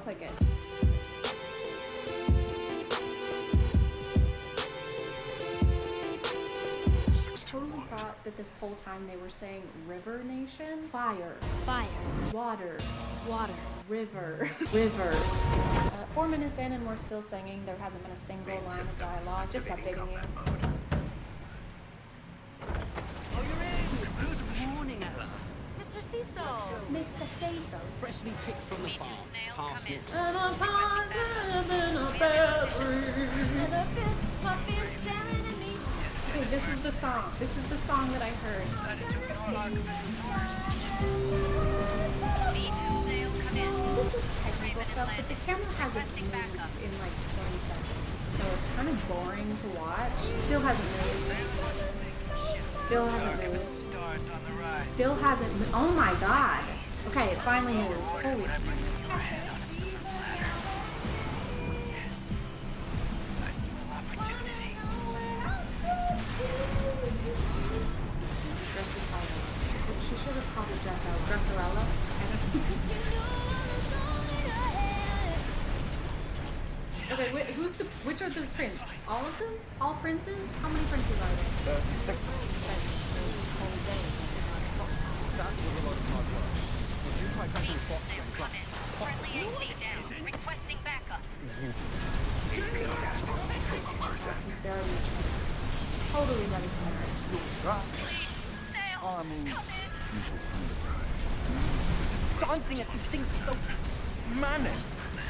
click it. Totally thought that this whole time they were saying River Nation. Fire. Fire. Water. Water. River. River. 4 minutes in and we're still singing. There hasn't been a single line of dialogue. Just updating you. Oh, you're in! Good morning, Ella. Mr. Cecil. Mr. Cecil. Freshly picked from the farm. Parsnips. And a positive in a bedroom. Okay, this is the song. This is the song that I heard. This is technical stuff, but the camera hasn't moved in like 20 seconds. So it's kind of boring to watch. Still hasn't moved. Still hasn't moved. Still hasn't moved. Oh my god. Okay, it finally moved. Holy. She should have called it Dresserella. Okay, which are the princes? All of them? All princes? How many princes are there? 36. That was a lot of hard work. Would you try cutting the box and drop? Friendly AC down. Requesting backup. He's very mature. Totally ready for marriage. Please, snail, I mean, come in. you should find the bride. Dancing at these things is so manic,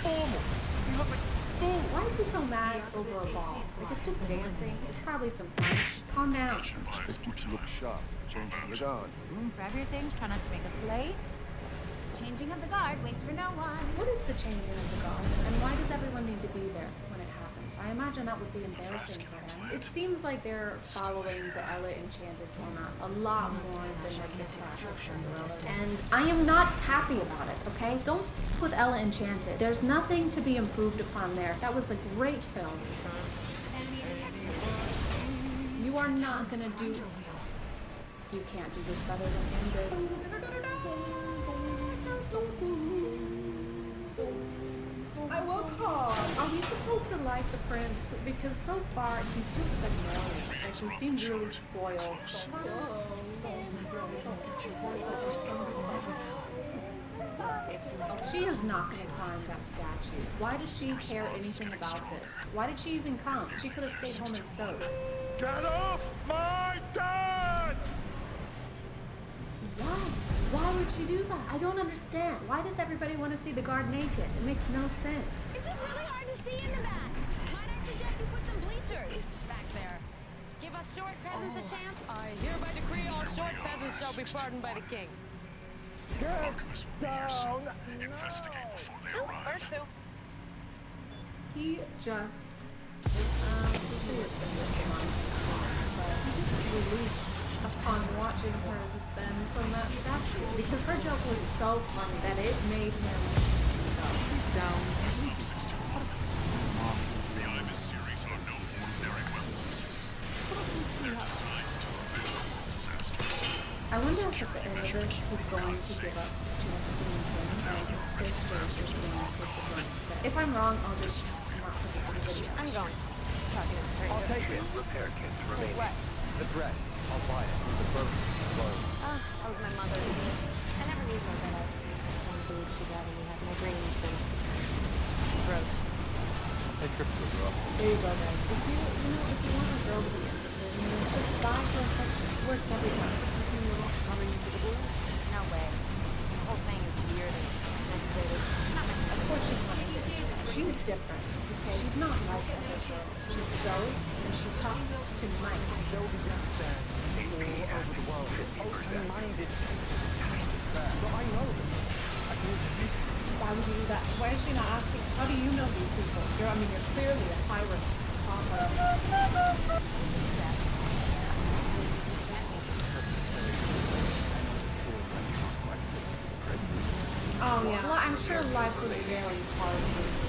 formal. You look like a fool. Why is he so mad over a ball? Like, it's just dancing. It's probably some punch. Just calm down. Expect you to look sharp. Changing the guard. Grab your things, try not to make us late. Changing of the guard waits for no one. What is the changing of the guard? And why does everyone need to be there when it happens? I imagine that would be embarrassing for them. It seems like they're following the Ella Enchanted format a lot more than like the classic Cinderella. And I am not happy about it, okay? Don't f with Ella Enchanted. There's nothing to be improved upon there. That was a great film. You are not gonna do... You can't do this better than him did. I woke up. Are we supposed to like the prince? Because so far he's just annoying. Like, he seems really spoiled. She is not going to climb that statue. Why does she care anything about this? Why did she even come? She could have stayed home and sewed. Get off my dad! Why? Why would she do that? I don't understand. Why does everybody want to see the guard naked? It makes no sense. It's just really hard to see in the back. Might I suggest you put some bleachers? It's back there. Give us short peasants a chance? I hereby decree all short peasants shall be pardoned by the king. Get down! Investigate before they First two. He just is he just released upon watching her descend from that statue because her joke was so funny that it made him down. The Ibis series are no ordinary weapons. They're designed to prevent cruel disasters. I wonder if at the end of this he's going to give up his chance of being king and his sister is just going to take the throne instead. If I'm wrong, I'll just not put this in the video. I'm going. I'll take it. Repair kits remaining. What? The dress. I'll buy it. The boat. That was my mother's. I never knew her that one food she got when we had more dreams than growth. Hey, trip to the Oscar. There you go, guys. If you want a girl to be interested in you, just buy her affection. It works every time. Does this mean you're not coming into the ball? No way. The whole thing is weird and complicated. Of course she's not into it. She's different, okay? She's not like other girls. She sews and she talks to mice. They'll be just there. All over the world. Open-minded. But I know them. I can introduce them. Why would you do that? Why is she not asking? How do you know these people? You're clearly a pirate. Oh yeah. Well, I'm sure life was very hard for you.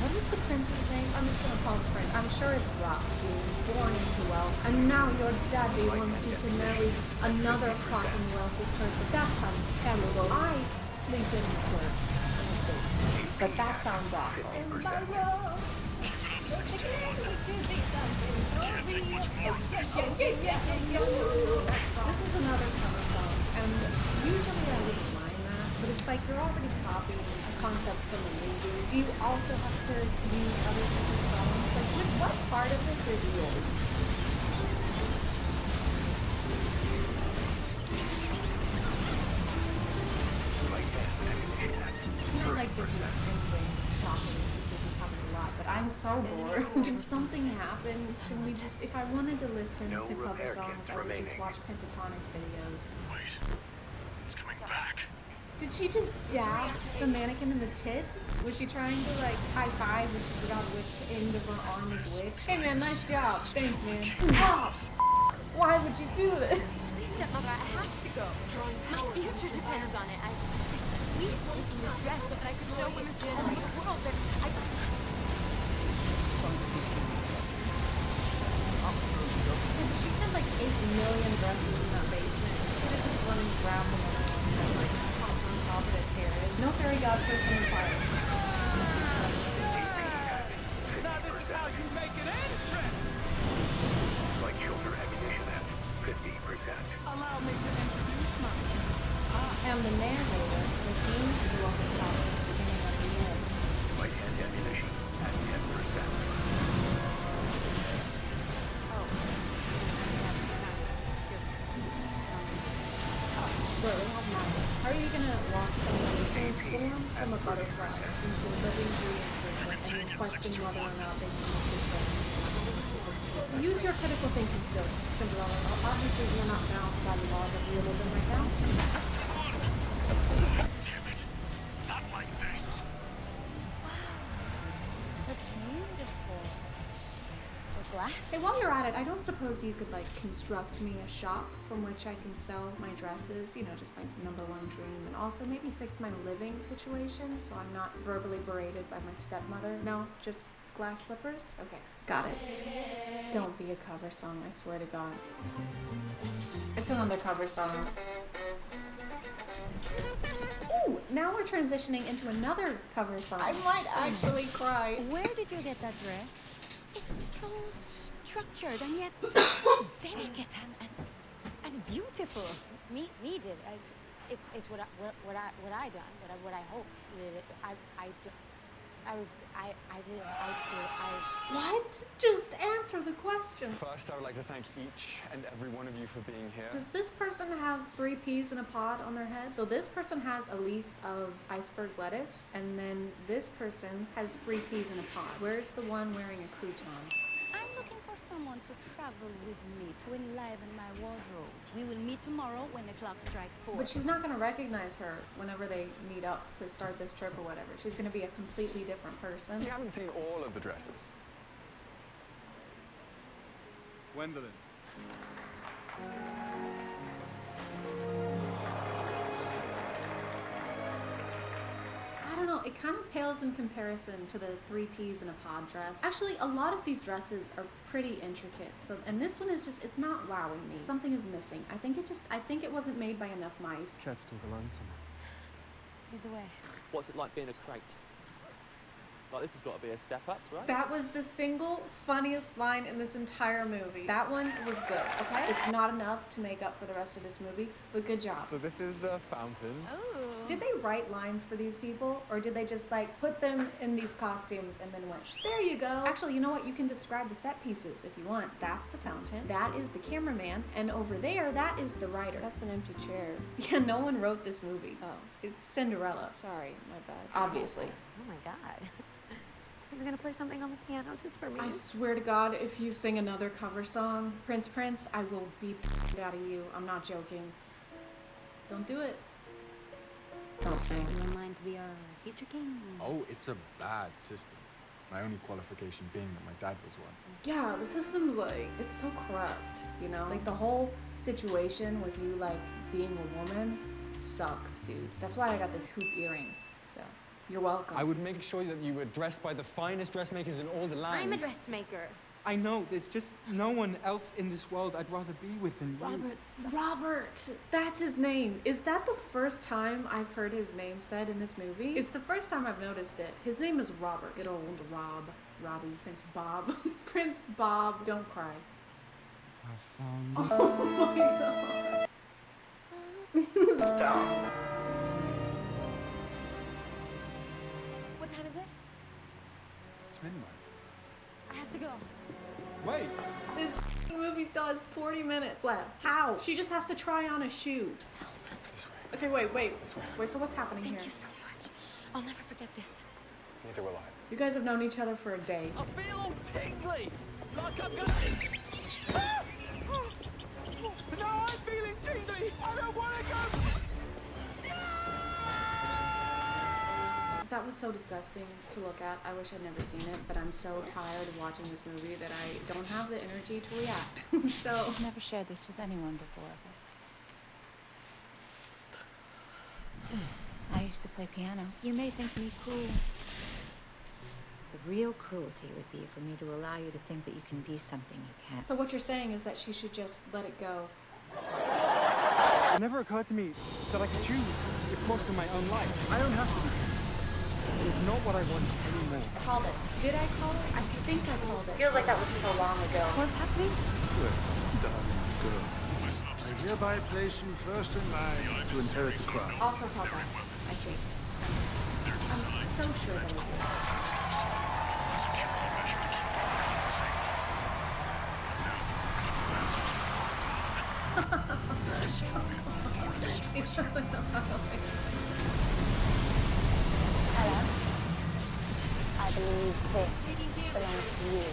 What is the prince's name? I'm just gonna call him Prince. I'm sure it's rough being born into wealth, and now your daddy wants you to marry another hot and wealthy person. That sounds terrible. I sleep in the dirt. But that sounds awful. This is another cover song, and usually I wouldn't mind that, but it's like you're already copying a concept from a movie. Do you also have to use other people's songs? Like, what part of this is yours? It's not like this is anything shocking because this is happening a lot, but I'm so bored. If something happened, can we just, if I wanted to listen to cover songs, I would just watch Pentatonic's videos. Wait. It's coming back. Did she just dab the mannequin in the tit? Was she trying to like high five when she forgot which end of her arm is which? Hey man, nice job. Thanks man. Oh, why would you do this? Stepmother, I have to go. My future depends on it. We in this dress so that I could show women to the world that I... She had like 8 million dresses in that basement. She could have just run and grabbed them all and like popped on top of it, Karen. No fairy god person required. Now this is how you make an entrance! Light shoulder ammunition at 50%. Allow me to introduce myself. And the narrator was me who only talks at the beginning of the year. Light hand ammunition at 10%. Sure, we have magic. How are you gonna watch someone transform from a butterfly into a living, breathing person and then question whether or not they can make this dress? Use your critical thinking skills, Cinderella. Obviously, you're not bound by the laws of realism right now. 61. Damn it. Not like this. That's beautiful. The glass? Hey, while you're at it, I don't suppose you could, like, construct me a shop from which I can sell my dresses, you know, just my #1 dream, and also maybe fix my living situation so I'm not verbally berated by my stepmother. No, just glass slippers? Okay, got it. Don't be a cover song, I swear to God. It's another cover song. Ooh, now we're transitioning into another cover song. I might actually cry. Where did you get that dress? It's so structured and yet delicate and beautiful. Me did. It's what I done. What I hope. What? Just answer the question. First, I would like to thank each and every one of you for being here. Does this person have 3 peas in a pod on their head? So this person has a leaf of iceberg lettuce, and then this person has 3 peas in a pod. Where's the one wearing a crouton? I'm looking for someone to travel with me to enliven my wardrobe. We will meet tomorrow when the clock strikes 4. But she's not going to recognize her whenever they meet up to start this trip or whatever. She's going to be a completely different person. You haven't seen all of the dresses. Gwendolyn. I don't know, it kind of pales in comparison to the 3 peas in a pod dress. Actually, a lot of these dresses are pretty intricate. So, and this one is just, it's not wowing me. Something is missing. I think it wasn't made by enough mice. Care to talk alone somewhere? Lead the way. What's it like being a crate? Like, this has got to be a step up, right? That was the single funniest line in this entire movie. That one was good, okay? It's not enough to make up for the rest of this movie, but good job. So this is the fountain. Oh. Did they write lines for these people, or did they just like put them in these costumes and then went, there you go? Actually, you know what? You can describe the set pieces if you want. That's the fountain. That is the cameraman. And over there, that is the writer. That's an empty chair. Yeah, no one wrote this movie. Oh. It's Cinderella. Sorry, my bad. Obviously. Oh my god. You're gonna play something on the piano just for me? I swear to God, if you sing another cover song, Prince, I will beat the out of you. I'm not joking. Don't do it. Don't sing. You don't mind to be our future king? Oh, it's a bad system. My only qualification being that my dad was one. Yeah, the system's like, it's so corrupt, you know? Like the whole situation with you like being a woman sucks, dude. That's why I got this hoop earring, so you're welcome. I would make sure that you were dressed by the finest dressmakers in all the land. I'm a dressmaker. I know, there's just no one else in this world I'd rather be with than you. Robert, stop. Robert, that's his name. Is that the first time I've heard his name said in this movie? It's the first time I've noticed it. His name is Robert. Good old Robbie, Prince Bob. Prince Bob, don't cry. I found Oh my god. Stop. What time is it? It's midnight. I have to go. Wait! This movie still has 40 minutes left. How? She just has to try on a shoe. This way. Okay, wait. This way. Wait, so what's happening Thank here? you so much. I'll never forget this. Neither will I. You guys have known each other for a day. I feel all tingly, like I'm gonna... No, I'm feeling tingly. I don't want to go. That was so disgusting to look at. I wish I'd never seen it, but I'm so tired of watching this movie that I don't have the energy to react. So I've never shared this with anyone before. I used to play piano. You may think me cruel. The real cruelty would be for me to allow you to think that you can be something you can't. So what you're saying is that she should just let it go. It never occurred to me that I could choose the course of my own life. I don't have to be. It's not what I want anymore. Called it. Did I call it? I think I called it. Feels like that was so long ago. What's happening? Well, darling girl, I hereby place you first in line to inherit the crown. Also Papa. I think. I'm so sure that I did. He doesn't know how to like Hello. I believe this belongs to you.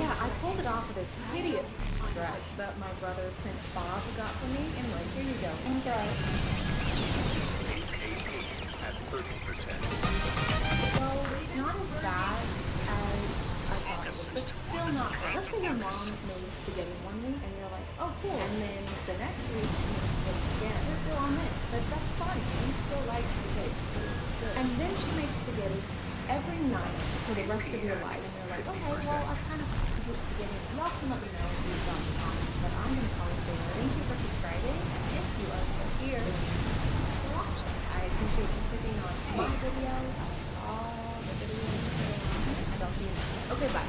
Yeah, I pulled it off of this hideous dress that my brother Prince Bob got for me. Anyway, here you go. Enjoy. At 30%. So, not as bad as I thought it would, but still not bad. Let's say your mom made spaghetti one week and you're like, oh cool. And then the next week she makes spaghetti again. We're still on this, but that's fine. We still like spaghetti. Spaghetti's good. And then she makes spaghetti every night for the rest of your life. And you're like, okay, well, I kind of hate spaghetti. Y'all can let me know in the comments, but I'm going to call it there. Thank you for subscribing. And if you are still here, thank you for watching. I appreciate you clicking on my video, all the videos, and I'll see you next time. Okay, bye.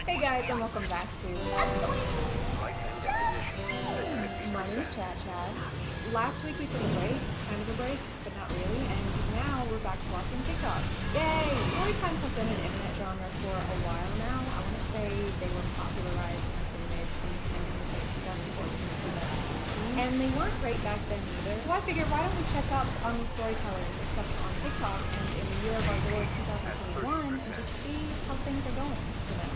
Hey guys, and welcome back to my name is Chad. Last week we took a break, kind of a break, but not really, and now we're back to watching TikToks. Yay! Story times have been an internet genre for a while now. I want to say they were popularized in the mid-2010s, like 2014, 2015, and they weren't great back then either. So I figured, why don't we check up on these storytellers, except on TikTok and in the year of our Lord 2021, and just see how things are going.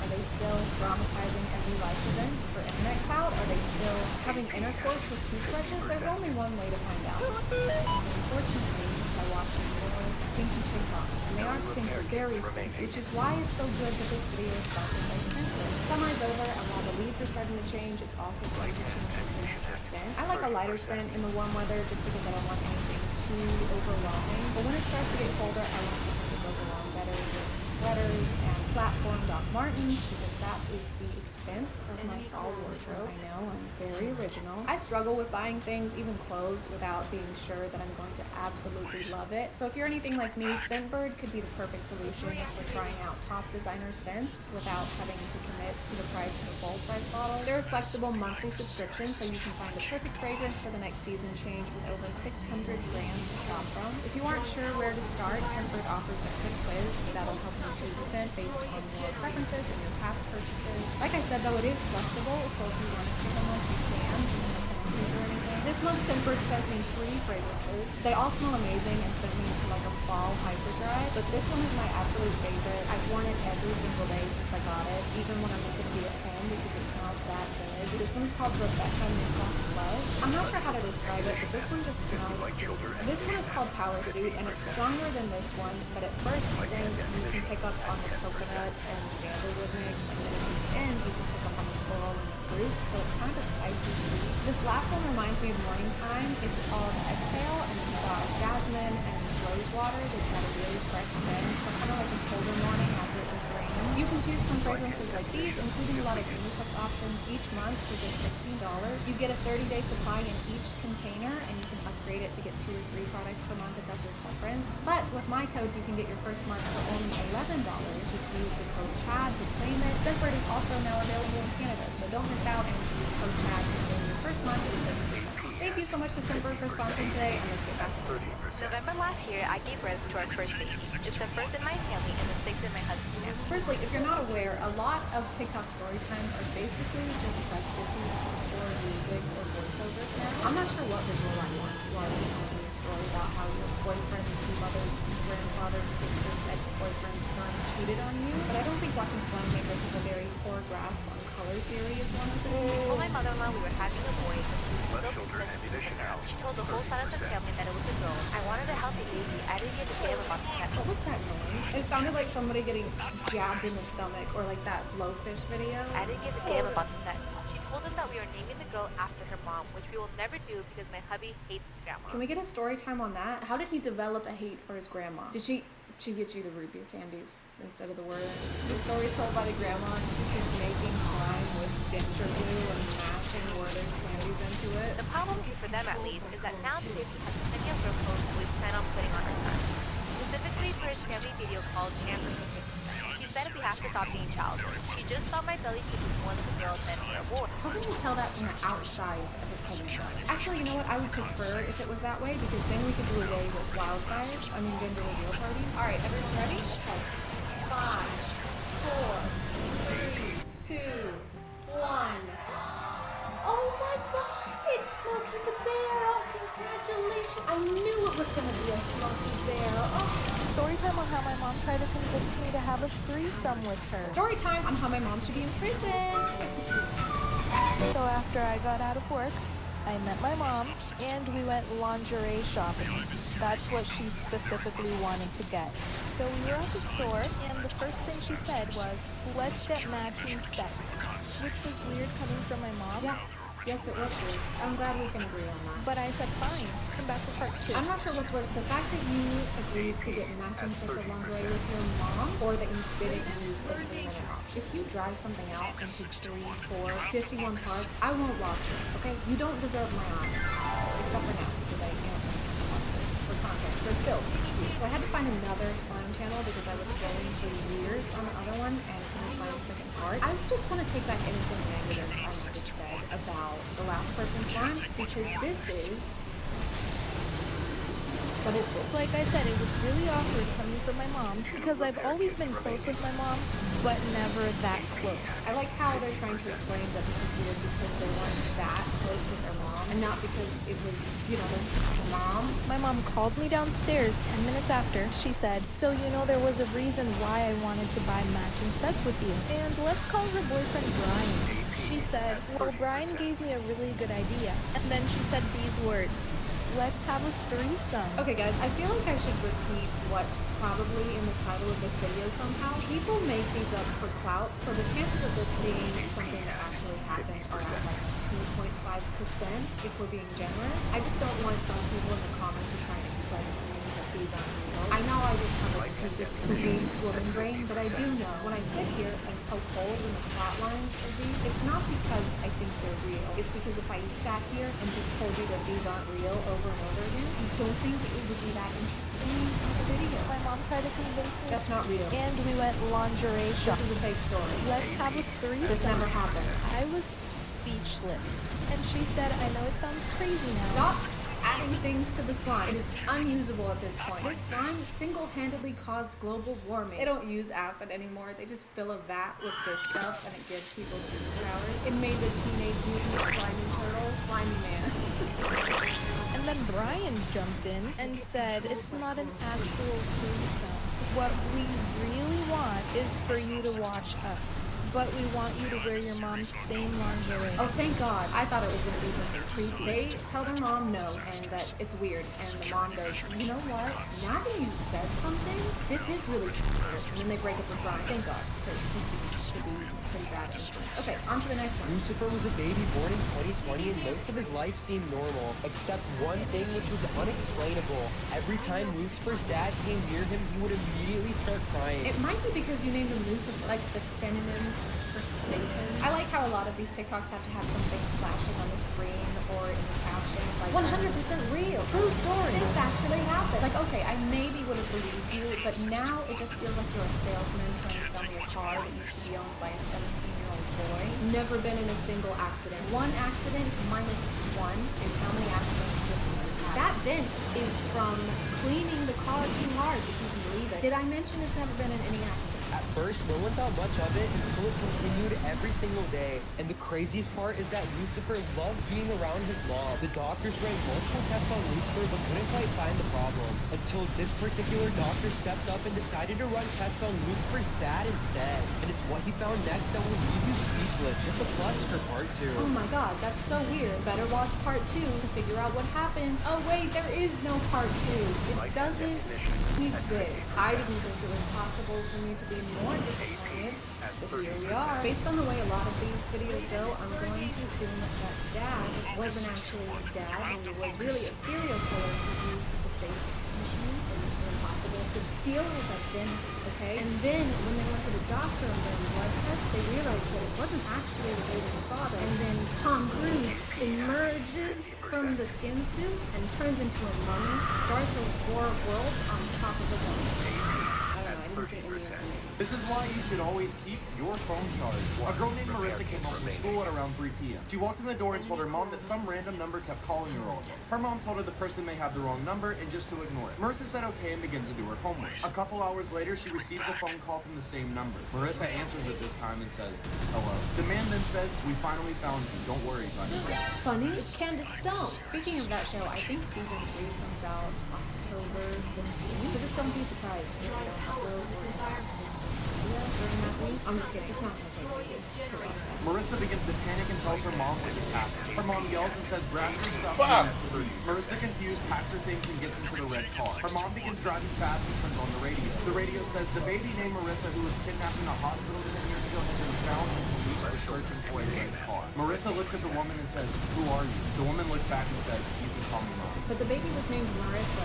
Are they still dramatizing every life event for internet clout? Are they still having intercourse with toothbrushes? There's only one way to find out. Unfortunately, by watching more stinky TikToks. And they are stinky, very stinky, which is why it's so good that this video is sponsored by Scentbird. Summer's over, and while the leaves are starting to change, it's also starting to change the signature scent. I like a lighter scent in the warm weather just because I don't want anything too overwhelming. But when it starts to get colder, I want something that goes along better with sweaters and platform Doc Martens, because that is the extent of my fall wardrobe. I know, I'm very original. I struggle with buying things, even clothes, without being sure that I'm going to absolutely love it. So if you're anything like me, Scentbird could be the perfect solution for trying out top designer scents without having to commit to the price of a full-size bottle. They're a flexible monthly subscription, so you can find the perfect fragrance for the next season change with over 600 brands to shop from. If you aren't sure where to start, Scentbird offers a quick quiz that'll help you choose a scent based on your preferences and your past purchases. Like I said though, it is flexible, so if you want to skip a month, you can. No penalties or anything. This month, Scentbird sent me 3 fragrances. They all smell amazing and sent me into like a fall hyperdrive. The but this one is my absolute favorite. I've worn it every single day since I got it, even when I'm just gonna be at home because it smells that good. This one is called Rebecca Nicole Blush. I'm not sure how to describe it, but this one just smells good. This one is called Power Suit, and it's stronger than this one, but at first scent you can pick up on the coconut and sandalwood mix, and then at the end you can pick up on the floral and the fruit, so it's kind of a spicy sweet. This last one reminds me of Morning Time. It's called Exhale, and it's got jasmine and rose water that's got a really fresh scent, so kind of like a colder morning after it was raining. You can choose from fragrances like these, including a lot of unisex options each month for just $16. You get a 30-day supply in each container, and you can upgrade it to get 2 or 3 products per month if that's your preference. But with my code, you can get your first month for only $11. Just use the code CHAD to claim it. Scentbird is also now available in Canada, so don't miss out and use code CHAD to claim your first month at 30%. Thank you so much to Scentbird for sponsoring today, and let's get back to it. November last year, I gave birth to our first baby. It's the first in my family and the 6th in my husband's family. Firstly, if you're not aware, a lot of TikTok story times are basically just substitutes for music or voiceovers now. I'm not sure what visual I want while you're telling me a story about how your boyfriend's mother's grandfather's sister's ex-boyfriend's son cheated on you, but I don't think watching slime makers with a very poor grasp on color theory is one of them. I told my mother-in-law we were having a boy, but she was Left still shoulder ammunition out. She told the whole side of the family that it was a girl. I wanted a healthy baby. I didn't give a damn about the sex. What was that noise? It sounded like somebody getting jabbed in the stomach, or like that blowfish video. I didn't give a damn about the sex. She told us that we are naming the girl after her mom, which we will never do because my hubby hates his grandma. Can we get a story time on that? How did he develop a hate for his grandma? Did she get you the root beer candies instead of the words? The story's told by the grandma. She's just making slime with denture glue and mashing Werther's candies into it. The problem here for them, at least, is that now David has plenty of girl clothes that we plan on putting on our son. Specifically for his family video called Amber Cooking. She said if we have to stop being childish. She just thought my belly piece was more than the girl than her war. How can you tell that from the outside of a pregnant woman? Actually, you know what? I would prefer if it was that way, because then we could do away with wildfires. I mean, gender reveal parties. All right, everyone ready? Okay. 5, 4, 3, 2, 1. Oh my God! It's Smokey the Bear! Oh, congratulations! I knew it was gonna be a Smokey Bear. Oh. Story time on how my mom tried to convince me to have a threesome with her. Story time on how my mom should be in prison. So after I got out of work, I met my mom and we went lingerie shopping. That's what she specifically wanted to get. So we were at the store and the first thing she said was, let's get matching sets, which was weird coming from my mom. Yeah. Yes, it was weird. I'm glad we can agree on that. But I said, fine, come back for part 2. I'm not sure what's worse, the fact that you agreed to get matching sets of lingerie with your mom, or that you didn't use the 3-minute option. If you drag something out into 3, 4, 51 parts, I won't watch it, okay? You don't deserve my eyes. Except for now, because I am watch this for content. But still, so I had to find another slime channel because I was scrolling for years on the other one and couldn't find a second part. I just want to take back anything negative I might have said about the last person's slime, because this is... What is this? Like I said, it was really awkward coming from my mom because I've always been close with my mom, but never that close. I like how they're trying to explain that this is weird because they weren't that close with their mom, and not because it was, you know, their mom. My mom called me downstairs 10 minutes after. She said, so you know there was a reason why I wanted to buy matching sets with you. And let's call her boyfriend Brian. She said, well, Brian gave me a really good idea. And then she said these words, let's have a threesome. Okay guys, I feel like I should repeat what's probably in the title of this video somehow. People make these up for clout, so the chances of this being something that actually happened are at like 2.5% if we're being generous. I just don't want some people in the comments to try and explain to me that these aren't real. I know I just have a stupid, poopy woman brain, but I do know when I sit here and poke holes in the plot lines of these, it's not because I think they're real. It's because if I sat here and just told you that these aren't real over and over again, I don't think it would be that interesting of a video. My mom tried to convince me. That's not real. And we went lingerie shopping. This is a fake story. Let's have a threesome. This never happened. I was speechless. And she said, I know it sounds crazy now. Stop adding things to the slime. It is unusable at this point. This slime single-handedly caused global warming. They don't use acid anymore. They just fill a vat with this stuff and it gives people superpowers. It made the Teenage Mutant Slimy Turtles Slimy Man. And then Brian jumped in and said it's not an actual threesome. What we really want is for you to watch us. But we want you to wear your mom's same lingerie. Oh, thank God. I thought it was going to be something creepy. They tell their mom no and that it's weird. And the mom goes, you know what? Now that you said something, this is really weird. And then they break up with Brian. Thank God. Because he seems to be pretty bad influence. Okay, on to the next one. Lucifer was a baby born in 2020 and most of his life seemed normal, except one thing which was unexplainable. Every time Lucifer's dad came near him, he would immediately start crying. It might be because you named him Lucifer, like the synonym for Satan. I like how a lot of these TikToks have to have something flashing on the screen or in the caption, like 100% real, true story. This actually happened. Like, okay, I maybe would have believed you, but now it just feels like you're a salesman trying to sell me a car that used to be owned by a 17-year-old boy. Never been in a single accident. One accident minus one is how many accidents this one has had. That dent is from cleaning the car too hard to keep me leaving. Did I mention it's never been in any accidents? At first, no one thought much of it until it continued every single day. And the craziest part is that Lucifer loved being around his mom. The doctors ran multiple tests on Lucifer but couldn't quite find the problem. Until this particular doctor stepped up and decided to run tests on Lucifer's dad instead. And it's what he found next that will leave you speechless. Just a plus for part 2. Oh my God, that's so weird. Better watch part 2 to figure out what happened. Oh wait, there is no part 2. It doesn't exist. I didn't think it was possible for me to be more disappointed, but here we are. Based on the way a lot of these videos go, I'm going to assume that dad wasn't actually his dad, and he was really a serial killer who used the face machine in Mission Impossible to steal his identity, okay? And then when they went to the doctor and did blood tests, they realized that it wasn't actually the baby's father. And then Tom Cruise emerges from the skin suit and turns into a mummy, starts a war of worlds on top of a woman. This is why you should always keep your phone charged. A girl named Marissa came home from school at around 3 p.m. She walked in the door and told her mom that some random number kept calling her all day. Her mom told her the person may have the wrong number and just to ignore it. Marissa said okay and begins to do her homework. A couple hours later, she receives a phone call from the same number. Marissa answers it this time and says, hello. The man then says, we finally found you. Don't worry, honey. Funny? It's Candace Stone. Speaking of that show, I think season 3 comes out October 15th. So just don't be surprised if I don't upload during that week. I'm just kidding. It's not going to take me to watch that. Marissa begins to panic and tells her mom what just happened. Her mom yells and says, grab your stuff. Marissa, confused, packs her things and gets into the red car. Her mom begins driving fast and turns on the radio. The radio says, the baby named Marissa, who was kidnapped in a hospital 10 years ago, has been found and police are searching for a red car. Marissa looks at the woman and says, who are you? The woman looks back and says, you can call me mom. But the baby was named Marissa.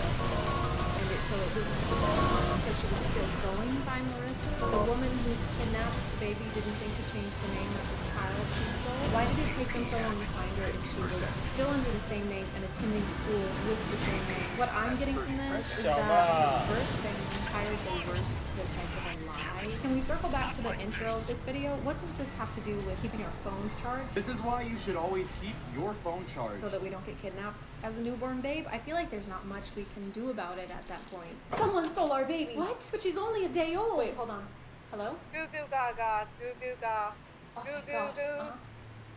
So she was still going by Marissa. The woman who kidnapped the baby didn't think to change the name of the child she stole. Why did it take them so long to find her if she was still under the same name and attending school with the same name? What I'm getting from this is that first they hired the worst detective alive. Can we circle back to the intro of this video? What does this have to do with keeping our phones charged? This is why you should always keep your phone charged. So that we don't get kidnapped as a newborn babe? I feel like there's not much we can do about it at that point. Someone stole our baby. What? But she's only a day old. Wait, hold on. Hello? Goo goo gaga, goo goo ga. Goo goo goo.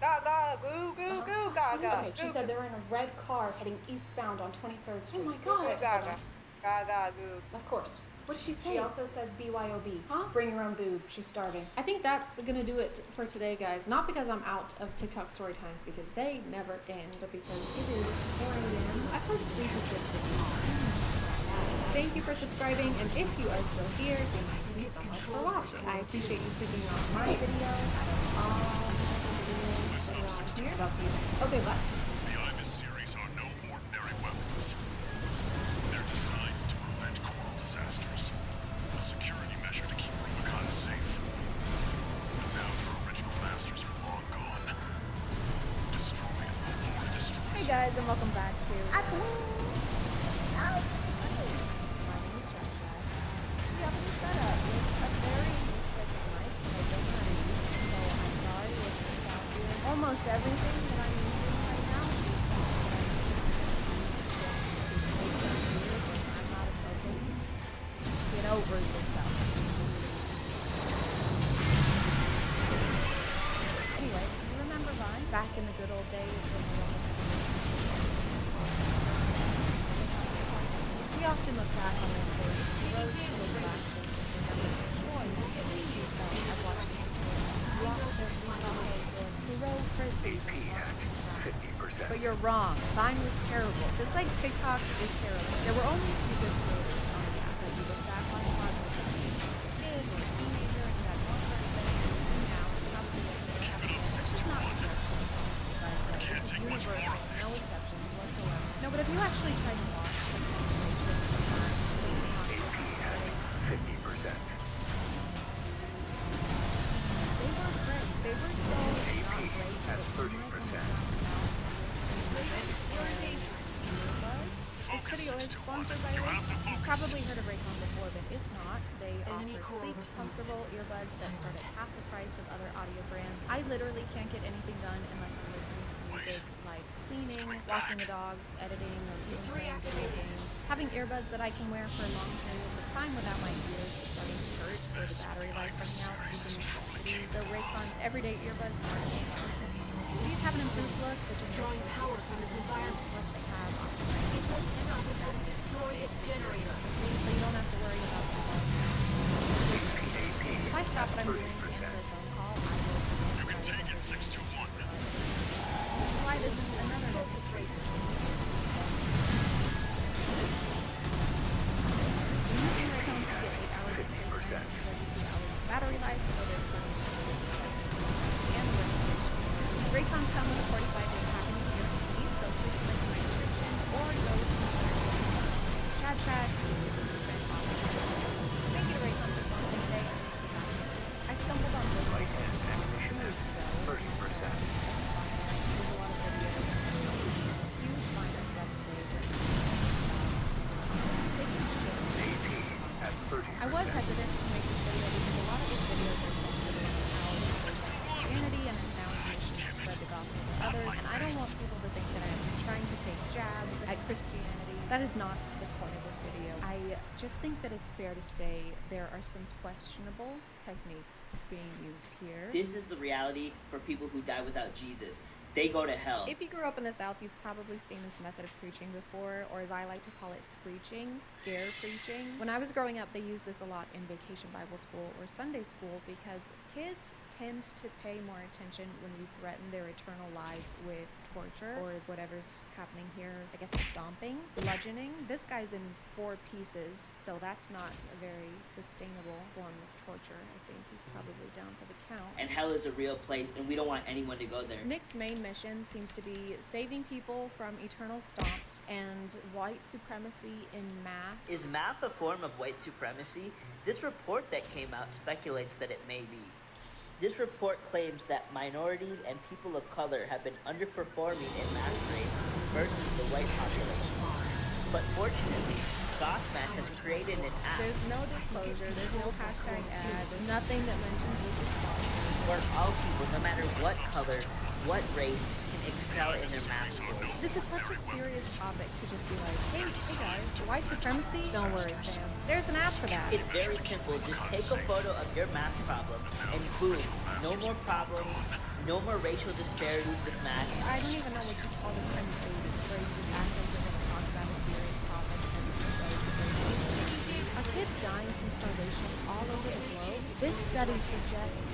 Gaga, goo goo goo gaga. She said they're in a red car heading eastbound on 23rd Street. Oh my God. Goo goo gaga. Gaga goo. Of course. What did she say? She also says BYOB. Huh? Bring your own boob. She's starving. I think that's gonna do it for today, guys. Not because I'm out of TikTok story times, because they never end, because it is 4 a.m. I heard sleep is just Thank you for subscribing, and if you are still here, thank you so much for watching. I appreciate you clicking on my video out of all the videos around here. I'll see you next. Okay, bye. The IMIS series are no ordinary weapons. They're designed to prevent coral disasters. A security measure to keep Rubicon safe. And now their original masters are long gone. Destroy it before it destroys. Hey guys, and welcome back to setup with a very expensive mic that I don't know how to use, so I'm sorry if it sounds weird. Almost everything that I'm using right now is something that I'm weird when I'm out of focus. Get over yourself. Anyway, do you remember Vine? Back in the good old days when no one had We often look back on those days with rose-colored glasses and remember the joy you felt at watching people walk their tacos or throw frisbees on the 50%. But you're wrong. Vine was terrible. Just like TikTok is terrible. There were only a few good creators on the app that you look back on positively. Kid or teenager, you had one person saying, and now it's probably what you're having. It's not exception. But this is universal. No exceptions whatsoever. No, but if you actually try to watch the conversation sometimes, AP at 50%. they were great. They were so not great. At 30%. This video is sponsored by Raycon. You've probably heard of Raycon before, but if not, they offer sleek, comfortable earbuds that start at half the price of other audio brands. I literally can't get anything done unless I'm listening to music like cleaning, walking the dogs, editing, or even playing video games. Having earbuds that I can wear for long periods of time without my ears starting to hurt or the battery life running out is a necessity. So Raycon's everyday earbuds are awesome. These have an improved look, but just drawing power from this environment. Plus they have so you don't have to worry about that. If I stop what I'm doing to answer a phone call, I will. You can take it 621. Which is why this is another necessary. Using Raycon to get 8 hours of playtime, 32 hours of battery life, so there's plenty of time and Raycons come with a 45-day happiness guarantee, so click the link in my description or go to Chad to 50% off. Thank you to Raycon for sponsoring today, and let's get back to it. I stumbled on this Light and ammunition at 30%. There's a lot of videos. Huge binder stuff today. AP at 30%. I was hesitant to make this video because a lot of these videos are sensitive about Christianity and its now mission to spread the gospel to others, and I don't want people to think that I'm trying to take jabs at Christianity. That is not the point of this video. I just think that it's fair to say there are some questionable techniques being used here. This is the reality for people who die without Jesus. They go to hell. If you grew up in the South, you've probably seen this method of preaching before, or as I like to call it, screeching, scare preaching. When I was growing up, they used this a lot in Vacation Bible School or Sunday school because kids tend to pay more attention when you threaten their eternal lives with torture or whatever's happening here. I guess stomping, bludgeoning. This guy's in 4 pieces, so that's not a very sustainable form of torture. I think he's probably down for the count. And hell is a real place, and we don't want anyone to go there. Nick's main mission seems to be saving people from eternal stomps and white supremacy in math. Is math a form of white supremacy? This report that came out speculates that it may be. This report claims that minorities and people of color have been underperforming in math grades versus the white population. But fortunately, Gothman has created an app. There's no disclosure, there's no hashtag ad, nothing that mentions this is sponsored. Where all people, no matter what color, what race, can excel in their math skills. This is such a serious topic to just be like, hey guys, white supremacy? Don't worry, fam. There's an app for that. It's very simple. Just take a photo of your math problem, and boom, no more problems, no more racial disparities with math. I don't even know what you call this kind of food, where you just act like you're going to talk about a serious topic and are kids dying from starvation all over the globe? This study suggests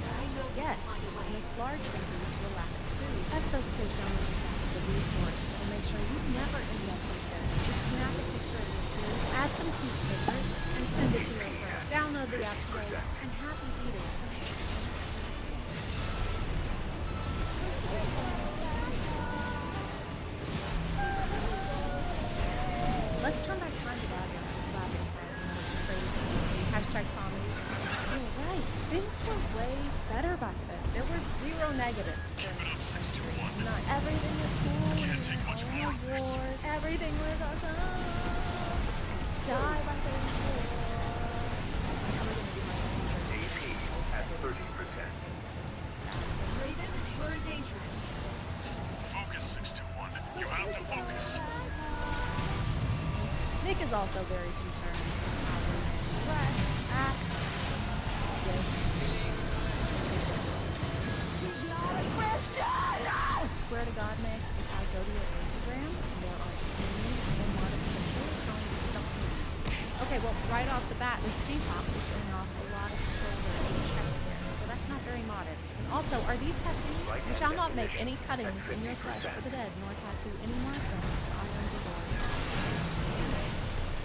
yes, and it's largely due to a lack of food. If those kids download this app as a resource that will make sure you never end up like that. Just snap a picture of your kids, add some cute stickers, and send it to your friends. Download the app today, and happy eating. Let's turn back time to laughing crazy. Hashtag comedy. You're right. Things were way better back then. There were 0 negatives during the century. Not everything was cool. Can't take much more of this. Everything was awesome. Die by the war. AP at 30%. We're in danger. Focus, 621. You have to focus. Nick is also very concerned with how women dress, act, exist. She's not a Christian! I swear to God, Nick, if I go to your Instagram, there are right off the bat, this tank top is showing off a lot of shoulder and chest hair, so that's not very modest. And also, are these tattoos? You shall not make any cuttings in your flesh for the dead, nor tattoo any marks on the iron divide.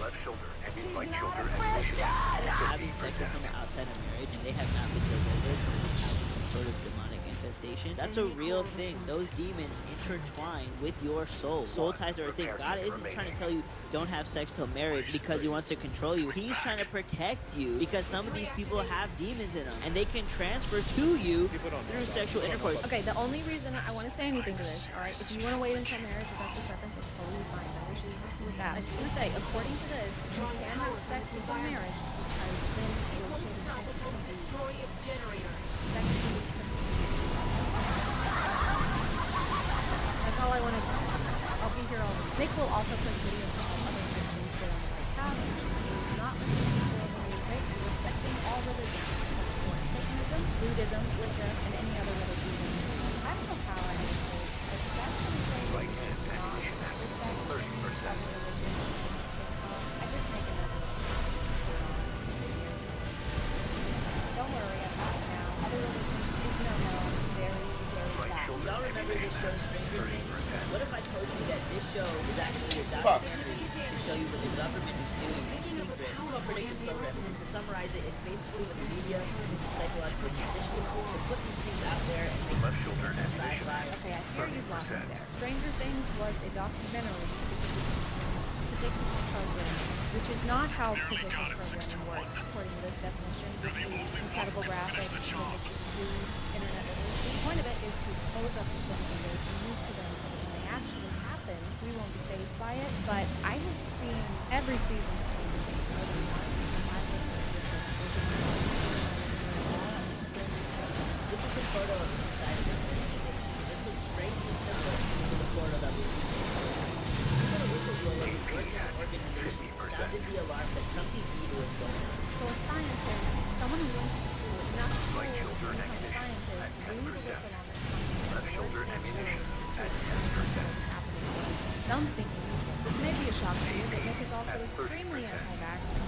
Left shoulder and in right shoulder ammunition. Having sex with someone outside of marriage and they have not been delivered from having some sort of demonic infestation, that's a real thing. Those demons intertwine with your soul. Soul ties are a thing. God isn't trying to tell you don't have sex till marriage because he wants to control you. He's trying to protect you because some of these people have demons in them and they can transfer to you through sexual intercourse. Okay, the only reason I want to say anything to this, alright, if you want to wait until marriage, if that's your preference, that's totally fine. No issues with that. I just want to say, according to this, you can have sex before marriage because then it will destroy its generator. That's all I wanted to say. I'll be here all week. Nick will also post videos to help other Christians stay on the right path, which includes not listening to horrible music and respecting all religions except for Satanism, Buddhism, Wicca, and any other religion. I don't know how I know this, but it's actually saying Right hand ammunition at 30%. I just make another Don't worry, I'm not now. Other religions is no, very, very bad. Y'all remember this show Stranger Things? What if I told you that this show is actually a documentary to show you what the government is doing in secret? Predictive programming. To summarize it, it's basically what the media uses psychological conditioning to put these things out there and make Left shoulder ammunition. Okay, I hear you've lost me there. Stranger Things was a documentary predictive programming, which is not how predictive programming works, according to this definition, with the incredible graphics, logistics, zoos, internet literacy. The point of it is to expose us to things and there's news to them so that when they actually happen, we won't be fazed by it. But I have seen every season of Stranger Things more than once, and I like to see it go This is a photo of the side of the organization. This is straight to the photo that we sounded the alarm that something evil is going on. So a scientist, someone who went to school, not school, to become a scientist, knew the whistle on its tongue. Left shoulder ammunition at 10%. Some thinking this may be a shock to you, but Nick is also extremely anti-vax and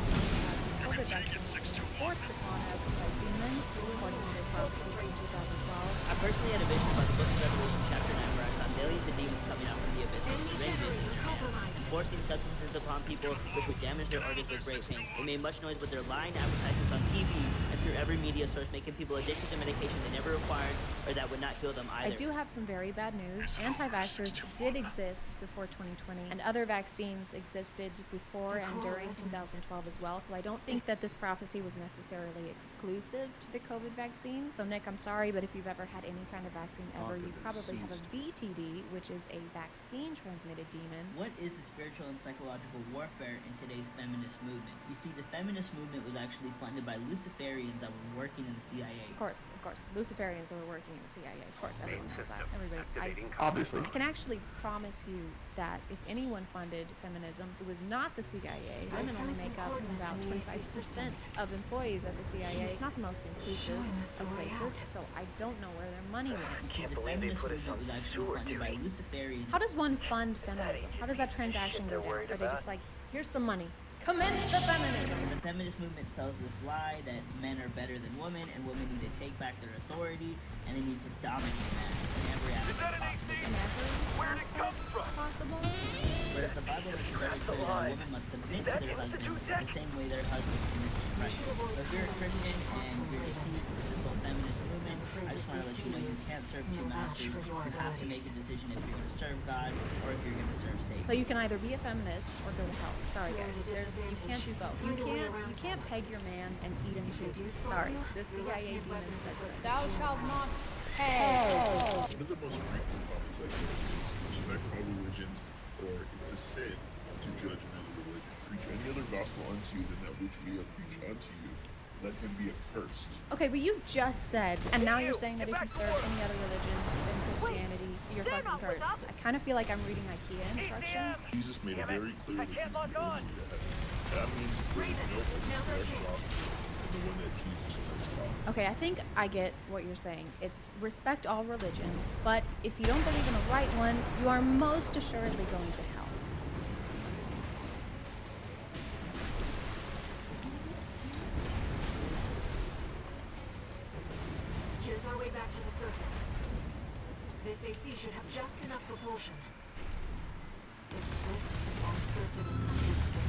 COVID vaccine reports the con as demons, according to a prophecy from 2012. I personally had a vision about the book of Revelation chapter 9 where I saw millions of demons coming out from the abyss with syringes in their hands, forcing substances upon people which would damage their organs with great pain. They made much noise with their lying advertisements on TV and through every media source, making people addicted to medication they never required or that would not heal them either. I do have some very bad news. Anti-vaxxers did exist before 2020, and other vaccines existed before and during 2012 as well, so I don't think that this prophecy was necessarily exclusive to the COVID vaccine. So Nick, I'm sorry, but if you've ever had any kind of vaccine ever, you probably have a VTD, which is a vaccine-transmitted demon. What is the spiritual and psychological warfare in today's feminist movement? You see, the feminist movement was actually funded by Luciferians that were working in the CIA. Of course. Luciferians that were working in the CIA. Of course, everyone knows that. Everybody. Obviously. I can actually promise you that if anyone funded feminism, it was not the CIA. Women only make up about 25% of employees at the CIA. It's not the most inclusive of places, so I don't know where their money went. Can't believe they put us on tour, by Luciferians. How does one fund feminism? How does that transaction go down? Are they just like, here's some money, commence the feminism? The feminist movement sells this lie that men are better than women and women need to take back their authority and they need to dominate men in every aspect possible. Whereas the Bible is very clear that women must submit to their husband the same way their husbands submit to Christ. So if you're a Christian and you're deceived with this whole feminist movement, I just want to let you know you can't serve two masters. You have to make a decision if you're going to serve God or if you're going to serve Satan. So you can either be a feminist or go to hell. Sorry guys, you can't do both. You can't peg your man and eat him too. Sorry, the CIA demon said so. Thou shalt not peg. One of the most frequent topics I hear is respect all religions, or it's a sin to judge another religion. Preach any other gospel unto you than that which we have preached unto you. Let him be accursed. Okay, but you just said, and now you're saying that if you serve any other religion than Christianity, you're fucking cursed. I kind of feel like I'm reading IKEA instructions. Jesus made it very clear that he's the only way to heaven. That means bringing milk and fresh gospel and the one that Jesus Christ taught. Okay, I think I get what you're saying. It's respect all religions, but if you don't believe in a right one, you are most assuredly going to hell. SAC should have just enough propulsion. Is this the outskirts of Institute City?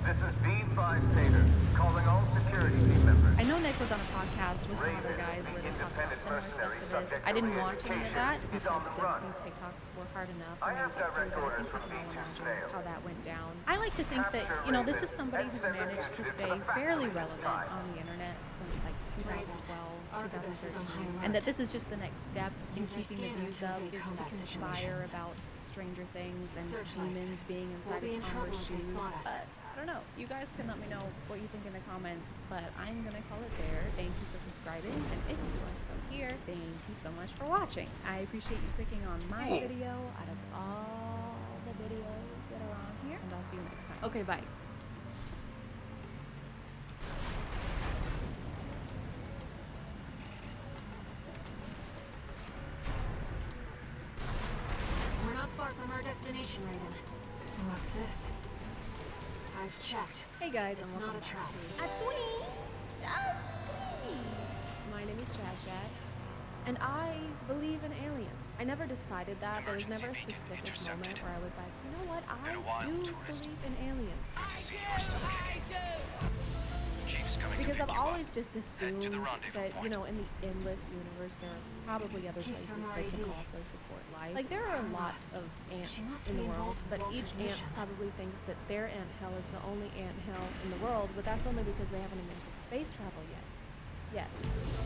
This is B5 Tater, calling all security team members. I know Nick was on a podcast with some other guys where they talked about similar stuff to this. I didn't watch any of that because these TikToks were hard enough for me to get through, but I think we can all imagine how that went down. I like to think that, you know, this is somebody who's managed to stay fairly relevant on the internet since like 2012, 2013, and that this is just the next step in keeping the views up, is to conspire about Stranger Things and demons being inside of Converse shoes. But I don't know. You guys can let me know what you think in the comments, but I'm gonna call it there. Thank you for subscribing, and if you are still here, thank you so much for watching. I appreciate you clicking on my video out of all the videos that are on here, and I'll see you next time. Okay, bye. We're not far from our destination, Raven. What's this? I've checked. Hey guys, it's not a trap. My name is Chad Chad, and I believe in aliens. I never decided that. There was never a specific moment where I was like, you know what, I do believe in aliens. Because I've always just assumed that, you know, in the endless universe, there are probably other places that can also support life. Like, there are a lot of ants in the world, but each ant probably thinks that their ant hill is the only ant hill in the world, but that's only because they haven't invented space travel yet.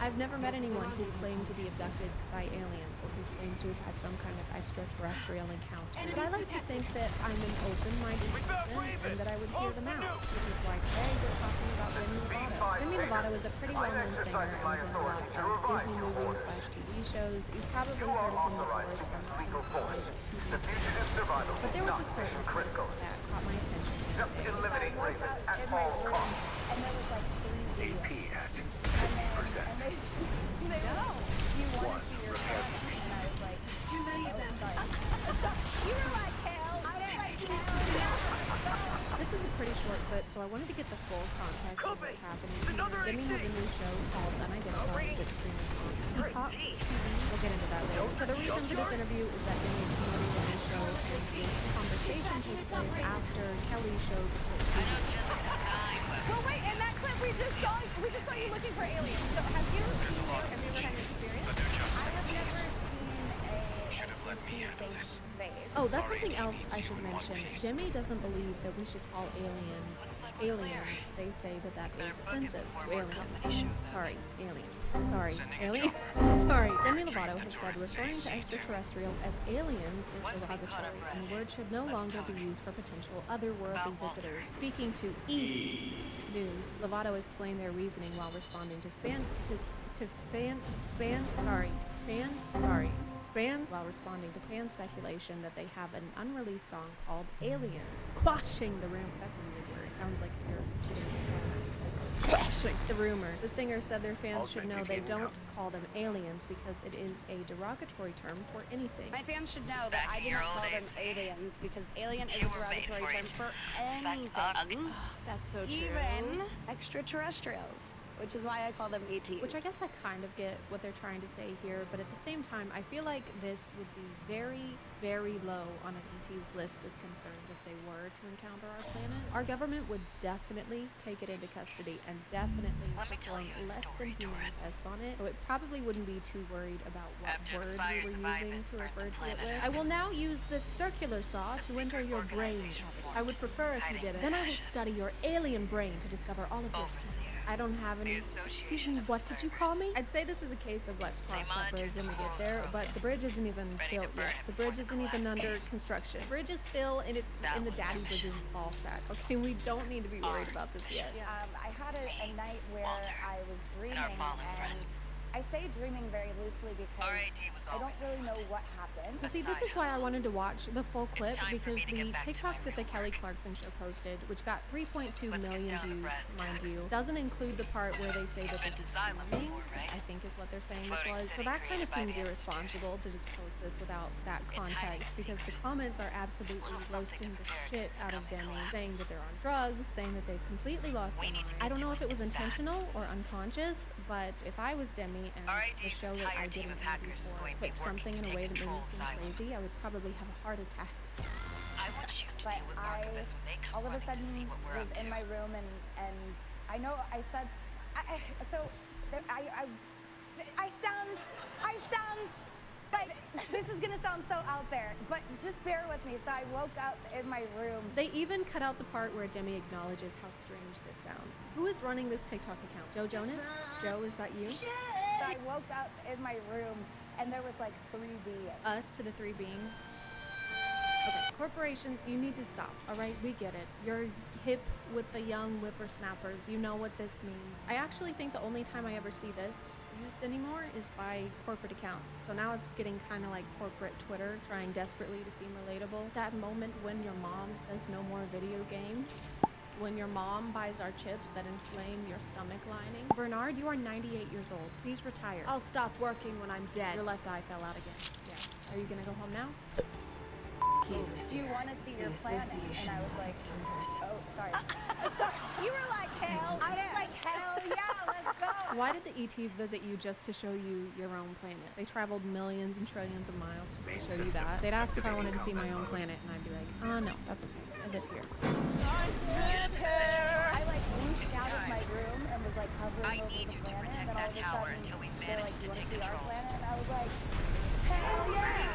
I've never met anyone who claimed to be abducted by aliens or who claims to have had some kind of extraterrestrial encounter. But I like to think that I'm an open-minded person and that I would hear them out, which is why today we're talking about Demi Lovato. Demi Lovato is a pretty well-known singer and was in a lot of Disney movies / TV shows. You've probably heard of them before from TV shows. But there was a certain clip that caught my attention. So I walked out in my room and there was like 3 videos. And they go, do you want to see your phone? And I was like, too many of them. Sorry. You were like, hell. I was like, this is a pretty short clip, so I wanted to get the full context of what's happening here. Demi has a new show called Unidentified that's streaming on Peacock TV. We'll get into that later. So the reason for this interview is that Demi is promoting the new show, and this conversation takes place after Kelly shows a clip. Well, wait, in that clip we just saw you looking for aliens. So have you ever had an experience? I have never seen should have let me handle this. Oh, that's something else I should mention. Demi doesn't believe that we should call aliens aliens. They say that that is offensive to aliens. Sorry, aliens. Sorry, aliens. Sorry. Demi Lovato has said referring to extraterrestrials as aliens is derogatory, and the word should no longer be used for potential otherworldly visitors. Speaking to E! News, Lovato explained their reasoning while responding to while responding to fan speculation that they have an unreleased song called Aliens. Quashing the rumor. That's a weird word. It sounds like you're quashing the rumor. The singer said their fans should know they don't call them aliens because it is a derogatory term for anything. My fans should know that I do not call them aliens because alien is a derogatory term for anything. That's so true. Even extraterrestrials. Which is why I call them ETs. Which I guess I kind of get what they're trying to say here, but at the same time, I feel like this would be very, very low on an ET's list of concerns if they were to encounter our planet. Our government would definitely take it into custody and definitely perform less than human tests on it, so it probably wouldn't be too worried about what word we were using to refer to it with. I will now use this circular saw to enter your brain. I would prefer if you didn't. Then I will study your alien brain to discover all of your secrets. I don't have any. Excuse me, what did you call me? I'd say this is a case of let's cross that bridge when we get there, but the bridge isn't even built yet. The bridge isn't even under construction. The bridge is still in the daddy bridge's ball sack. Okay, we don't need to be worried about this yet. I had a night where I was dreaming, and I say dreaming very loosely because I don't really know what happened. So see, this is why I wanted to watch the full clip, because the TikTok that the Kelly Clarkson show posted, which got 3.2 million views, mind you, doesn't include the part where they say that this is dreaming, I think is what they're saying this was. So that kind of seems irresponsible to just post this without that context, because the comments are absolutely roasting the shit out of Demi, saying that they're on drugs, saying that they've completely lost their mind. I don't know if it was intentional or unconscious, but if I was Demi, me and the RID's show that entire I team didn't of do hackers is before going to be clipped working something to in a take way that made control me of seem Xylem. crazy, I would probably have a heart attack. I want you to But deal with Markovus when they come all of a running to see sudden what we're was up to. in my room and I know I said I sound like this is gonna sound so out there, but just bear with me. So I woke up in my room. They even cut out the part where Demi acknowledges how strange this sounds. Who is running this TikTok account? Joe Jonas? Joe, is that you? So I woke up in my room and there was like 3 beings. Us to the 3 beings. Okay, corporations, you need to stop, all right? We get it. You're hip with the young whippersnappers. You know what this means. I actually think the only time I ever see this used anymore is by corporate accounts. So now it's getting kind of like corporate Twitter, trying desperately to seem relatable. That moment when your mom says no more video games. When your mom buys our chips that inflame your stomach lining. Bernard, you are 98 years old. Please retire. I'll stop working when I'm dead. Your left eye fell out again. Yeah. Are you gonna go home now? Do you want to see your planet? And I was like, oh, sorry. You were like, hell yeah. I was like, hell yeah, let's go. Why did the ETs visit you just to show you your own planet? They traveled millions and trillions of miles just to show you that. They'd ask if I wanted to see my own planet, and I'd be like, oh no, that's okay. I live here. I like whooshed out of my room and was like hovering over the planet, and then all of a sudden until we've they're like, managed do to you want to take see our control. planet? And I was like, hell yeah!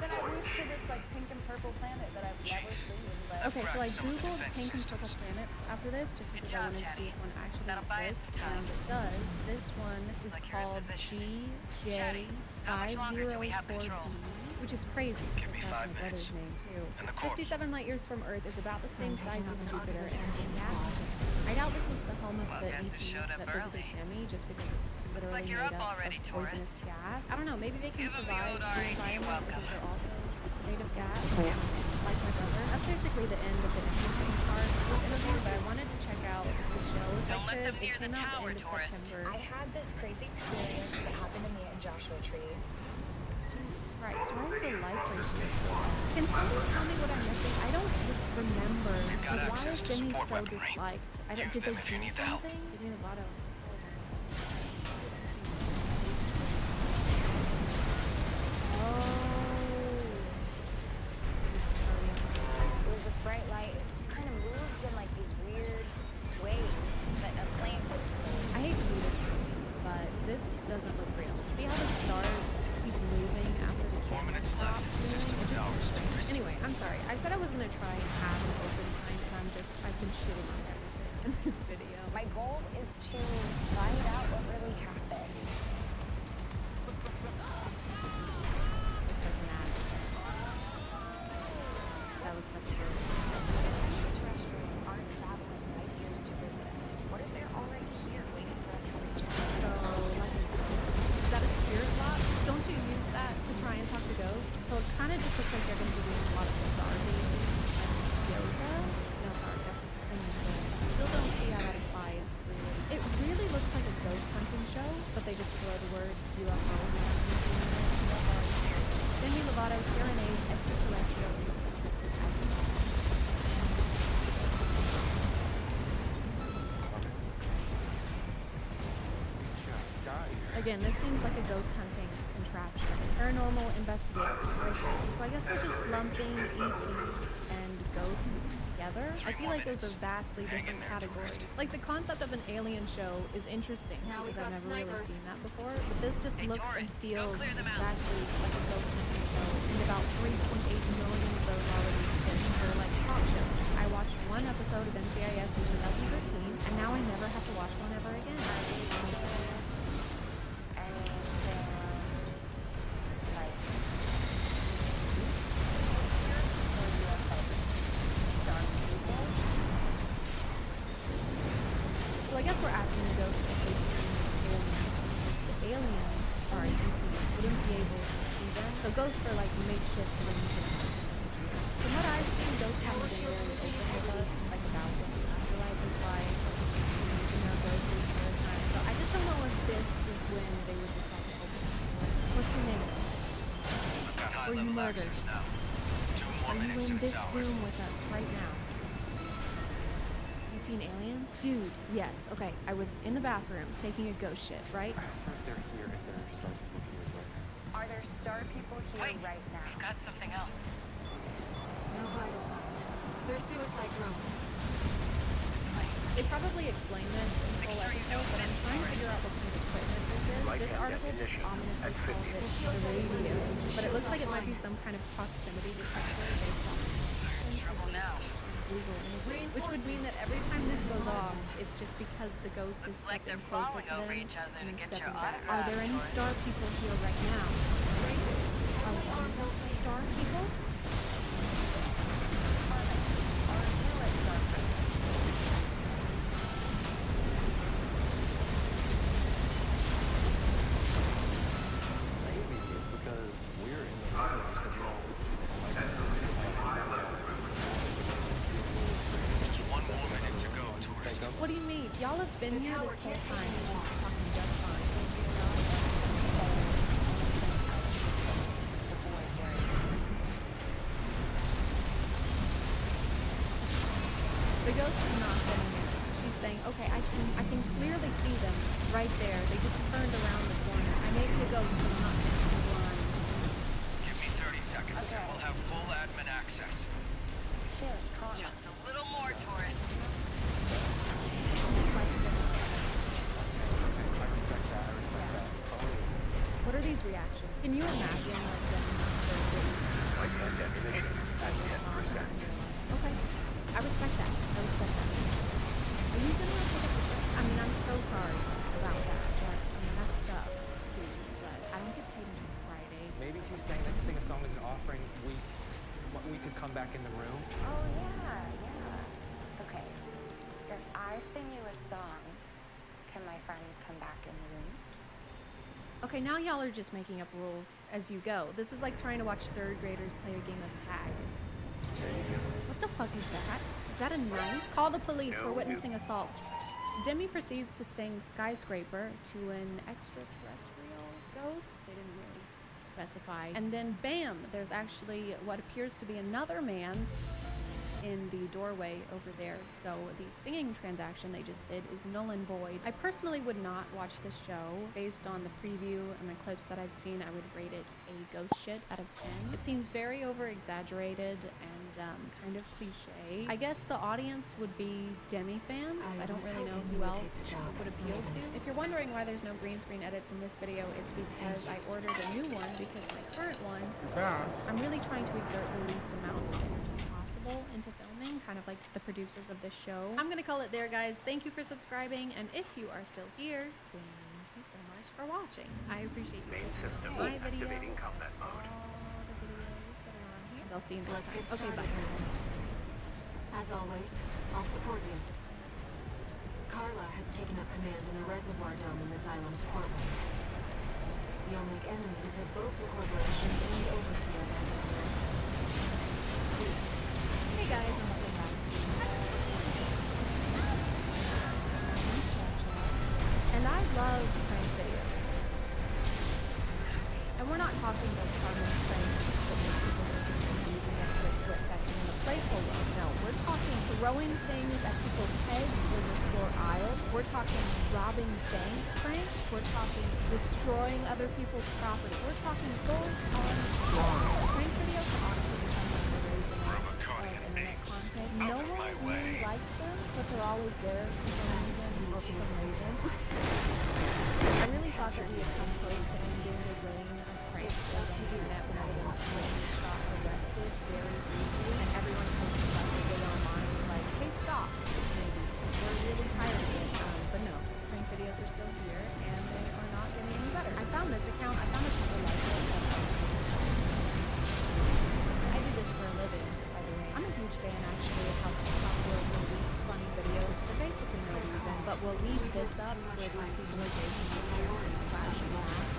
Then I whooshed to this like pink and purple planet that I've never seen. But Okay, so I googled pink and purple planets after this just because I wanted to see if one actually exists, and it does. This one is called GJ504b, which is crazy. Give me 5 That's my brother's minutes. name too. And the It's corpse. 57 light years from Earth, is about the same size as Jupiter, and it's a gas giant. I doubt this was the home of the guess ETs it showed up that visited early. Demi, just because it's Looks like literally you're made up up already, of poisonous tourist. gas. I don't know, maybe they can Give 'em the survive old the RID environment welcome. because they're also made of gas, like my brother. That's basically the end of the interesting part of this interview, but I wanted to check out the show if Don't I let could. them near It the came out tower, the end of tourist. September. I had this crazy experience that happened to me in Joshua Tree. Jesus Christ, why is the light ratio so bad? Can somebody tell me what I'm missing? I don't remember. We've got Like, why access is to Demi support so weaponry. disliked? I don't, Use did them they if you do need the help. something? Demi Lovato. It was this bright light. It kind of moved in like these weird ways that a plane would. I hate to be this person, but this doesn't look real. See how the stars keep moving after the 4 minutes left. The system is ours to risk. Anyway, I'm sorry. I said I was gonna try and have an open mind, and I've been shitting on everything in this video. My goal is to find out what really happened. Looks like an ad. That looks like a bird. Extraterrestrials aren't traveling light years to visit us. What if they're already here waiting for us to reach out? So, like a ghost. Is that a spirit box? Don't you use that to try and talk to ghosts? So it kind of just looks like they're going to be doing a lot of stargazing and yoga. No, sorry, that's a singing thing. Still don't see how that applies, really. It really looks like a ghost hunting show, but they just throw the word UFO. Demi Lovato serenades extraterrestrial entities as you know. Again, this seems like a ghost hunting contraption. Paranormal investigator right here. So I guess we're just lumping ETs and ghosts together. I feel like those are vastly different categories. Like the concept of an alien show is interesting because I've never really seen that before. But this just looks and feels exactly like a ghost hunting show. And about 3.8 million of those already exist. They're like talk shows. I watched one episode of NCIS in 2013, and now I never have to watch one ever again. So I guess we're asking the ghosts if they've seen aliens. The aliens, sorry, ETs, wouldn't be able to see them. So ghosts are like makeshift arrangements in this video. From what I've seen, ghosts haven't been very open with us, like about what the afterlife is like, you know, ghosts for a time. So I just don't know if this is when they would decide to open up to us. What's your name? I've got Were you high-level murdered? access now. 2 more Are you minutes in and it's this ours. room with us right now? You seen aliens? Dude, yes. Okay, I was in the bathroom taking a ghost shit, right? Ask her if they're here, if there are star people here right now. Are there star people here right now? We've got something else. No vital signs. They're suicide drones. They probably explained this in the full episode, but I'm trying to figure out what kind of equipment this is. This article just ominously calls it the radio, but it looks like it might be some kind of proximity detector based on Trouble now. Google images, which would mean that every time this goes off, it's just because the ghost is Looks like stepping they're closer falling to them over each other to and get stepping your back. Are autograph, there any Doris. star people here right now? Star people? Maybe it's because we're in the room because we don't Just one more minute to go, tourist. What do you mean? Y'all have been here this whole time and you're talking just fine. The ghost is not saying yes. She's saying, okay, I can clearly see them right there. They just turned around the corner. I may be a ghost, but I'm not blind. Give me 30 seconds and we'll have full admin access. Just a little more, tourist. What are these reactions? Can you imagine like them? Okay, I respect that. Are you gonna take a picture? I mean, I'm so sorry about that, but I mean that sucks, dude. But I don't get paid until Friday. Maybe if you sing a song as an offering, we could come back in the room. Oh, yeah. Okay. If I sing you a song, can my friends come back in the room? Okay, now y'all are just making up rules as you go. This is like trying to watch third graders play a game of tag. What the fuck is that? Is that a knife? Call the police. We're witnessing assault. Demi proceeds to sing Skyscraper to an extraterrestrial ghost. They didn't really specify. And then bam, there's actually what appears to be another man in the doorway over there. So the singing transaction they just did is null and void. I personally would not watch this show. Based on the preview and the clips that I've seen, I would rate it a ghost shit out of 10. It seems very over exaggerated and kind of cliche. I guess the audience would be Demi fans. I don't really know who else it would appeal to. If you're wondering why there's no green screen edits in this video, it's because I ordered a new one because my current one is ass. I'm really trying to exert the least amount of energy possible into filming, kind of like the producers of this show. I'm gonna call it there, guys. Thank you for subscribing, and if you are still here, thank you so much for watching. I appreciate you. Main system My video, activating combat mode. all the videos that are on here, and I'll see you next Let's time. get Okay, started. bye. As always, I'll support you. Carla has taken up command in the reservoir dome in the Xylem's portway. You'll make enemies of both the corporations and overseer their terrorists. Please. Hey guys, and welcome back to and I love prank videos. And we're not talking those harmless pranks that make people think you're confusing them for a split second in a playful way. No, we're talking throwing things at people's heads or their store aisles. We're talking robbing bank pranks. We're talking destroying other people's property. We're talking full-on prank videos are honestly becoming one of the raising of internet content. No one really likes them, but they're always there for some reason or for some reason. I really thought that we had come close to ending the reign of pranks on the internet whenever those twins got arrested very briefly, and everyone posted like a day online like, hey, stop, maybe, because we're really tired of this. But no, prank videos are still here, and they are not getting any better. I found this account. I found a couple like it. I do this for a living, by the way. I'm a huge fan, actually, of how TikTok will delete funny videos for basically no reason, but we'll leave this up where these people are basically flashing masks.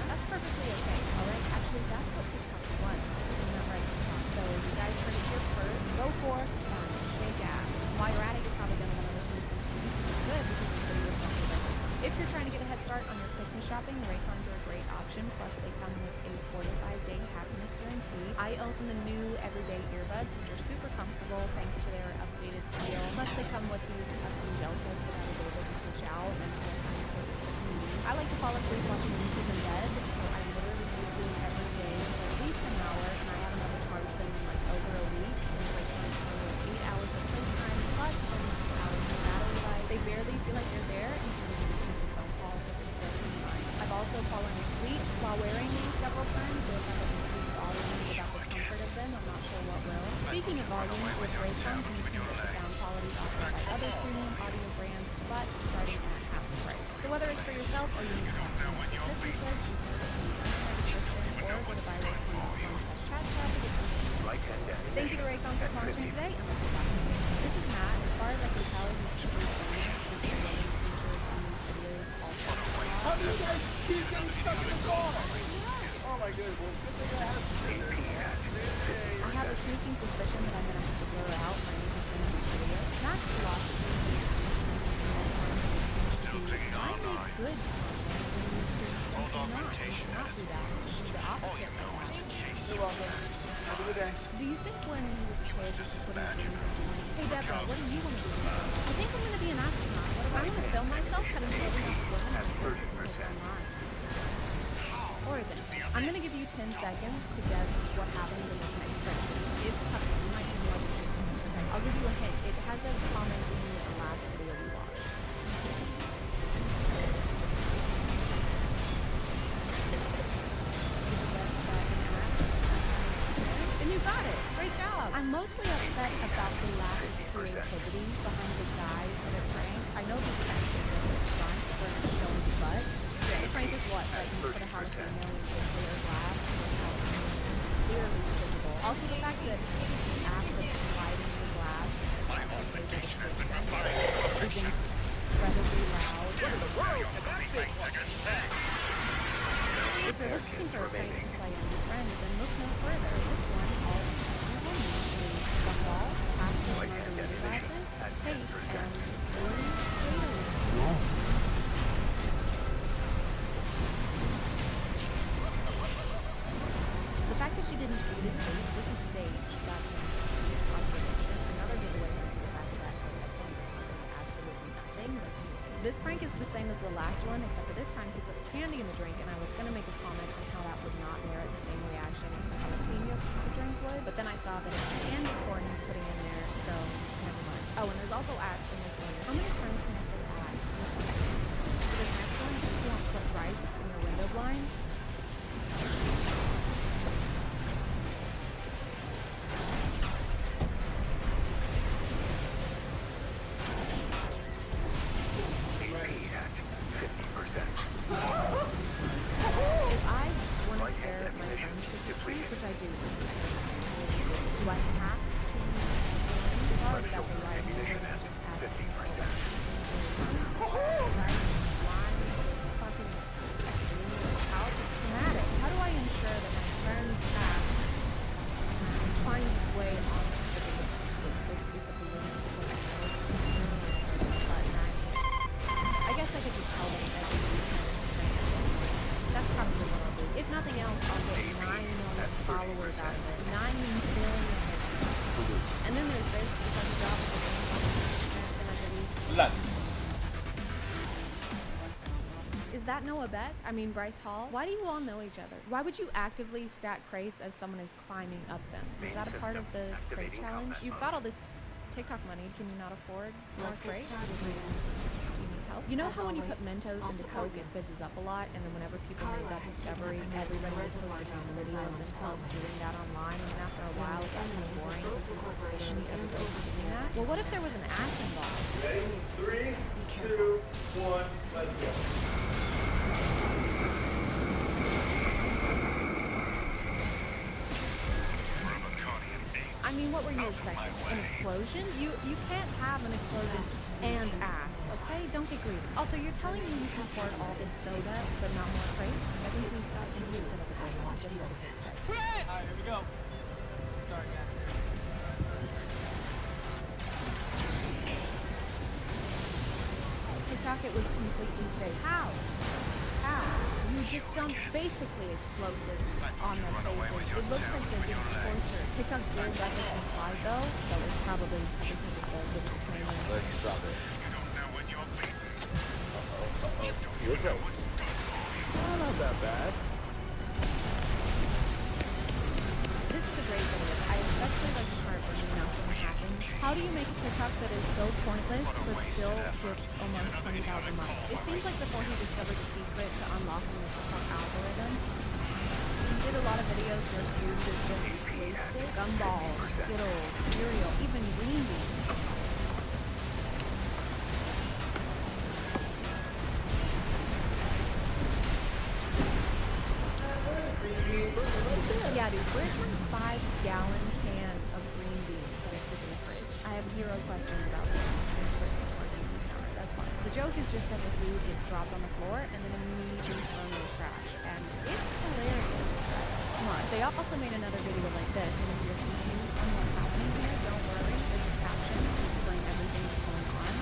That's perfectly okay, alright? Actually, that's what TikTok wants. Isn't that right, TikTok? So you guys heard it here first. Go forth and shake ass. While you're at it, you're probably going to want to listen to some tunes, which is good because this video is not good. If you're trying to get a head start on your Christmas shopping, Raycons are a great option, plus they come with a 4 to 5 day happiness guarantee. I own the new everyday earbuds, which are super comfortable thanks to their updated feel. Plus they come with these custom gel tips that I was able to switch out until I find a community. I like to fall asleep watching YouTube in bed, so I literally use these every day for at least an hour, and I haven't had to charge them in like over a week since Raycons come with 8 hours of playtime plus 10 hours of battery life. They barely feel like they're there and can be used to answer phone calls if it's very convenient. I've also fallen asleep while wearing these several times, so if I haven't sleep volume without the comfort of them, I'm not sure what will. Speaking of volume, with Raycons you can get the sound quality offered by other premium audio brands, but starting at half the price. So whether it's for yourself or you need to have a Christmas list, you can or go to buyraycon.com/chat to get Thank you to Raycon for sponsoring today, and let's get back to it. This is Matt. As far as I can tell, he's pretty funny since he's been featured on these videos all the time. How do you guys keep getting stuck in the car? Oh my goodness, well, good thing I have I have a sneaking suspicion that I'm going to have to blur out 90% of these videos. Matt's philosophy is seems to be why make good content when you produce something not do that. The opposite. You're welcome. Have a good day. Do you think when he was a kid, this is what he was doing? Hey Deborah, what do you want to do? I think I'm going to be an astronaut. What about I want to film myself cutting clothing off of women and post it to post online? Oregon. I'm going to give you 10 seconds to guess what happens in this next question. It's tough. You might be more than 10 seconds. Okay. I'll give you a hint. It has a common theme with the last video we watched. Then you got it. Great job. I'm mostly upset about the lack of creativity behind the guys that are prank. I know these pranks are just up front for showing the butt. The prank is what? Like you put a jalapeno in a clear glass with jalapeno is clearly visible. Also the fact that the act of sliding the glass is incredibly loud. What in the world can that be? If you're looking for a prank to play on your friend, then look no further. This one, all some balls, plastic margarita glasses, tape, and blue glitter. The fact that she didn't see the tape, this is staged. That's a contradiction. Another giveaway would be the fact that her headphones are covering absolutely nothing. But this prank is the same as the last one, except for this time he puts candy in the drink, and I was going to make a comment on how that would not merit the same reaction as the jalapeno the drink would, but then I saw that it's candy corn he's putting in there, so never mind. Oh, and there's also ass in this one. How many times can I say ass? For this next one, if you want to put rice in your window blinds, if I want to spare my friends with this prank, which I do, this is do I have to use we've already got the rice, so I just add some salt. Rice, lime, fucking ouch, it's dramatic. How do I ensure that my friend's ass finds its way on the I guess I could just tell them every weekend. That's probably what I'll do. If nothing else, I'll get 9 million followers out of it. 9 million. And then there's this, because the job is that Noah Beck? I mean Bryce Hall? Why do you all know each other? Why would you actively stack crates as someone is climbing up them? Is that a part of the crate challenge? You've got all this TikTok money. Can you not afford more crates? You know how when you put Mentos into Coke, it fizzes up a lot, and then whenever people made that discovery, everybody was posting a video of themselves doing that online, and then after a while, it got kind of boring because everybody was doing that. Well, what if there was an ass involved? Okay, 3, 2, 1, let's go. I mean, what were you expecting? An explosion? You can't have an explosion and ass, okay? Don't get greedy. Also, you're telling me you can afford all this soda, but not more crates? I think we should set up a great one just for the kids, guys. Alright, here we go. Sorry, guys. TikTok, it was completely safe. How? You just dumped basically explosives on their faces. It looks like they're being tortured. TikTok did let this one slide though, so it's probably because it's a little disclaimer. Let's drop it. You're close. Oh, not that bad. This is a great video. I especially like the part where nothing happens. How do you make a TikTok that is so pointless but still gets almost 20,000 likes? It seems like before he discovered the secret to unlocking the TikTok algorithm, he did a lot of videos where food is just wasted. Gumballs, Skittles, cereal, even green beans. Yeah, dude, where's my 5-gallon can of green beans that I keep in the fridge? I have zero questions about this person working on the counter. That's fine. The joke is just that the food gets dropped on the floor and then immediately thrown in the trash. And it's hilarious, guys. Come on. They also made another video like this, and if you're confused on what's happening here, don't worry. There's a caption to explain everything that's going on.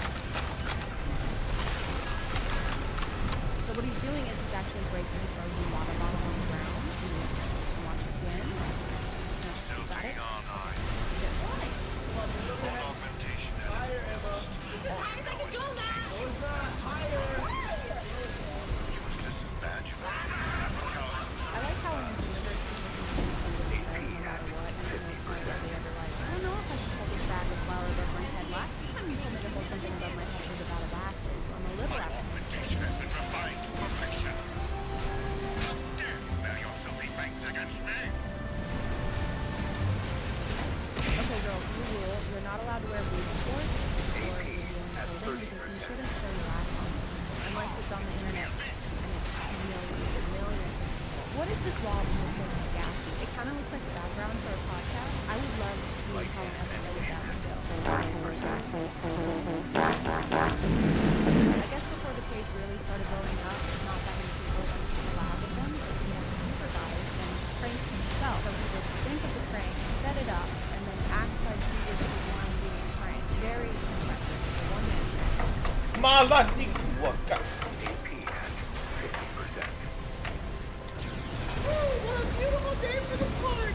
So what he's doing is he's actually breaking a frozen water bottle on the ground. Still taking on high. World augmentation at its lowest. Or now it's use this as badge of I like how when he's delivered, people can no matter what, and no matter what they ever like. I don't know if I should hold this bag of flour above my head. Last time you told me to hold something above my head was about a basket, so I'm a little augmentation has been refined to perfection. How dare you bear your filthy fangs against me? Okay, girls, new rule. You're not allowed to wear booty shorts or clothing because you shouldn't show your ass on it. Unless it's on the internet and it's millions of people. What is this wall missing gassy? It kind of looks like the background for a podcast. I would love to see how an episode of that would go. I guess before the page really started blowing up, not that many people were allowed with them, but he had super guys and prank himself. So he would think of the prank, set it up, and then act like he was the one being pranked. Very impressive. The one man. Malati! What? What a beautiful day for the park!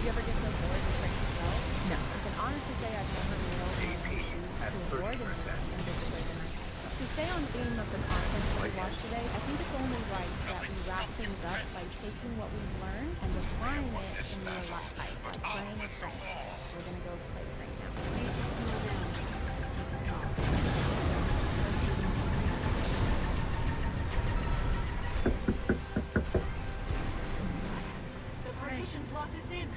You ever get so bored you prank yourself? No. I can honestly say I've never nailed my shoes to avoid an attempt in this way than I have. To stay on theme of the content that we watched today, I think it's only right that we wrap things up by taking what we've learned and applying it in real life, like playing with friends. We're gonna go play right now. You just slow down. This was all. The partition's locked us in.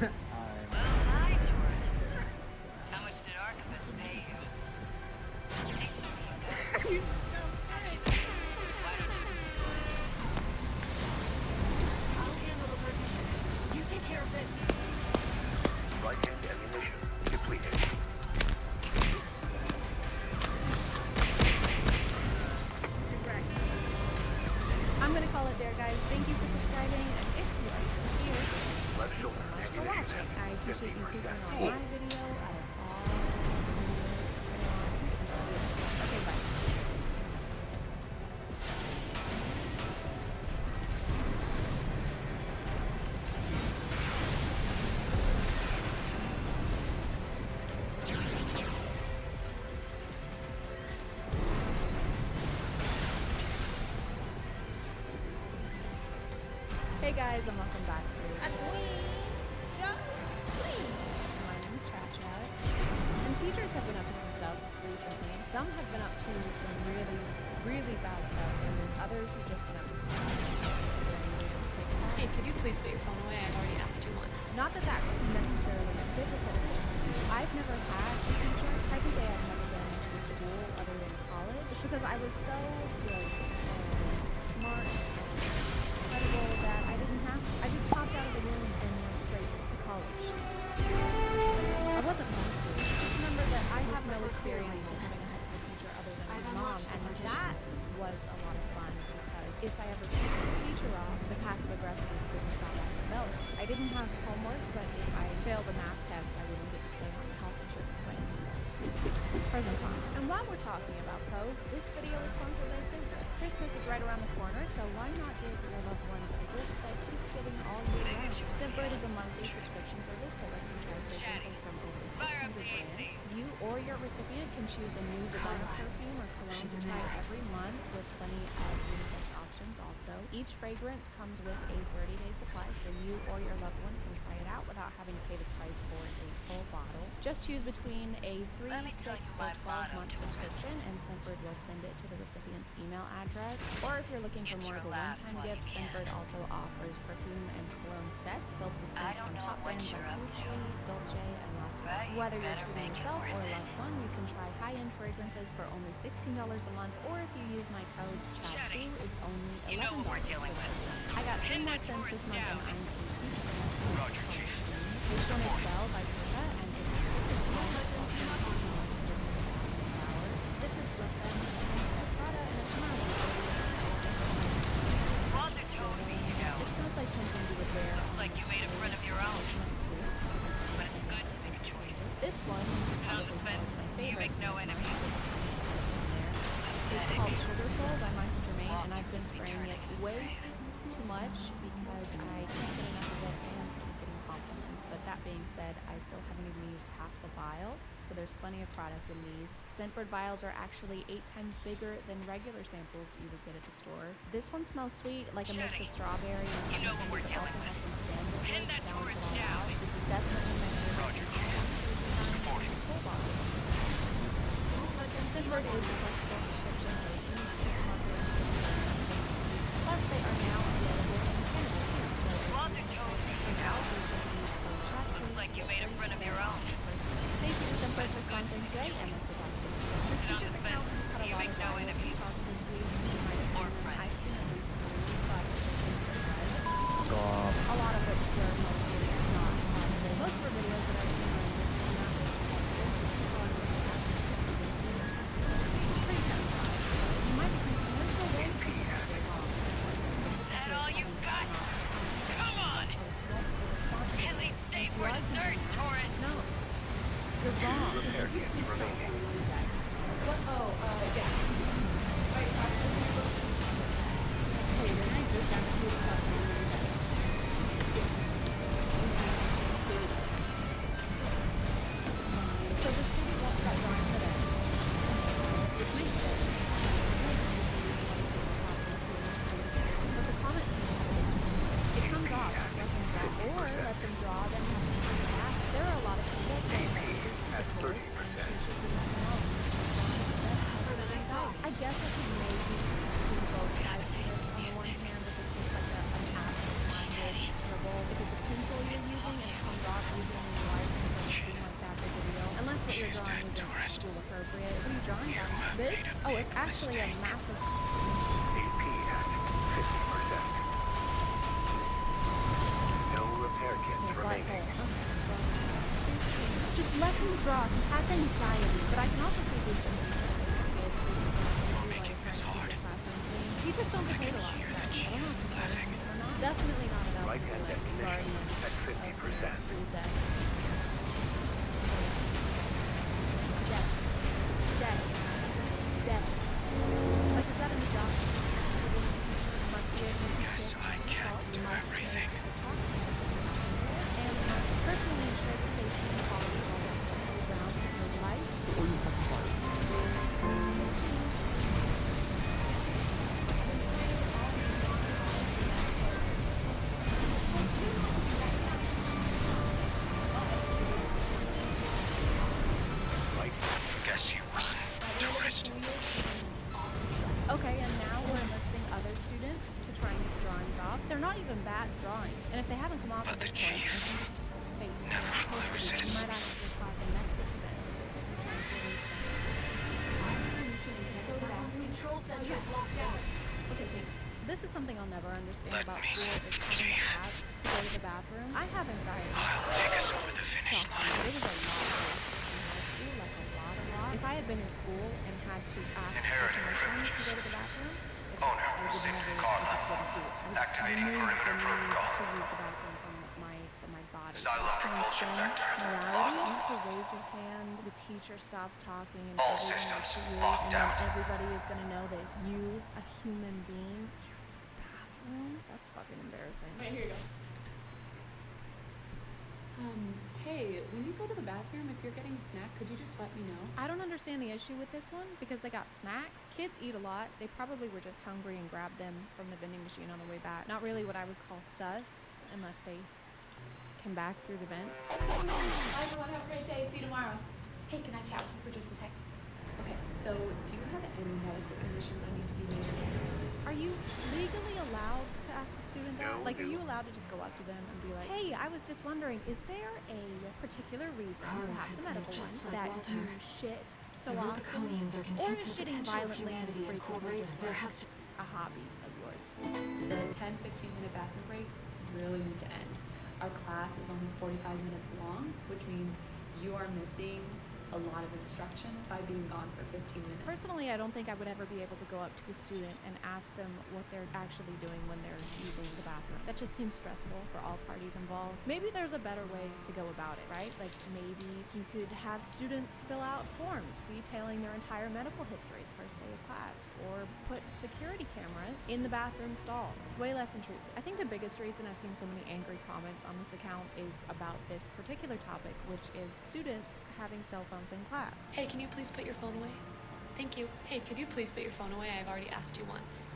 Well, hi, tourist. How much did Archivist pay you? Hate to see you go. Actually, why don't you stick around? I'll handle the partition. You take care of this. Right-hand ammunition depleted. I'm gonna call it there, guys. Thank you for subscribing, and if you are still here, thank you so much for watching. I appreciate you clicking on my video out of all the videos. Okay, bye. Hey guys, and welcome back to my name is Chat Chat. And teachers have been up to some stuff recently. Some have been up to some really, really bad stuff, and others have just been up to some stuff. Hey, could you please put your phone away? I've already asked you once. Not that that's necessarily a difficult thing to do. I've never had a teacher. Technically, I've never been to a school other than college. It's because I was so brilliant and smart and incredible that I didn't have to. I just popped out of the room and went straight to college. I wasn't homeschooled. Just remember that I have no experience in having a high school teacher other than my mom, and that was a lot of fun because if I ever pissed my teacher off, the passive aggressiveness didn't stop at the belt. I didn't have homework, but if I failed a math test, I wouldn't get to stay on the health insurance plan. So, pros and cons. And while we're we're talking about pros, this video is sponsored by Simpred. Christmas is right around the corner, so why not give your loved ones a gift that keeps giving all year round? Simpred is a monthly subscription service that lets you try fragrances from over 600 brands. You or your recipient can choose a new designer perfume or cologne to try every month with plenty of unisex options also. Each fragrance comes with a 30-day supply, so you or your loved one can try it out without having to pay the price for a full bottle. Just choose between a 3, 6, or 12-month subscription, and Simpred will send it to the recipient's email address. Or if you're looking for more of a one-time gift, Simpred also offers perfume and cologne sets filled with scents from top brands like Gucci, Dolce, and lots more. Whether you're treating yourself or a loved one, you can try high-end fragrances for only $16 a month, or if you use my code CHAT2, it's only $11. You know what we're dealing with. I got 3 more cents this month, and I'm a huge fan. Roger, Chief. This one is Belle by Turka, and it's super strong. This is La Femme by Prada, and it's not Walter told me, you know. It smells like something you would wear. Looks like you made a friend of your own. But it's good to make a choice. This one Sit on the fence. You make no enemies. It's called Sugar Soul by Michael Germain, and I've been spraying it way too much because I can't get enough of it and keep getting compliments. But that being said, I still haven't even used half the vial, so there's plenty of product in these. Scentbird vials are actually 8 times bigger than regular samples you would get at the store. This one smells sweet, like a mix of strawberry and you know what we're dealing with. Pin that tourist down. This is definitely my favorite. Roger, Chief. Supporting. Scentbird is a flexible subscription, so you can supermarket. Plus, they are now available in Canada. Walter told me, you know. Looks like you made a friend of your own. Thank you, Scentbird, It's for good to sponsoring make a today and choice. the Sit on the fence. You make no enemies. Or friends. A lot of which were mostly not positive. Most of the videos that I've seen on this format pretty satisfying. You might be thinking, there's no way to do this very long. Is that all you've got? Come on! At least stay for dessert, tourist! No. You're wrong. Repair kits remaining. What? Oh, yeah. Hey, then I just asked you something. So the student won't start drawing for this. Which makes sense. But the comments it comes off as let them draw, or let them draw, then have them come back. There are a lot of people saying that this is the course and she should be left alone. I guess I could maybe see both sides of this. On the one hand, if it's just like an absent-minded scribble, if it's a pencil you're using and it comes off using your wipes, it doesn't seem like that big a deal. Unless what you're drawing isn't school appropriate. What are you drawing on? This? Oh, it's actually a massive... AP at 50%. No repair kits remaining. Just let him draw. He has anxiety, but I can also see the teachers don't get paid a lot. I don't know if it's laughing. Definitely not enough. Right-hand definition at 50%. School desks. Desks. Like, is that a new job? Must be a Guess I can't do everything. And must personally ensure the safety and quality of all accessible grounds in your life. Or you have to fire. Guess you won, tourist. Okay, and now we're enlisting other students to try and get the drawings off. They're not even bad drawings. And if they haven't come off at this point, I think it's fate. Never will ever It citizen. might actually cause a nexus event. Silence control center is locked out. Okay, thanks. This is something I'll never understand Let about me school lead, is having Chief. to ask to go to the bathroom. I have anxiety. I'll take us over the finish It line. was a lot worse in high school, like a lot. If I had been in school and had to ask Inheriting permission to privileges. go to the bathroom, Owner, I would safety never, Carla. I just wouldn't do it. I would Activating remove perimeter the need protocol. to use the bathroom from my body. Silo propulsion Insane vector. morality. You have to raise your hand the teacher stops talking and everyone looks at you, and then everybody is gonna know that you, a human being, use the bathroom? That's fucking embarrassing. Right, here you go. Hey, when you go to the bathroom, if you're getting a snack, could you just let me know? I don't understand the issue with this one because they got snacks. Kids eat a lot. They probably were just hungry and grabbed them from the vending machine on the way back. Not really what I would call sus, unless they came back through the vent. Bye everyone, have a great day. See you tomorrow. Hey, can I chat with you for just a sec? Okay, so do you have any medical conditions that need to be made aware of? Are you legally allowed to ask a student that? Like, are you allowed to just go up to them and be like, hey, I was just wondering, is there a particular reason, perhaps a medical one, that you shit so often? Or is shitting violently and frequently just like a hobby of yours? The 10-15-minute bathroom breaks really need to end. Our class is only 45 minutes long, which means you are missing a lot of instruction by being gone for 15 minutes. Personally, I don't think I would ever be able to go up to a student and ask them what they're actually doing when they're using the bathroom. That just seems stressful for all parties involved. Maybe there's a better way to go about it, right? Like maybe you could have students fill out forms detailing their entire medical history the first day of class, or put security cameras in the bathroom stalls. It's way less intrusive. I think the biggest reason I've seen so many angry comments on this account is about this particular topic, which is students having cell phones in class. Hey, can you please put your phone away? Thank you. Hey, could you please put your phone away? I've already asked you once.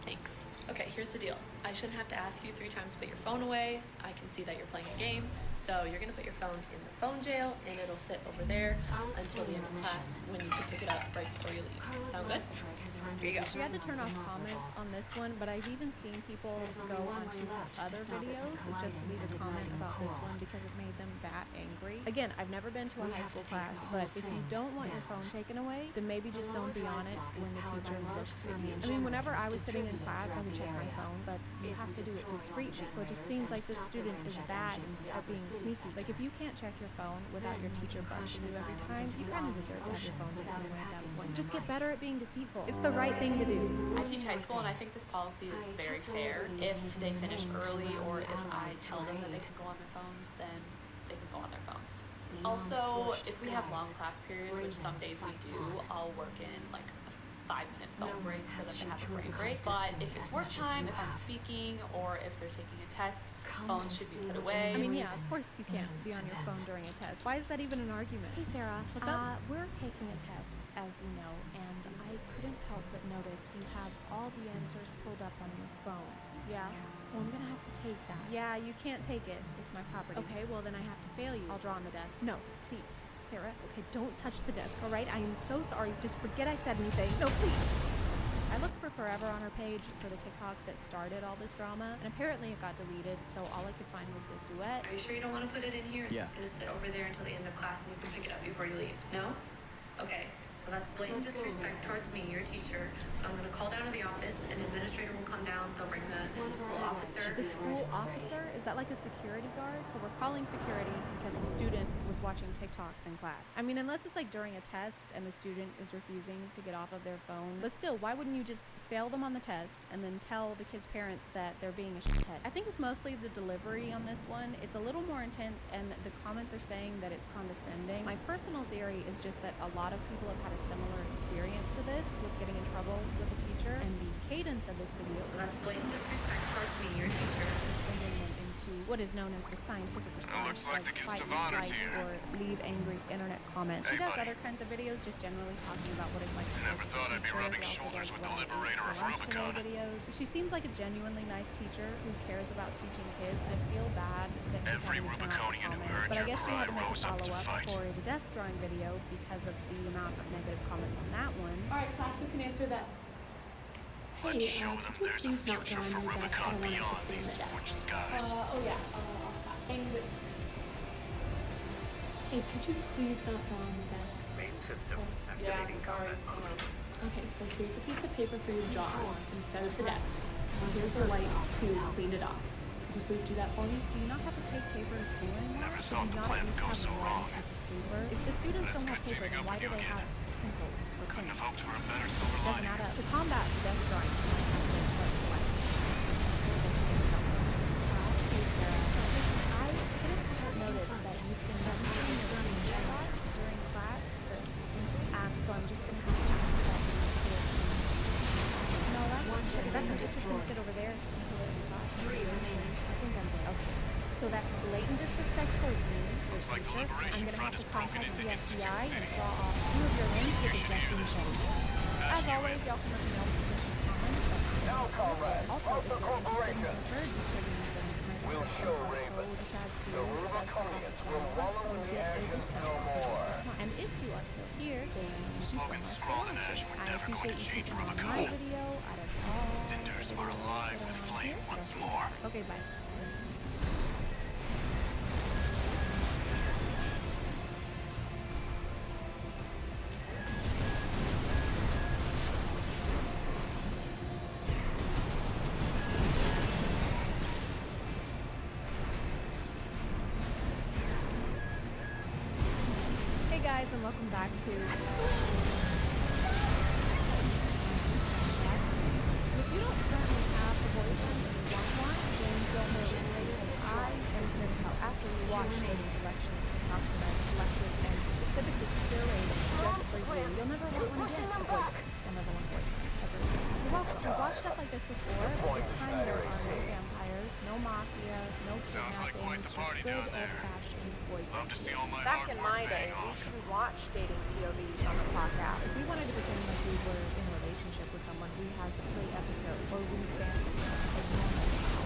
Thanks. Okay, here's the deal. I shouldn't have to ask you 3 times to put your phone away. I can see that you're playing a game. So you're gonna put your phone in the phone jail and it'll sit over there until the end of class when you can pick it up right before you leave. Sound good? Here you go. We had to turn off comments on this one, but I've even seen people go onto other videos just to leave a comment about this one because it made them that angry. Again, I've never been to a high school class, but if you don't want your phone taken away, then maybe just don't be on it when the teacher looks at you. I mean, whenever I was sitting in class, I would check my phone, but you have to do it discreetly. So it just seems like this student is bad at being sneaky. Like, if you can't check your phone without your teacher busting you every time, you kind of deserve to have your phone taken away at that point. Just get better at being deceitful. It's the right thing to do. I teach high school and I think this policy is very fair. If they finish early or if I tell them that they can go on their phones, then they can go on their phones. Also, if we have long class periods, which some days we do, I'll work in like a 5-minute phone break for them to have a brain break. But if it's work time, if I'm speaking, or if they're taking a test, phones should be put away. I mean, yeah, of course you can't be on your phone during a test. Why is that even an argument? Hey, Sarah. What's up? We're taking a test, as you know, and I couldn't help but notice you have all the answers pulled up on your phone. Yeah. So I'm gonna have to take that. Yeah, you can't take it. It's my property. Okay, well then I have to fail you. I'll draw on the desk. No, please. Sarah, okay, don't touch the desk, all right? I am so sorry. Just forget I said anything. No, please. I looked for forever on her page for the TikTok that started all this drama, and apparently it got deleted, so all I could find was this duet. Are you sure you don't want to put it in here? It's just gonna sit over there until the end of class and you can pick it up before you leave. No? Okay, so that's blatant disrespect towards me, your teacher. So I'm gonna call down to the office, an administrator will come down, they'll bring the school officer. The school officer? Is that like a security guard? So we're calling security because a student was watching TikToks in class. I mean, unless it's like during a test and the student is refusing to get off of their phone. But still, why wouldn't you just fail them on the test and then tell the kids' parents that they're being a shithead? I think it's mostly the delivery on this one. It's a little more intense and the comments are saying that it's condescending. My personal theory is just that a lot of people have had a similar experience to this with getting in trouble with a teacher, and the cadence of this video. So that's blatant disrespect towards me, your teacher. Sending them into what is known as the scientific response. Looks like the guest fight, of honor's flight, here. or leave angry internet comments. Hey, She does buddy. other kinds of videos, just generally talking about what it's like. I never thought I'd be rubbing shoulders with the liberator of Rubicon. Videos. She seems like a genuinely nice teacher who cares about teaching kids. I feel bad that she's Every having to turn off Rubiconian who comments, heard but I your guess she cry had to make a rose up to follow-up fight. for the desk drawing video because of the amount of negative comments on that one. Alright, class, who can answer that? Let's show them there's a future for Rubicon beyond these scorched skies. Oh yeah, I'll stop. Hang with. Hey, could you please not draw on the desk? Main system Yeah, activating sorry. combat mode. Okay, so here's a piece of paper for you to draw on instead of the desk. Now here's a light to clean it up. Could you please do that for me? Do you not have to take paper to school anymore? Never Do thought you the not plan at would least go have so one wrong. piece of paper? If the students That's don't have good paper, teaming then up why with do you they again. have pencils or Couldn't have pens? hoped for a better silver Doesn't lining. add up. To combat the desk drawing, you might have to start with like Hey Sarah, I couldn't help but notice that you've been messaging your teacher a lot during class. just gonna have to ask about the No, that's I'm just gonna sit over there until it revives. 3 remaining. I think I'm good. Okay. So that's blatant disrespect towards me. Looks like the Liberation Front has broken into Institute FBI and City. saw off 2 of your limbs with a should hear Destiny this. Machete. As always, y'all can let me know in the comments. Now, comrades, Also, of if the you're interested in corporation, some third, you could use them. we'll show Raven. The Rubiconians will wallow in the ashes no more. And if you are still here, then thank you so Slogans much scrawled for in ash watching. were I never going to appreciate you change clicking on Rubicon. my video out of all Cinders the are videos alive that with are on flame here. once So, more. Okay, bye. Hey guys, and welcome back to. If you don't currently have a boyfriend and you want one, then don't worry. I am here to help. After we watch this selection of TikToks that I've collected and specifically curated just for you, you'll never want one again. A boyfriend. You'll never want a boyfriend. Ever. We've watched stuff like this before, but this time there are no vampires, no mafia, no Sounds like quite the party just down good there. old-fashioned boyfriend. Love to see all my Back hard in work my day, paying we off. could watch dating POVs on the podcast. If we wanted to pretend like we were in a relationship with someone, we had to play episodes or read fanfic.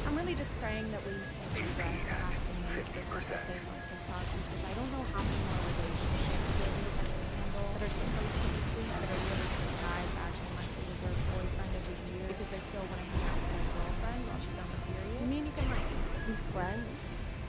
I'm really just praying that we can progress past the need for this on TikTok because I don't know how many more relationship POVs I can handle that are supposed to be sweet, that are really just guys acting like they deserve boyfriend of the year because they still want to hang out with their girlfriend while she's on the period. You mean you can like be friends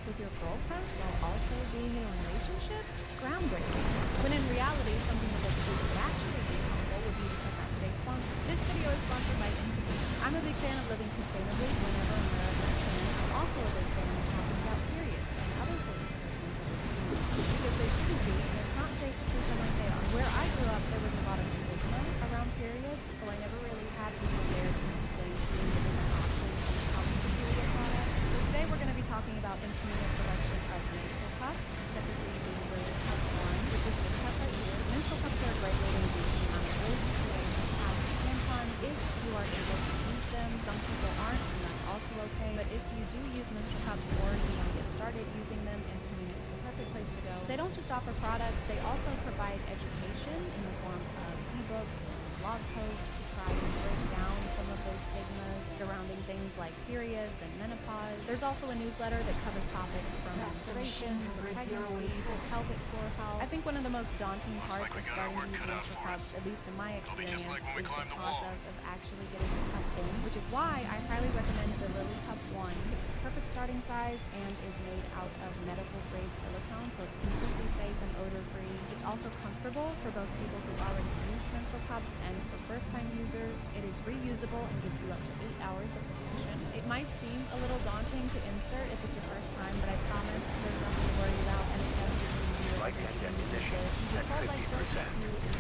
with your girlfriend while also being in a relationship? Groundbreaking. When in reality, something that looks stupid but actually be helpful would be to check out today's sponsor. This video is sponsored by Intimate. I'm a big fan of living sustainably whenever and wherever I can. I'm also a big fan of talking about periods and other things that are considered taboo because they shouldn't be, and it's not safe to treat them like they are. Where I grew up, there was a lot of stigma around periods, so I never really had people there to explain to me the different options when it comes to period products. So today we're going to be talking about Intima's selection of menstrual cups, specifically the Rose Cup 1, which is this cup right here. Menstrual cups are a great way to reduce the amount of waste you waste on pads and tampons if you are able to use them. Some people aren't, and that's also okay. But if you do use menstrual cups or you want to get started using them, Intima is the perfect place to go. They don't just offer products, they also provide education in the form of ebooks and blog posts to try and break down some of those stigmas surrounding things like periods and menopause. There's also a newsletter that covers topics from menstruation to pregnancy to pelvic floor health. I think one of the most daunting parts of starting to use menstrual cups, at least in my experience, is the process of actually getting the cup in, which is why I highly recommend the Lily Cup 1. It's the perfect starting size and is made out of medical grade silicone, so it's completely safe and odor free. It's also comfortable for both people who already use menstrual cups and for first time users. It is reusable and gives you up to 8 hours of protection. It might seem a little daunting to insert if it's your first time, but I promise there's nothing to worry about, and it does get easier Like every time you use ammunition it. You just at hold like this to 50%. insert.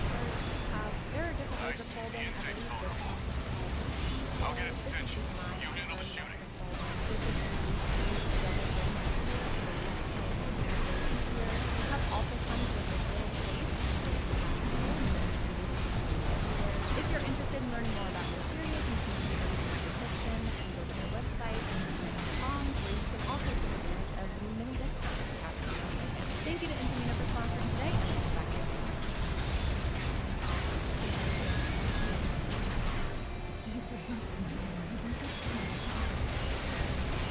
There are different ways of holding. I believe this one is called. I'll get its attention. You handle the shooting. This is the cup also comes with this little case. If you're interested in learning more about your period, you can read the link in the description and go to their website, intimate.com, where you can also take advantage of the mini discounts we have coming up right now. Thank you to Intimate for sponsoring today, and let's get back to it.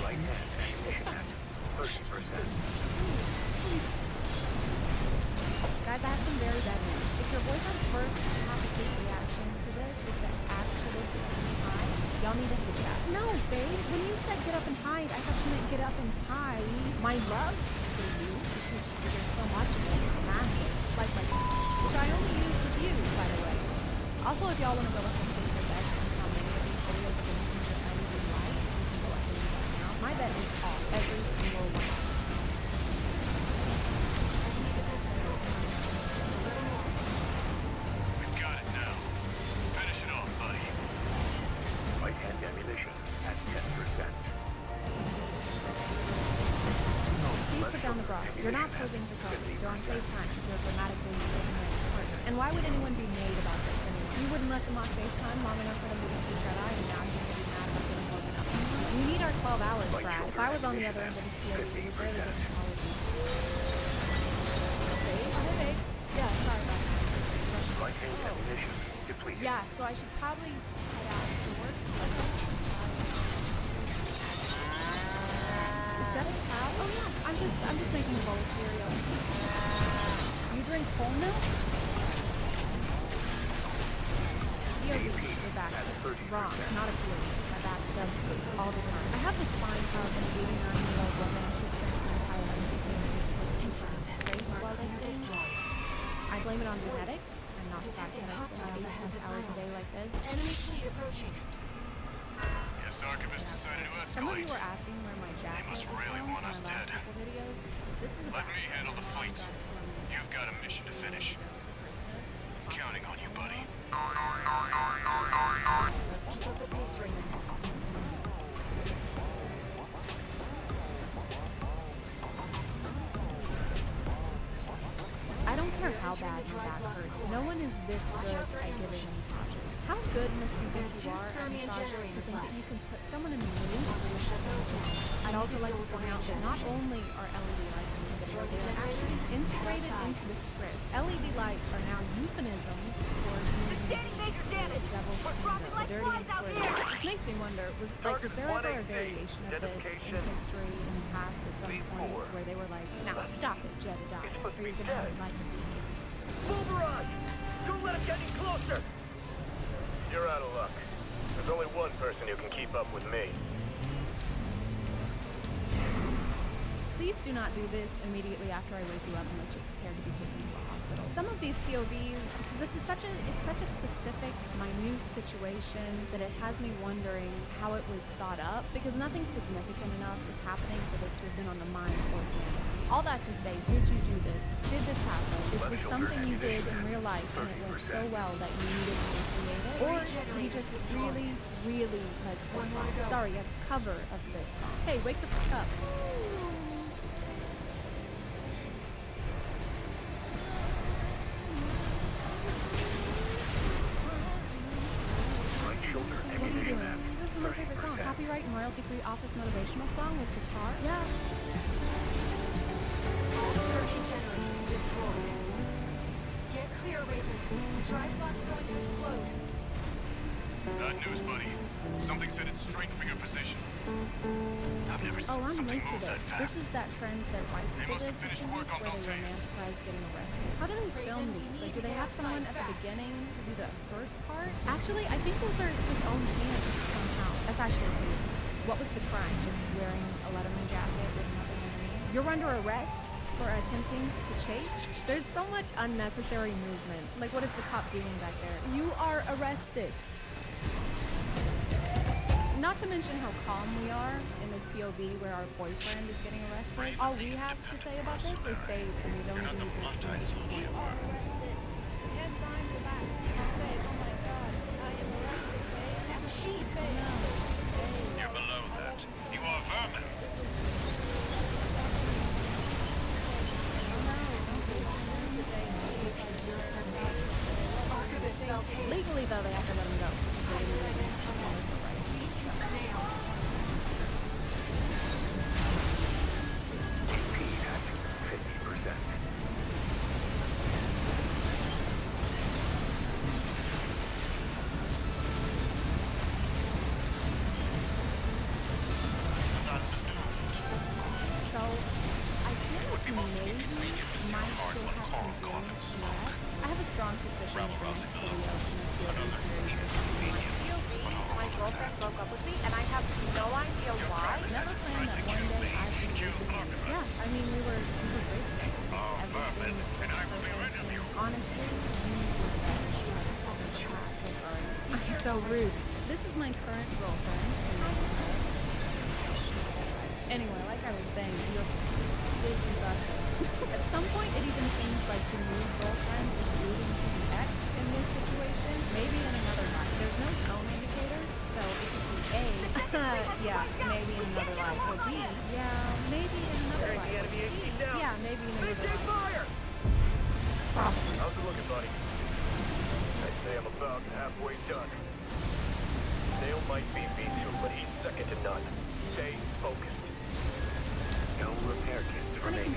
Right hand ammunition at 30%. Guys, I have some very bad news. If your boyfriend's first opposite reaction to this is to actually get up and hide, y'all need to hit that. No, babe. When you said get up and hide, I thought you meant get up and hide my love for you because there's so much of it. It's massive. Like my which I only use with you, by the way. Also, if y'all want to go look at Facebook bets and how many of these videos are going to feature LED lights, you can go ahead and do that now. My bet is off every single one. We've got it now. Finish it off, buddy. Right hand ammunition at 10%. Please put down the bra. You're not posing for selfies. You're on FaceTime. You're grammatically ignorant partner. And why would anyone be made about this anyway? You wouldn't let them on FaceTime long enough for them to see Jedi, and now you're gonna be mad about getting woken up. We need our 12 hours, Brad. If I was on the other end of this POV, we would barely get an apology. Hey. Yeah, sorry about that. Yeah, so I should probably head out to work. Is that a cow? Oh yeah, I'm just making a bowl of cereal. You drink whole milk? POV, we're back. It's wrong. It's not a POV. My back does this all the time. I have this fine of an 89-year-old woman who spent her entire life thinking she's supposed to keep straight while lifting. I blame it on genetics. I'm not the fact that I spend 8+ hours a day like this. Enemy fleet approaching. Yes, Archivist decided to Some of you escalate. were asking where my jacket They must was really from want in us my last dead. couple videos. This is Let me handle the fleet. You've got a mission to finish. I'm counting on you, buddy. Let's keep up the pace right now. I don't care how bad my back hurts. No one is this good at giving massages. How good must you think you are at massages to think that you can put someone in the mood? I'd also like to point out that not only are LED lights in this video, they are actually integrated into the script. LED lights are now euphemisms for the devil's kingdom, the dirty and squirty. This makes me wonder, was there ever a variation of this in history in the past at some point where they were like, now stop it, Jedediah, or you're gonna have like a beat. Full barrage! Don't let it get any closer! You're out of luck. There's only one person who can keep up with me. Please do not do this immediately after I wake you up unless you're prepared to be taken to a hospital. Some of these POVs, because this is such a specific, minute situation that it has me wondering how it was thought up, because nothing significant enough is happening for this to have been on the mind or camera. All that to say, did you do this? Did this happen? Is this something you did in real life and it went so well that you needed to recreate it? Or he just really, really likes this song? Sorry, a cover of this song. Hey, wake the fuck up. This is my favorite song. Copyright and royalty-free office motivational song with guitar. Yeah. All circuit generators destroyed. Get clear, Raven. The drive bus is going to explode. Bad news, buddy. Something said it's straight for your position. I've never seen I'm something late to move that this. fast. This is that trend that white They people must did have finished for work on where they Maltese. romanticize getting arrested. How do they film these? Like, do they have someone at the beginning to do the first part? Actually, I think those are his own hands somehow. That's actually crazy. What was the crime? Just wearing a Letterman jacket with nothing underneath? You're under arrest for attempting to chase? There's so much unnecessary movement. Like, what is the cop doing back there? You are arrested. Not to mention how calm we are in this POV where our boyfriend is getting arrested. All we have to say about this is, babe, and we don't even use it. We are arrested. Hands behind your back. Babe, oh my god. I am arrested, babe. That machine, babe. No. You're below that. You are vermin. Legally, though, they have to let him go. So, I feel like maybe might still have some feelings left. I have a strong suspicion that this video My girlfriend broke up with me, and I have no idea why. Never planned that one day I would be with you. Yeah, I mean, we were great together. Everything was perfect. Honestly, you were the best part of the chat. So sorry. I'm so rude. This is my current girlfriend. Anyway, like I was saying, you're David Russell. At some point, it even seems like the new girlfriend is rooting for the ex in this situation. Maybe in another life. There's no tone indicators, so it could be A, yeah, maybe in another life. Or B, yeah, maybe in another life. Or C, yeah, maybe in another life. How's it looking, buddy? I'd say I'm about halfway done. Dale might be B2, but he's second to none. Stay focused. No repair kits remaining.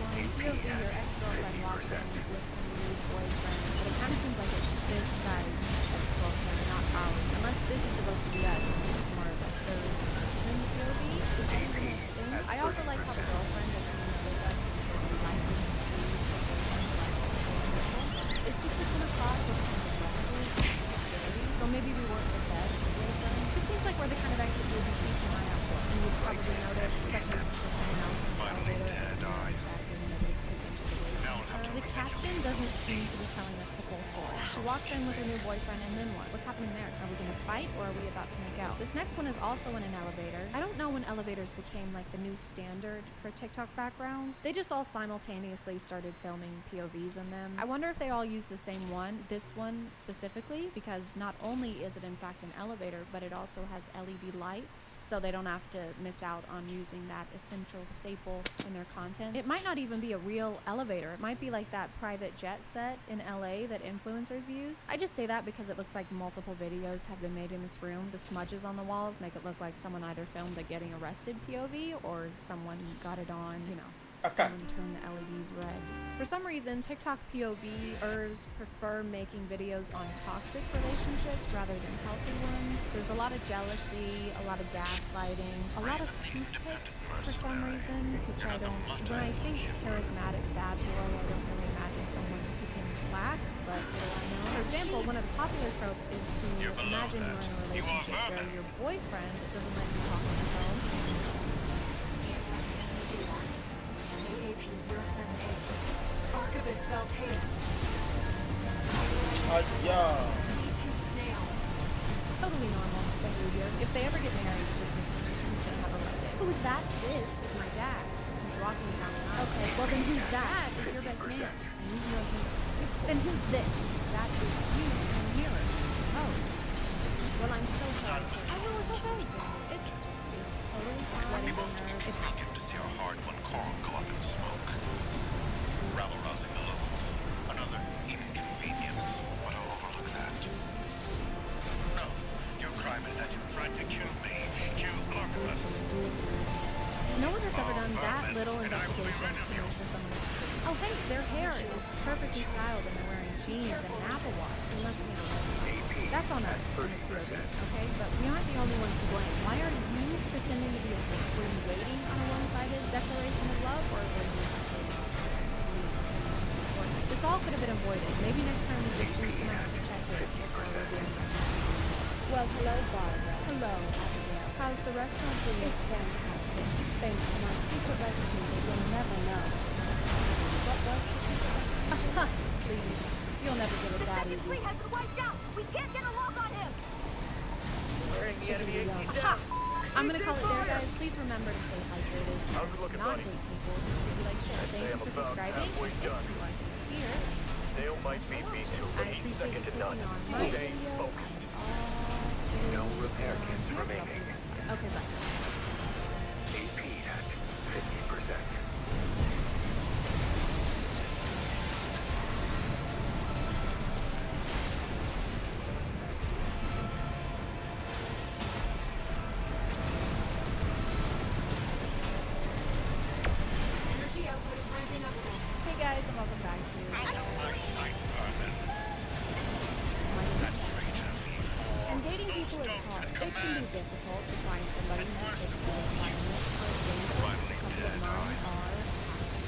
POV, your ex-girlfriend walks in with her new boyfriend, but it kind of seems like it's this guy's ex-girlfriend, not ours. Unless this is supposed to be us, and this is more of a third-person POV. Is that even a thing? I also like how the girlfriend doesn't even notice us until we like her scenes her boyfriend's like it's just we come across as kind of aggressive and scary. So maybe we weren't the best boyfriend. Just seems like we're the kind of guys that you would be keeping an eye out for. And you'd probably notice, especially since we're someone else in the elevator. The captain doesn't seem to be telling us the full story. She walks in with her new boyfriend, and then what? What's happening there? Are we going to fight, or are we about to make out? This next one is also in an elevator. I don't know when elevators became like the new standard for TikTok backgrounds. They just all simultaneously started filming POVs in them. I wonder if they all use the same one, this one specifically, because not only is it in fact an elevator, but it also has LED lights, so they don't have to miss out on using that essential staple in their content. It might not even be a real elevator. It might be like that private jet set in LA that influencers use. I just say that because it looks like multiple videos have been made in this room. The smudges on the walls make it look like someone either filmed a getting arrested POV or someone got it on, you know, someone turned the LEDs red. For some reason, TikTok POVers prefer making videos on toxic relationships rather than healthy ones. There's a lot of jealousy, a lot of gaslighting, a lot of toothpicks for some reason, which I don't, when I think charismatic bad boy, I don't really imagine someone who can lack, but what do I know? For example, one of the popular tropes is to imagine you're in a relationship where your boyfriend doesn't let you talk on the phone. AP-078. Archivist Valtatus. Yeah. B2 Snail. Totally normal behavior. If they ever get married, he's gonna have a rough day. Who is that? This is my dad. He's walking down the aisle. Okay, well then who's that? Is your best man. And you know he's tasteful. Then who's this? That is you in the mirror. Oh. Well, I'm so sorry. I know it's okay. It's totally fine. Would be most inconvenient to see our hard-won coral go up in smoke. Rabble-rousing the locals. Another inconvenience, but I'll overlook that. No, your crime is that you tried to kill me. Kill Archibus. No one has ever done that little investigation to make sure someone is asleep. Oh hey, their hair is perfectly styled and they're wearing jeans and an Apple Watch. They must be on a website. That's on us in this POV, okay? But we aren't the only ones to blame. Why are you pretending to be asleep? Were you waiting on a one-sided declaration of love, or were you just waiting to leave? This all could have been avoided. Maybe next time we just do some extra check-ins before we're doing this. Well, hello, Barbara. Hello, Abigail. How's the restaurant doing? It's fantastic. Thanks to my secret recipe that you'll never know. What was the secret recipe? Please. You'll never get it that easy. has been wiped out. We can't get a lock on him. I'm gonna call it there, guys. Please remember to stay hydrated. How's it looking, Not buddy? date people who treat you like shit. Thank you for subscribing. If you are still here, Dale might be B2, but I he's appreciate second you to none. putting on my Stay video. focused. No repair kits remaining. Okay, bye. AP at 50%. Energy output is ramping up again. Hey guys, and welcome back to My sight, vermin. That traitor V4. And dating people is hard. It can be difficult to find somebody who fits your requirements. For example, a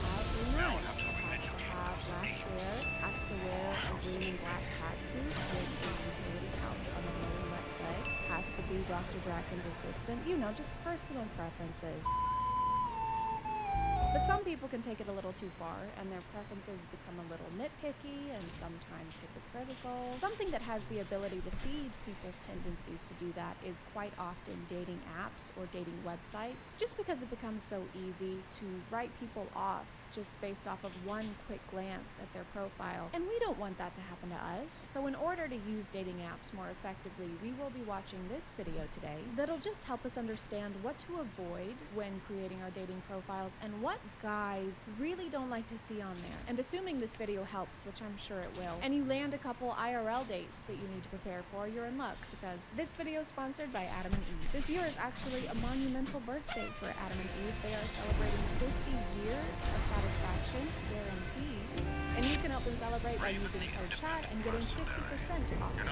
couple of mine are has to have black hair, has to wear a green and black catsuit with a utility couch on the lower left leg, has to be Dr. Draken's assistant, you know, just personal preferences. But some people can take it a little too far, and their preferences become a little nitpicky and sometimes hypocritical. Something that has the ability to feed people's tendencies to do that is quite often dating apps or dating websites, just because it becomes so easy to write people off just based off of one quick glance at their profile. And we don't want that to happen to us. So in order to use dating apps more effectively, we will be watching this video today that'll just help us understand what to avoid when creating our dating profiles and what guys really don't like to see on there. And assuming this video helps, which I'm sure it will, and you land a couple IRL dates that you need to prepare for, you're in luck, because this video is sponsored by Adam and Eve. This year is actually a monumental birthday for Adam and Eve. They are celebrating 50 years of satisfaction guaranteed. And you can help them celebrate by using code chat and getting 50% off one.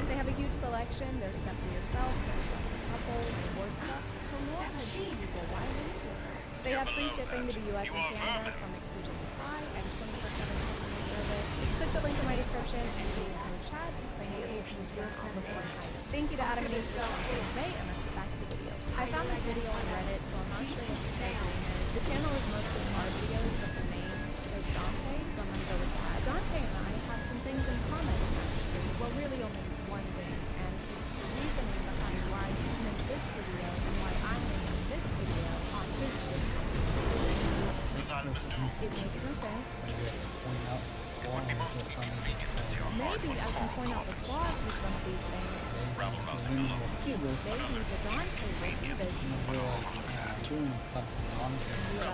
They have a huge selection. There's stuff for yourself, there's stuff for couples, or stuff for more people. Why limit yourselves? They have free shipping to the US and Canada, some exclusions apply, and 24/7 customer service. Just click the link in my description and use code chat to claim your 50% off of one item. Thank you to Adam and Eve for watching today, and let's get back to the video. I found this video on Reddit, so I'm not sure what the name is. The channel is mostly car videos, but the name says Dante, so I'm gonna go with that. Dante and I have some things in common, actually. Well, really only one thing, and it's the reasoning behind why he made this video and why I'm making this video on his video. It makes no sense. Maybe I can point out the flaws with some of these things. Maybe the Dante will see this and realize, man, I'm doing something wrong here.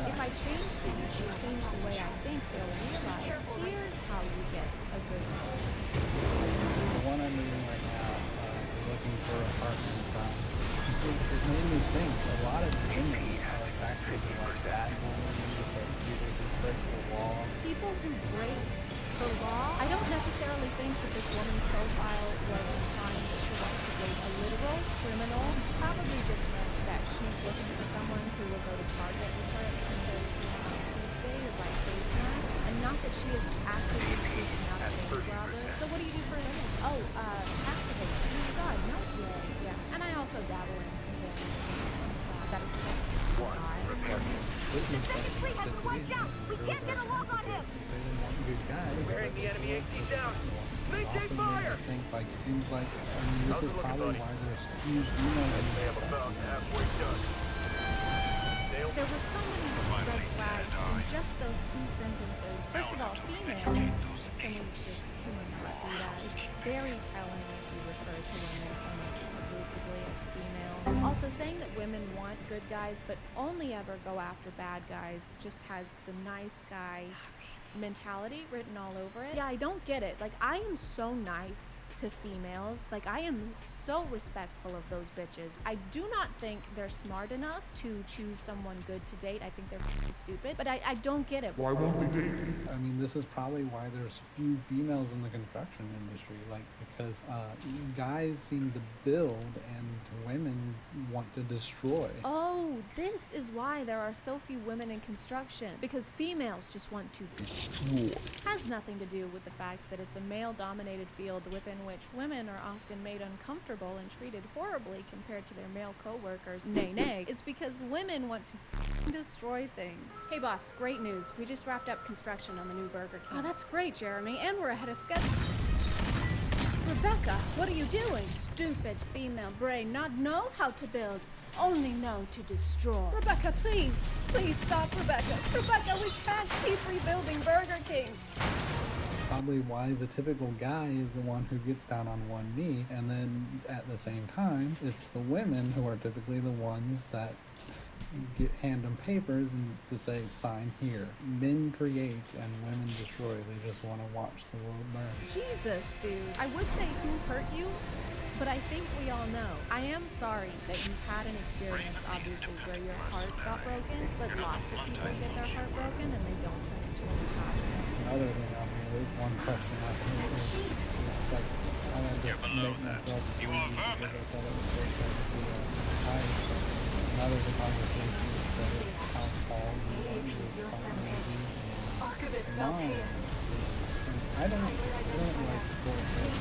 If I change things or change the way I think, they'll realize, here's how you get a good one. The one I'm reading right now, looking for a partner in crime. It made me think a lot of women are actually like that women that either just break the law. People who break the law, I don't necessarily think that this woman's profile was implying that she wants to date a literal criminal. Probably just meant that she's looking for someone who will go to Target with her at 10:30 p.m. on Tuesday to buy face masks, and not that she is actively seeking out a bank robber. So what do you do for a living? Oh, tax evasion. Oh my god, no way. Yeah. And I also dabble in some gambling that is so Watch out! We can't get a lock on him! Bearing the enemy AC down! They take fire! I think like it seems like this is probably why there's huge I'm about halfway done. There were so many red flags in just those two sentences. First of all, females, can we not do that? It's very telling if you refer to women almost exclusively as females. Also, saying that women want good guys but only ever go after bad guys just has the nice guy mentality written all over it. Yeah, I don't get it. Like, I am so nice to females. Like, I am so respectful of those bitches. I do not think they're smart enough to choose someone good to date. I think they're stupid, but I don't get it. Why won't they date? I mean, this is probably why there's few females in the construction industry, like, because guys seem to build and women want to destroy. Oh, this is why there are so few women in construction, because females just want to destroy. Has nothing to do with the fact that it's a male-dominated field within which women are often made uncomfortable and treated horribly compared to their male co-workers. Nay, it's because women want to destroy things. Hey boss, great news. We just wrapped up construction on the new Burger King. Oh, that's great, Jeremy, and we're ahead of schedule. Rebecca, what are you doing? Stupid female brain, not know how to build, only know to destroy. Rebecca, please stop, Rebecca. Rebecca, we can't keep rebuilding Burger Kings. Probably why the typical guy is the one who gets down on one knee, and then at the same time, it's the women who are typically the ones that hand them papers and to say sign here. Men create and women destroy. They just want to watch the world burn. Jesus, dude. I would say who hurt you, but I think we all know. I am sorry that you've had an experience, obviously, where your heart got broken, but lots of people get their heart broken and they don't turn into a misogynist. Another thing, I mean, there's one question I think is like, I want to below that. You are vermin. Another conversation is how tall you want to Archivist Malteus. I don't like short women.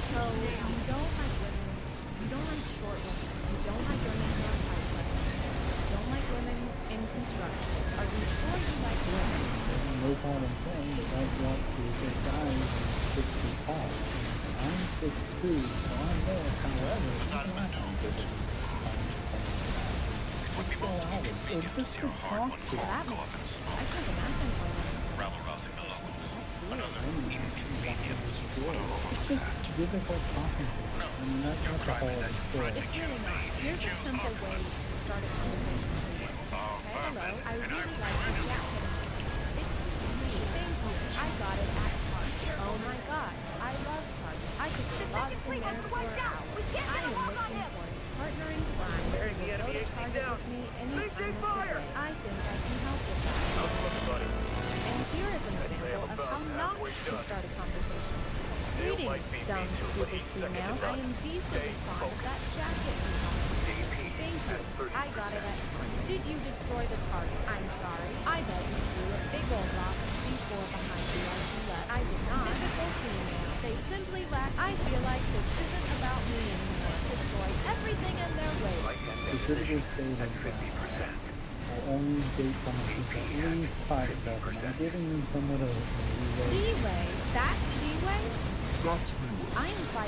So you don't like women, you don't like short women, you don't like women who are pipeline, you don't like women in construction. Are you sure you like women? No problem saying that I want to get guys 6 feet tall. I I'm 6'2", so I'm there. However, it's not typically Would be most inconvenient to see our hard-won coral go up in smoke. I can't imagine for them. Rabble-rousing the locals. Another inconvenience, but I'll overlook that. difficult talking to. I mean, that's Your the crime whole is that you story. tried to It's kill really me. not. Here's a simple way to start a conversation with you. Hello, I really like your jacket. Excuse me, thank you. I got it at Target. Oh my god, I love Target. I could get lost in there for hours. I am looking for a partner in crime who will go to Target with me any time of the day. I think I can help with that. And here is an example of how not to start a conversation. Greetings, dumb, stupid female. I am decently fond of that jacket you have. Thank you. I got it at Target. Did you destroy the target? I'm sorry. I bet you threw a big old rock of C4 behind you as you left. I did not. Typical female. They simply lack. I feel like this isn't about me anymore. Destroy everything in their way. Specifically stated that will only date someone who's at least 5'7". I'm giving them somewhat of a leeway. Leeway? That's leeway? That's leeway. I am 5'7".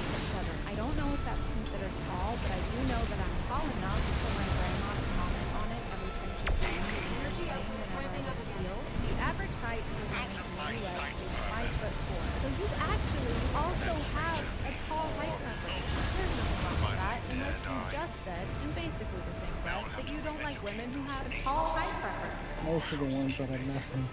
I don't know if that's considered tall, but I do know that I'm tall enough for my grandma to comment on it every time she sees me in her thing whenever I get heels. The average height for women in the US is 5'4". So you actually also have a tall height preference. There's nothing wrong with that, unless you just said, in basically the same breath, that you don't like women who have a tall height preference. Most of the ones that I've messaged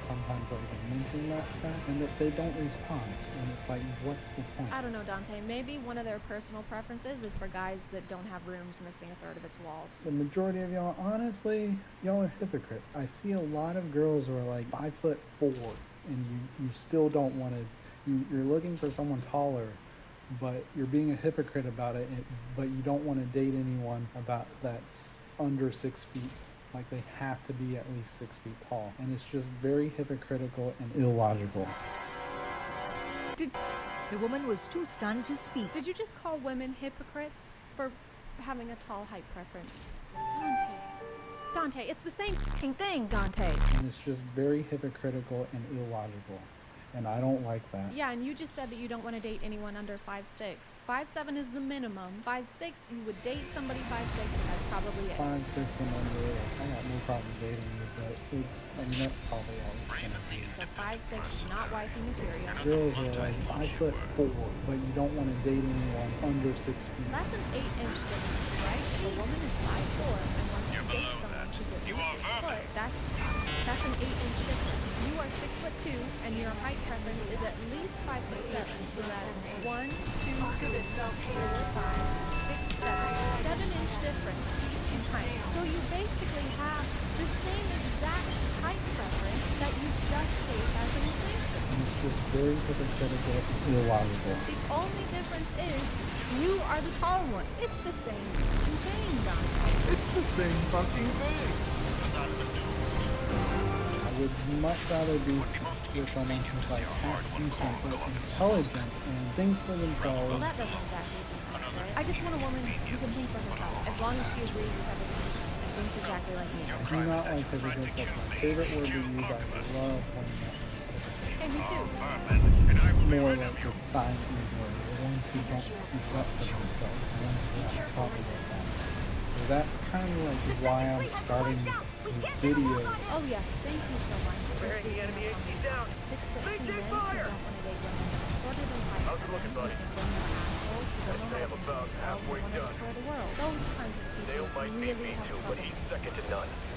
sometimes I've been mentioning that fact, and that they don't respond. And it's like, what's the point? I don't know, Dante. Maybe one of their personal preferences is for guys that don't have rooms missing a third of its walls. The majority of y'all, honestly, y'all are hypocrites. I see a lot of girls who are like 5'4", and you still don't want to. You're looking for someone taller, but you're being a hypocrite about it. But you don't want to date anyone about that's under 6 feet. Like they have to be at least 6 feet tall, and it's just very hypocritical and illogical. The woman was too stunned to speak. Did you just call women hypocrites for having a tall height preference? Dante, it's the same f***ing thing, Dante. And it's just very hypocritical and illogical. And I don't like that. Yeah, and you just said that you don't want to date anyone under 5'6". 5'7" is the minimum. 5'6", you would date somebody 5'6", and that's probably it. 5'6" and under, I got no problem dating you, but it's, I mean, that's probably all it's gonna be. So 5'6" is not wifey material. Girls are like 5'4", but you don't want to date anyone under 6 feet. That's an 8-inch difference, right? If a woman is 5'4" and wants to date someone who's at least 6 foot, that's an 8-inch difference. You are 6'2", and your height preference is at least 5'7". So that's 1, 2, 3, 4, 5, 6, 7. 7-inch difference in height. So you basically have the same exact height preference that you just gave as an example. And it's just very hypocritical and illogical. The only difference is you are the tall one. It's the same thing, Dante. It's the same fucking thing. I would much rather be with someone who's like half decent but intelligent and thinks for themselves. Well, that doesn't exactly seem right. I just want a woman who can think for herself, as long as she agrees with everything and thinks exactly like me. I do not like hypocrites. That's my favorite word to use. I love when Hey, me too. more like the side evil, the ones who don't speak up for themselves, the ones who don't talk about that. So that's kind of like why I'm starting this video. Oh yes, thank you so much for speaking up on my topic. 6'2" men who don't want to date women shorter than 5'7", who think women are assholes, who don't know how to think for themselves, and want to destroy the world. Those kinds of people really have trouble.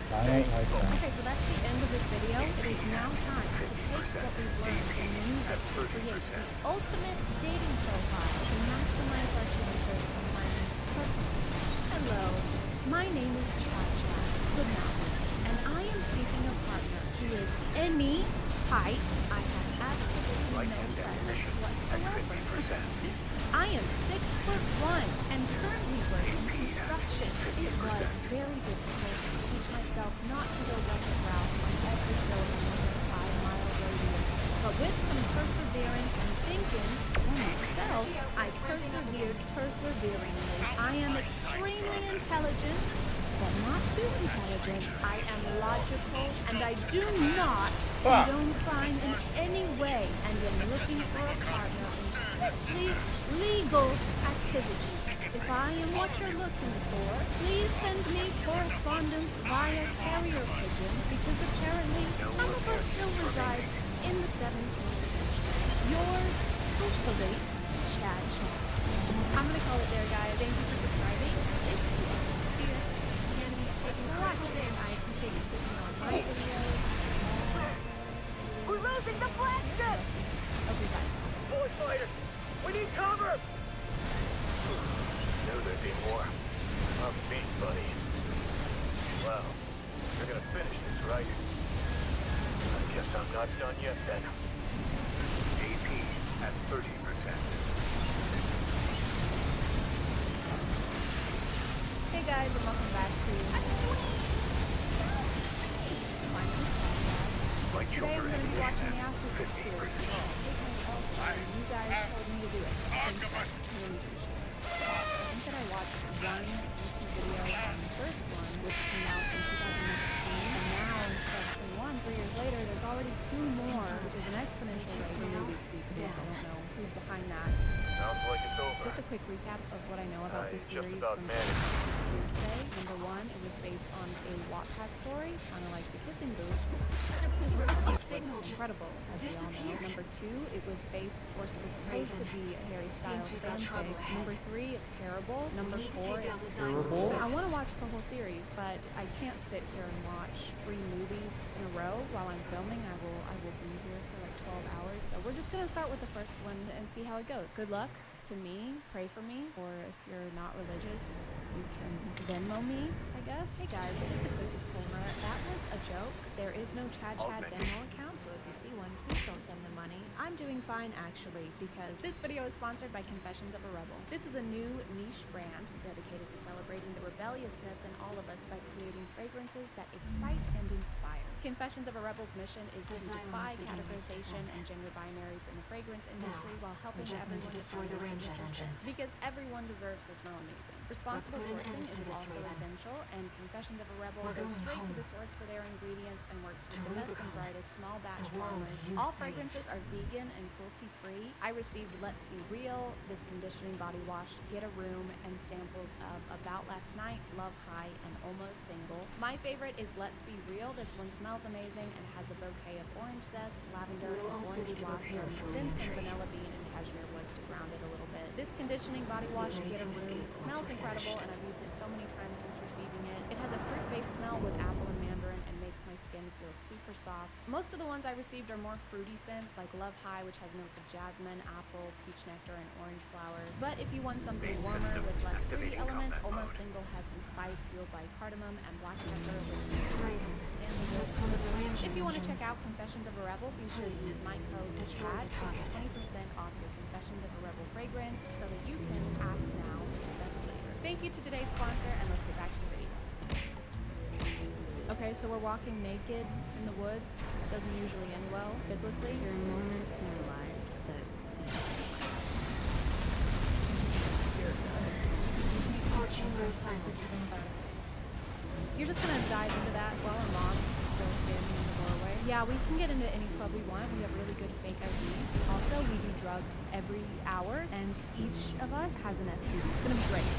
I don't like that. Okay, so that's the end of this video. It is now time to take what we've learned and use it to create the ultimate dating profile to maximize our chances of finding the perfect match. Hello, my name is Cha-Cha. Good night. And I am seeking a partner who is any height. I have absolutely no preference whatsoever. I am 6'1" and currently working construction. It was very difficult to teach myself not to go wrecking route on every building within a 5-mile radius. But with some perseverance and thinking for myself, I persevered perseveringly. I am extremely intelligent, but not too intelligent. I am logical, and I do not Fuck. condone crime in any way, and am looking for a partner in strictly legal activities. If I am what you're looking for, please send me correspondence via carrier pigeon, because apparently some of us still reside in the 17th century. Yours, hopefully, Chad. I'm gonna call it there, guys. Thank you for subscribing. If you are here, and for watching, I appreciate you clicking on my video. We're losing the flagship! Okay, bye. Boy fighters, we need cover! Knew there'd be more. I'm beat, buddy. Well, you're gonna finish this, right? I guess I'm not done yet, then. AP at 30%. Hey guys, and welcome back to My Today I'm children going to be watching the After 50%. series. You guys told me to do it. Thanks, I really appreciate it. I think that I watched one YouTube video on the first one, which came out in 2019, and now in 2021, 3 years later, there's already 2 more, which is an exponential rate of movies to be produced. I don't know who's behind that. Sounds like it's over. Just a quick recap of what I know about this just series about from managed. hearsay. Number 1, it was based on a Wattpad story, kind of like The Kissing Booth. It's incredible, as we all know. Number 2, it was based, or was supposed to be a Harry Styles fanfic. Number 3, it's terrible. Number 4, it's terrible. I want to watch the whole series, but I can't sit here and watch 3 movies in a row while I'm filming. I will be here for like 12 hours. So we're just gonna start with the first one and see how it goes. Good luck to me, pray for me, or if you're not religious, you can Venmo me, I guess. Hey guys, just a quick disclaimer, that was a joke. There is no Chad Venmo account, so if you see one, please don't send the money. I'm doing fine actually, because this video is sponsored by Confessions of a Rebel. This is a new niche brand dedicated to celebrating the rebelliousness in all of us by creating fragrances that excite and inspire. Confessions of a Rebel's mission is to defy categorization and gender binaries in the fragrance industry while helping everyone destroy the range engines. Because everyone deserves to smell amazing. Responsible sourcing is also essential, and Confessions of a Rebel goes straight to the source for their ingredients and works with the best and brightest small batch farmers. All fragrances are vegan and cruelty-free. I received Let's Be Real, this conditioning body wash, Get a Room, and samples of About Last Night, Love High, and Almost Single. My favorite is Let's Be Real. This one smells amazing and has a bouquet of orange zest, lavender, orange blossom, dense and vanilla bean, and cashmere woods to ground it a little bit. This conditioning body wash, Get a Room, smells incredible, and I've used it so many times since receiving it. It has a fruit-based smell with apple and mandarin and makes my skin feel super soft. Most of the ones I received are more fruity scents, like Love High, which has notes of jasmine, apple, peach nectar, and orange flower. But if you want something warmer with less fruity elements, Almost Single has some spice fueled by cardamom and black pepper with some raisins of sandalwood. If you want to check out Confessions of a Rebel, be sure to use my code CHAD to get 20% off your Confessions of a Rebel fragrance so that you can act now and invest later. Thank you to today's sponsor, and let's get back to the video. Okay, so we're walking naked in the woods. It doesn't usually end well, biblically. There are moments in our lives that seem Our chamber is silent. You're just gonna dive into that while our mom's still standing in the doorway. Yeah, we can get into any club we want. We have really good fake IDs. Also, we do drugs every hour, and each of us has an STD. It's gonna be great.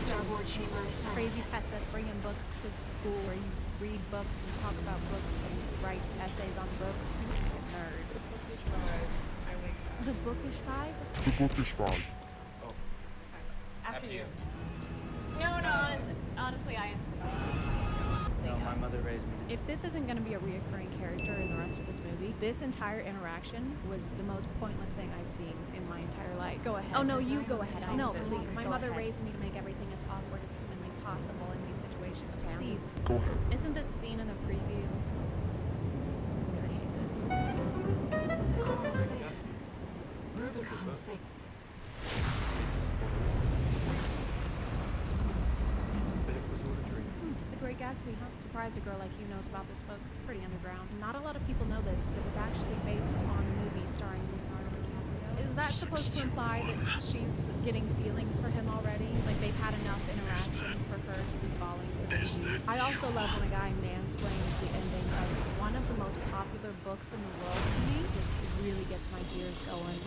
Starboard chamber is silent. Crazy Tessa bringing books to school where you read books and talk about books and write essays on books. Nerd. The Bookish Five? The Bookish Five. Oh. Sorry. After you. No, honestly, I answered. No, my mother raised me. If this isn't going to be a reoccurring character in the rest of this movie, this entire interaction was the most pointless thing I've seen in my entire life. Go ahead. Oh, no, you go ahead. No, please. My mother raised me to make everything as awkward as humanly possible in these situations. So please. Go ahead. Isn't this scene in the preview? I'm gonna hate this. Rubicon sick. The Great Gatsby, huh? Surprised a girl like you knows about this book. It's pretty underground. Not a lot of people know this, but it was actually based on a movie starring Leonardo DiCaprio. Is that supposed to imply that she's getting feelings for him already? Like they've had enough interactions for her to be falling for this. I also love when a guy mansplains the ending of one of the most popular books in the world to me. Just really gets my gears going.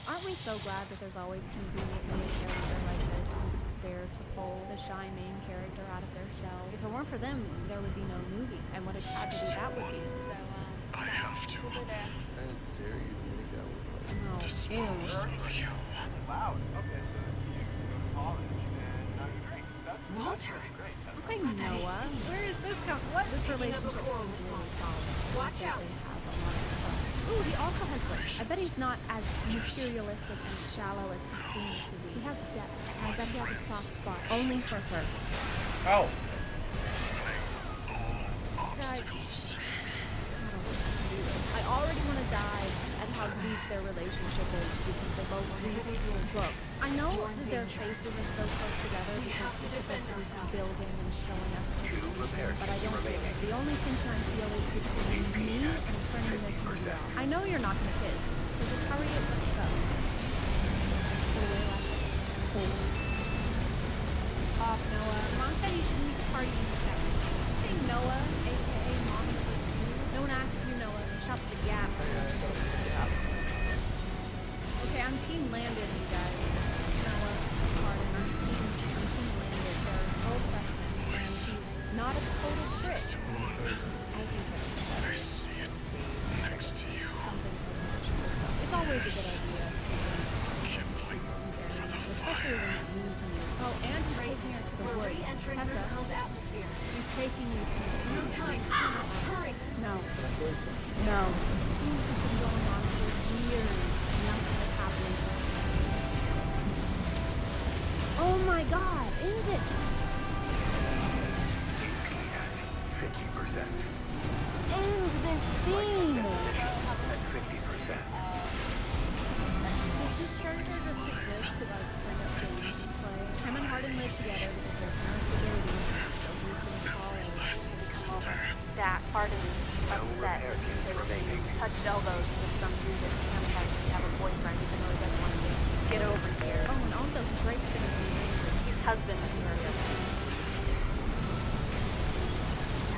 Aren't we so glad that there's always conveniently a character like this who's there to pull the shy main character out of their shell? If it weren't for them, there would be no movie, and what a tragedy that would be. So, I have to. over there. I dare you to make out with her. No, Dispose of you. Wow. Okay, so you go to college and now you're great. That's Walter. great. Okay, Noah. Where is this come? What? This relationship seems really solid. Watch out. They have a lot of trust. Ooh, he also has grace. I bet he's not as materialistic and shallow as he seems to be. He has depth. And I bet he has a soft spot only for her. Oh. Guys, I already want to dive at how deep their relationship is because they both read books. I know that their faces are so close together because it's supposed to be some building and showing us the tension, but I don't feel it. The only tension I feel is between me and turning this movie off. I know you're not going to kiss, so just hurry it, let's go. Off, Noah. Mom said you shouldn't be partying with that. Say Noah, aka Mom number 2. No one asked you, Noah. Shop at the Gap. Okay, I'm Team Landon, you guys. Noah, pardon, I'm Team Landon. They're both freshmen, and she's not a total prick. I think that's I see it next to you. It's always a good idea. Kindling for the Especially when it's mean to you. Oh, and he's taking her to the woods. Tessa, he's taking you to the woods. Hurry. No. No. The scene has been going on for years. Nothing is happening. Oh my god, end it! 50%. End this scene! At 50%. Does this character just exist to like bring up games to play? Tim and Hardin live together because their parents were dirty. So he's gonna call it and come over. That Hardin is upset because he touched elbows with some dude that can't actually have a boyfriend even though he doesn't want to get over here. Oh, and also he breaks things when he makes it. He's husband material.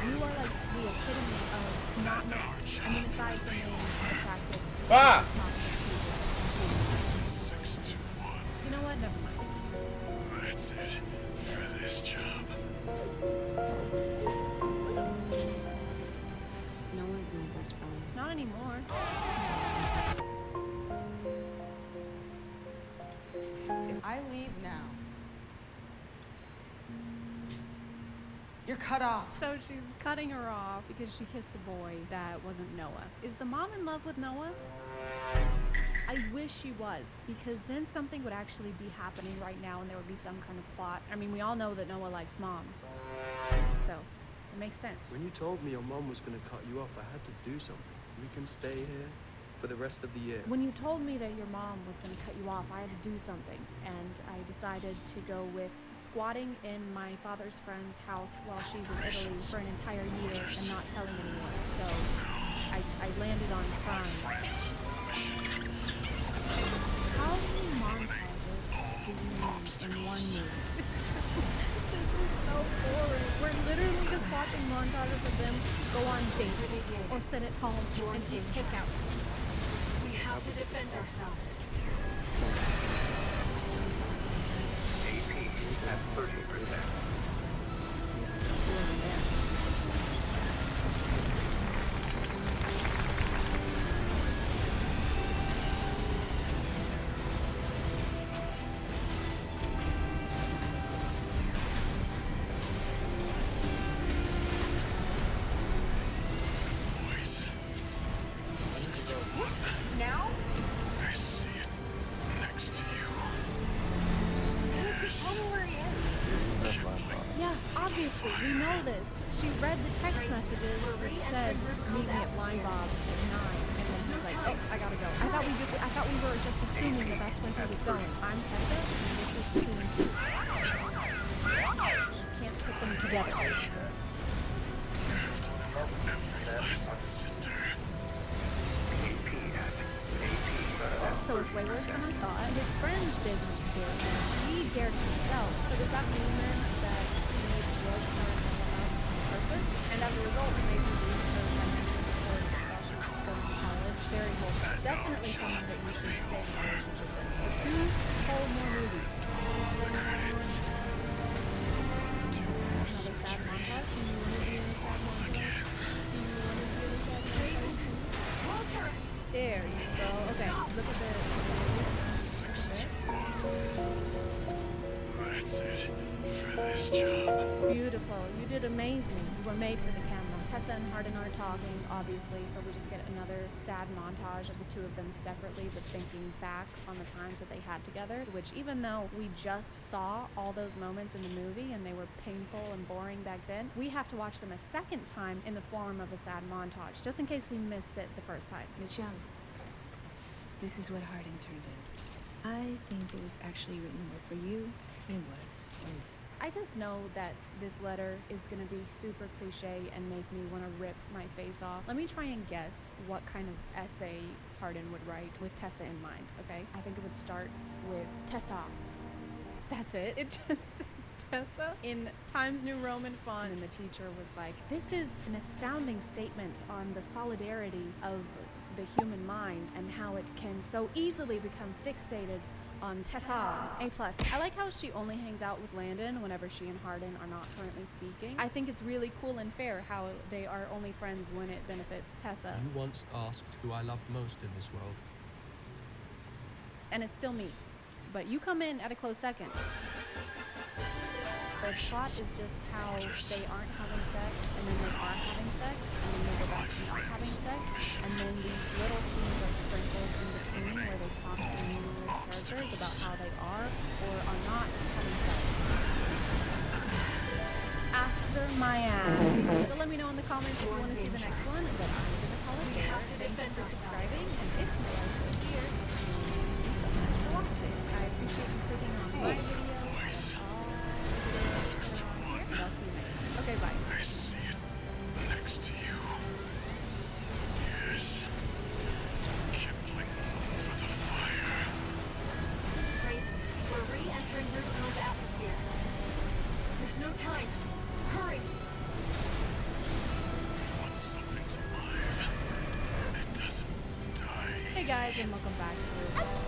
You are like the epitome of not nice. I mean, aside from being attractive. Ah! You know what? Never mind. That's it for this job. Noah's my best friend. Not anymore. If I leave now, you're cut off. So she's cutting her off because she kissed a boy that wasn't Noah. Is the mom in love with Noah? I wish she was, because then something would actually be happening right now and there would be some kind of plot. I mean, we all know that Noah likes moms. So, it makes sense. When you told me your mom was going to cut you off, I had to do something. We can stay here for the rest of the year. When you told me that your mom was going to cut you off, I had to do something. And I decided to go with squatting in my father's friend's house while she was in Italy for an entire year and not telling anyone. So, I landed on crime. How many montages do you need in one movie? This is so boring. We're literally just watching montages of them go on dates or sit at home and eat takeout. We have to defend ourselves. AP at 30%. Now? I see it next to you. Tell me where he is. Yeah, obviously, we know this. She read the text messages that said, meet me at Line Bob at 9. And then she was like, oh, I gotta go. I thought we were just assuming that that's when he was going. I'm Tessa, and this is Team 2. Can't put them together. You have to know every last cinder. So it's way worse than I thought. His friends didn't dare him. He dared himself. So Does that mean then that he broke her up on purpose? And as a result, maybe lose her financial support while she's still in college? Very wholesome. Definitely someone that you should stay in a relationship with. For 2 whole more movies. Another sad montage. Do you want to be in a sad montage? Do you want to be in a sad montage? Walter! There you go. Okay, look at the 62. That's it for this job. Beautiful. You did amazing. You were made for the camera. Tessa and Hardin are talking, obviously, so we just get another sad montage of the two of them separately, but thinking back on the times that they had together, which even though we just saw all those moments in the movie and they were painful and boring back then, we have to watch them a second time in the form of a sad montage, just in case we missed it the first time. Miss Young, this is what Harding turned in. I think it was actually written more for you than it was for me. I just know that this letter is going to be super cliche and make me want to rip my face off. Let me try and guess what kind of essay Hardin would write with Tessa in mind, okay? I think it would start with Tessa. That's it. It just says Tessa in Times New Roman font. And the teacher was like, this is an astounding statement on the solidarity of the human mind and how it can so easily become fixated on Tessa. A+. I like how she only hangs out with Landon whenever she and Hardin are not currently speaking. I think it's really cool and fair how they are only friends when it benefits Tessa. You once asked who I loved most in this world. And it's still me. But you come in at a close second. The plot is just how they aren't having sex, and then they are having sex, and then they go back to not having sex, and then these little scenes are sprinkled in between where they talk to numerous characters about how they are or are not having sex. After my ass. So let me know in the comments if you want to see the next one, but I'm gonna call it there. Thank you for subscribing, and if you are still here, thank you so much for watching. I appreciate you clicking on my video. I'll see you next time. Okay, bye. I see it next to you. Yes. Kindling for the fire. Raven, we're re-entering Rubicon's atmosphere. There's no time. Hurry! Once something's alive, it doesn't die. Hey guys, and welcome back to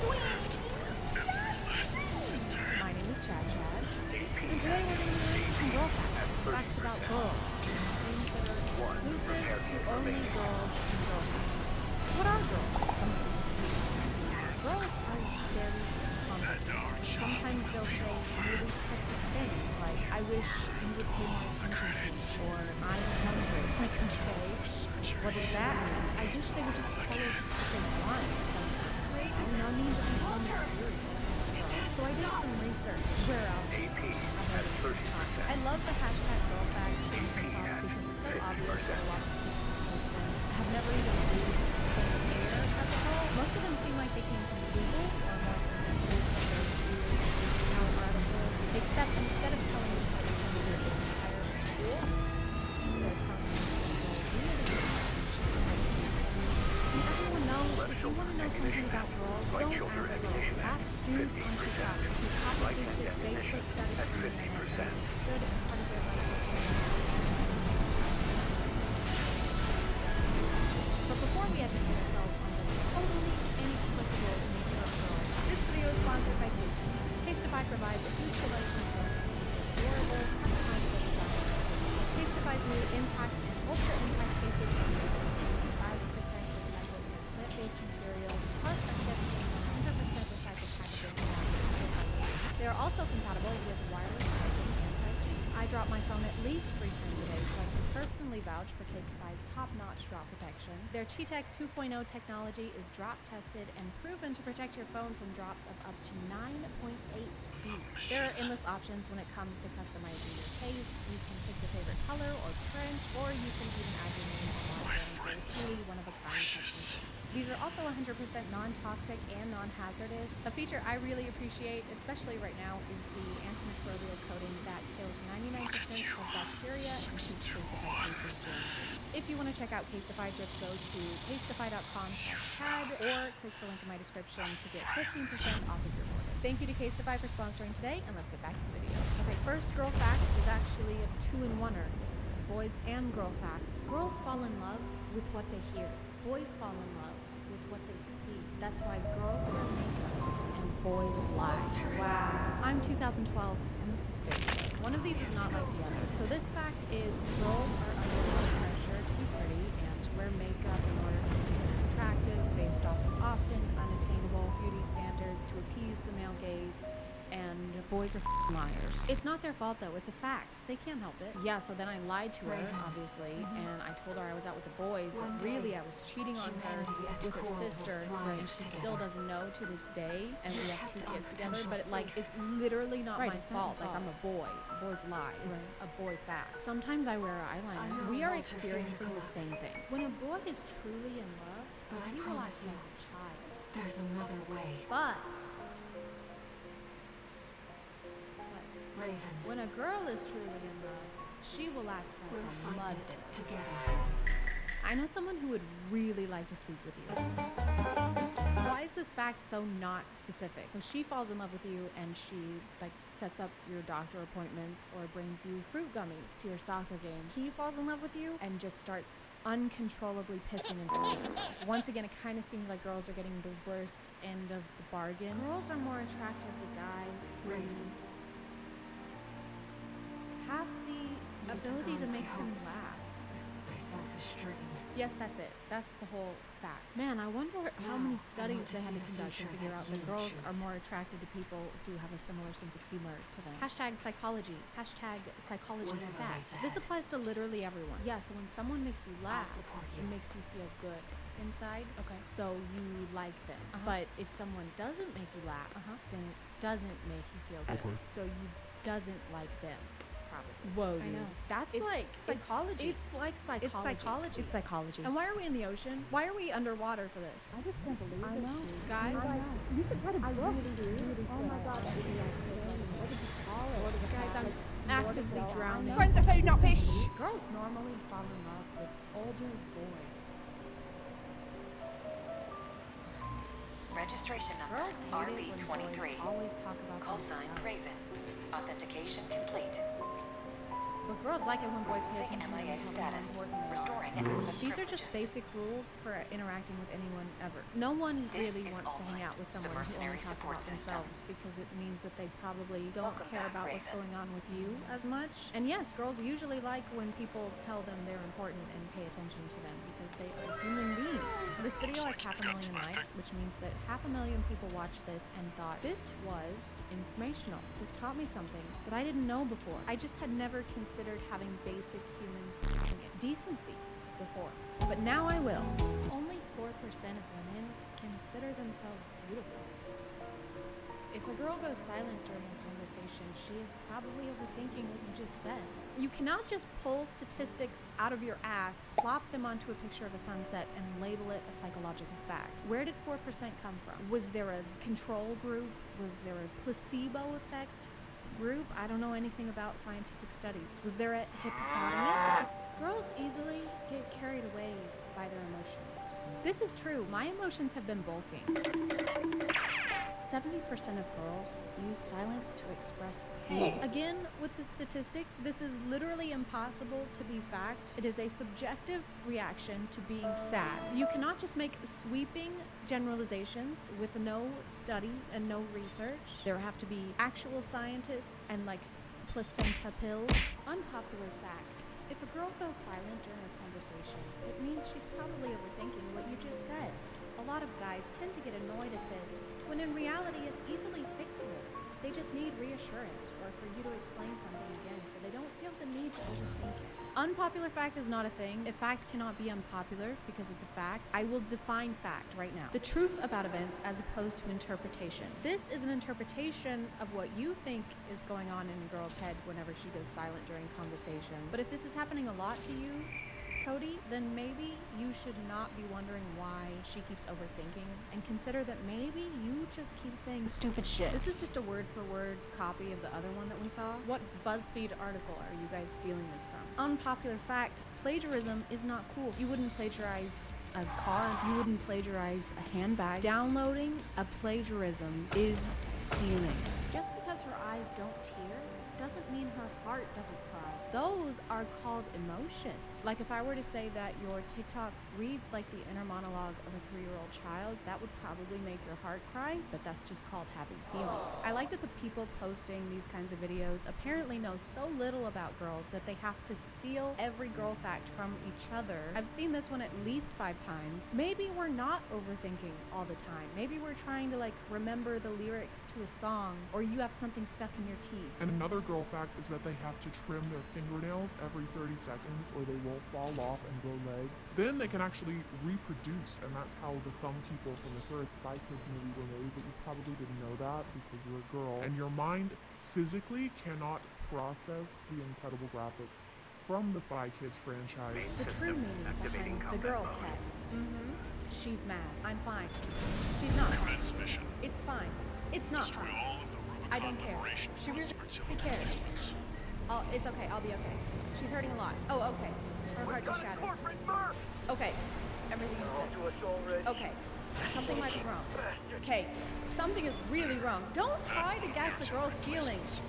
You have to burn every last cinder. My name is Chad. And today we're going to be doing some girl facts. Facts about girls. Things that are exclusive to only girls and girlfriends. What are girls? Girls are very complicated. Sometimes they'll say really cryptic things like, I wish you would pay more attention to me, or I'm hungry. Like, okay, what does that mean? I wish they would just tell us what they want sometimes. No need to be so mysterious. So I did some research. Where else? I love the hashtag girl facts on TikTok because it's so obvious that a lot of people post them have never even read Soul Air as a whole. Most of them seem like they came from Google, or more specifically from those weird town articles. Except instead of telling you how to tell your entire school, they're telling you to go really everyone knows if you want to know something about girls, don't ask girls. Ask dudes on TikTok who copy-pasted baseless studies from the internet and understood part of their life. But before we educate ourselves on the totally inexplicable nature of girls, this video is sponsored by Casetify. Casetify provides a huge selection of girl cases with durable, customizable designs. Casetify's new Impact and Ultra Impact cases are made with 65% recycled plant-based materials, plus accepting 100% recycled packaging. They are also compatible with wireless charging and 5G. I drop my phone at least 3 times a day, so I can personally vouch for Casetify's top-notch drop protection. Their T-Tech 2.0 technology is drop-tested and proven to protect your phone from drops of up to 9.8 feet. There are endless options when it comes to customizing your case. You can pick your favorite color or print, or you can even add your name on the for a truly one-of-a-kind custom case. These are also 100% non-toxic and non-hazardous. A feature I really appreciate, especially right now, is the antimicrobial coating that kills 99% of bacteria and keeps cases germ-free. If you want to check out Casetify, just go to casetify.com/tab or click the link in my description to get 15% off of your order. Thank you to Casetify for sponsoring today, and let's get back to the video. Okay, first girl fact is actually a two-in-oneer. It's boys and girl facts. Girls fall in love with what they hear. Boys fall in love with what they see. That's why girls wear makeup and boys lie. Wow. I'm 2012, and this is Facebook. One of these is not like the other. So this fact is girls are under a lot of pressure to be pretty and to wear makeup in order to be considered attractive based off of often unattainable beauty standards to appease the male gaze. And boys are liars. It's not their fault though, it's a fact. They can't help it. Yeah, so then I lied to her, obviously, and I told her I was out with the boys, but really I was cheating on her with her sister, and she still doesn't know to this day, and we have 2 kids together, but it's literally not my fault. Like, I'm a boy. Boys lie. It's a boy fact. Sometimes I wear eyeliner. We are experiencing the same thing. When a boy is truly in love, he will act like a child. There's another way. But Raven. when a girl is truly in love, she will act like a mud together. I know someone who would really like to speak with you. Why is this fact so not specific? So she falls in love with you and she sets up your doctor appointments or brings you fruit gummies to your soccer game. He falls in love with you and just starts uncontrollably pissing and doing himself. Once again, it kind of seems like girls are getting the worst end of the bargain. Girls are more attractive to guys who have the ability to make them laugh. My selfish dream. Yes, that's it. That's the whole fact. Man, I wonder how many studies they had to conduct to figure out that girls are more attracted to people who have a similar sense of humor to them. Hashtag psychology. Hashtag psychology facts. This applies to literally everyone. Yeah, so when someone makes you laugh, it makes you feel good inside. Okay. So you like them. But if someone doesn't make you laugh, then it doesn't make you feel good. So you doesn't like them. Whoa, dude. I know. That's like psychology. It's like psychology. It's psychology. It's psychology. And why are we in the ocean? Why are we underwater for this? I just can't believe it. I know. Guys, you could try to book. Oh my god. Guys, I'm actively drowning. Friends are food, not fish. Girls normally fall in love with older boys. Registration number RB23. Call sign Raven. Authentication complete. But girls like it when boys pay attention to MIA status. Restoring access These are just basic rules for interacting with anyone ever. No one really wants to hang out with someone who only talks about themselves because it means that they probably don't care about what's going on with you as much. And yes, girls usually like when people tell them they're important and pay attention to them because they are human beings. This video has 500,000 likes, which means that 500,000 people watched this and thought this was informational. This taught me something that I didn't know before. I just had never considered having basic human decency before. But now I will. Only 4% of women consider themselves beautiful. If a girl goes silent during a conversation, she is probably overthinking what you just said. You cannot just pull statistics out of your ass, plop them onto a picture of a sunset, and label it a psychological fact. Where did 4% come from? Was there a control group? Was there a placebo effect group? I don't know anything about scientific studies. Was there a hippopotamus? Girls easily get carried away by their emotions. This is true. My emotions have been bulking. 70% of girls use silence to express pain. Again, with the statistics, this is literally impossible to be fact. It is a subjective reaction to being sad. You cannot just make sweeping generalizations with no study and no research. There have to be actual scientists and placenta pills. Unpopular fact. If a girl goes silent during a conversation, it means she's probably overthinking what you just said. A lot of guys tend to get annoyed at this, when in reality it's easily fixable. They just need reassurance or for you to explain something again so they don't feel the need to overthink it. Unpopular fact is not a thing. A fact cannot be unpopular because it's a fact. I will define fact right now. The truth about events as opposed to interpretation. This is an interpretation of what you think is going on in a girl's head whenever she goes silent during conversation. But if this is happening a lot to you, Cody, then maybe you should not be wondering why she keeps overthinking and consider that maybe you just keep saying stupid shit. This is just a word-for-word copy of the other one that we saw. What BuzzFeed article are you guys stealing this from? Unpopular fact, plagiarism is not cool. You wouldn't plagiarize a car. You wouldn't plagiarize a handbag. Downloading a plagiarism is stealing. Just because her eyes don't tear doesn't mean her heart doesn't cry. Those are called emotions. Like if I were to say that your TikTok reads like the inner monologue of a 3-year-old child, that would probably make your heart cry, but that's just called having feelings. I like that the people posting these kinds of videos apparently know so little about girls that they have to steal every girl fact from each other. I've seen this one at least 5 times. Maybe we're not overthinking all the time. Maybe we're trying to like remember the lyrics to a song, or you have something stuck in your teeth. And another girl fact is that they have to trim their fingernails every 30 seconds or they will fall off and grow legs. Then they can actually reproduce, and that's how the thumb people from the first Spy Kids movie were made, but you probably didn't know that because you're a girl. And your mind physically cannot process the incredible graphics from the Spy Kids franchise. The true meaning behind the girl text. She's mad. I'm fine. She's not fine. Mission. It's fine. It's not Destroy fine. all of the Rubicon I don't care. Liberation She Front's really artillery cares. basements. Oh, it's okay. I'll be okay. She's hurting a lot. Oh, okay. Her heart just shattered. Okay. Everything is good. Okay. Something might be wrong. Okay. Something is really wrong. Don't try to guess a girl's feelings.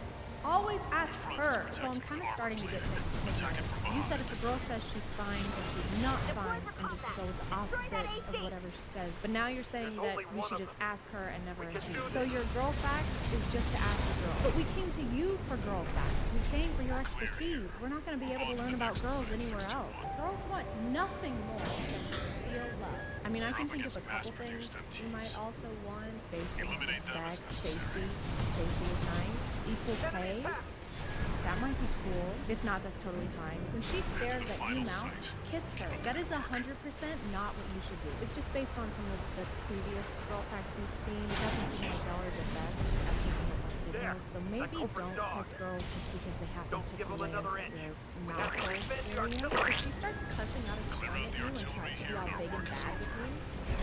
Always ask her. So I'm kind of starting to get things. You said if the girl says she's fine or she's not fine, and just to go with the opposite of whatever she says. But now you're saying that we should just ask her and never assume. So your girl fact is just to ask a girl. But we came to you for girl facts. We came for your expertise. We're not going to be able to learn about girls anywhere else. Girls want nothing more than to feel love. I mean, I can think of a couple things. You might also want basic respect, safety. Safety is nice. Equal pay. That might be cool. If not, that's totally fine. When she stares at you mouth, kiss her. That is 100% not what you should do. It's just based on some of the previous girl facts we've seen. It doesn't seem like y'all are the best at picking up on signals. So maybe don't kiss girls just because they happen to glance at your mouth area. If she starts cussing out a storm at you and tries to be all big and bad with you,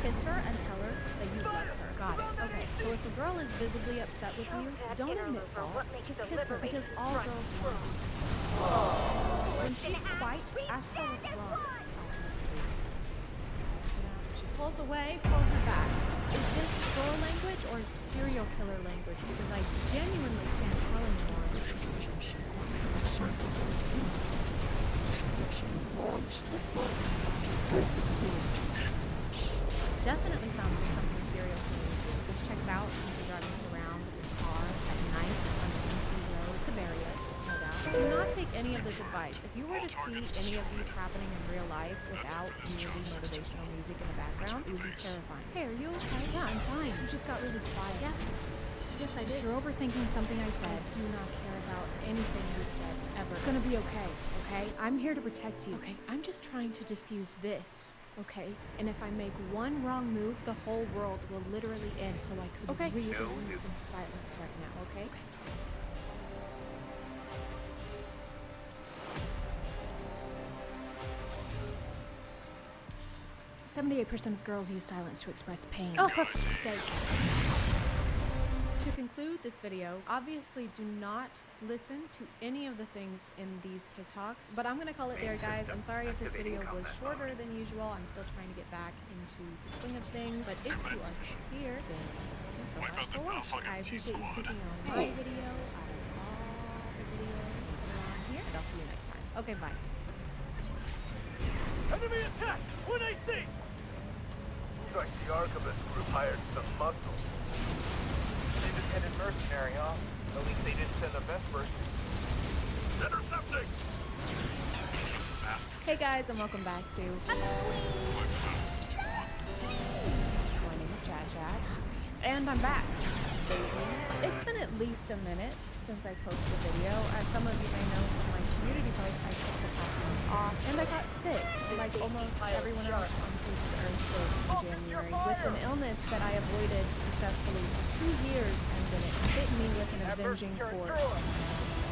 kiss her and tell her that you love her. Got it. Okay, so if a girl is visibly upset with you, don't admit fault. Just kiss her because all girls want these things. When she's quiet, ask her what's wrong. Oh, that's sweet. Now, if she pulls away, pull her back. Is this girl language or serial killer language? Because I genuinely can't tell anymore. Definitely sounds like something serial killers do. Which checks out since you're driving us around with your car at night on an empty road to bury us, no doubt. Do not take any of this advice. If you were to see any of these happening in real life without community motivational music in the background, it would be terrifying. Hey, are you okay? Yeah, I'm fine. You just got really quiet. Yeah. Yes, I did. If you're overthinking something I said, do not care about anything you've said, ever. It's gonna be okay, okay? I'm here to protect you. Okay, I'm just trying to diffuse this. Okay, and if I make one wrong move, the whole world will literally end, so I could really use some silence right now, okay? 78% of girls use silence to express pain. Oh, for fuck's sake. To conclude this video, obviously do not listen to any of the things in these TikToks, but I'm gonna call it there, guys. I'm sorry if this video was shorter than usual. I'm still trying to get back into the swing of things, but if you are still here, then thank you so much for watching. I appreciate you clicking on my video, out of all the videos that are on here, and I'll see you next time. Okay, bye. Enemy attack! 1AC! Looks like the Archivist group hired some muscle. Independent mercenary, huh? At least they didn't send the best person. Intercepting! Hey guys, and welcome back to My name is Chad Chad, and I'm back. It's been at least a minute since I posted a video. As some of you may know from my community posts, I took the past month off, and I got sick, like almost everyone else on the face of the earth did in January, with an illness that I avoided successfully for 2 years, and then it hit me with an avenging force.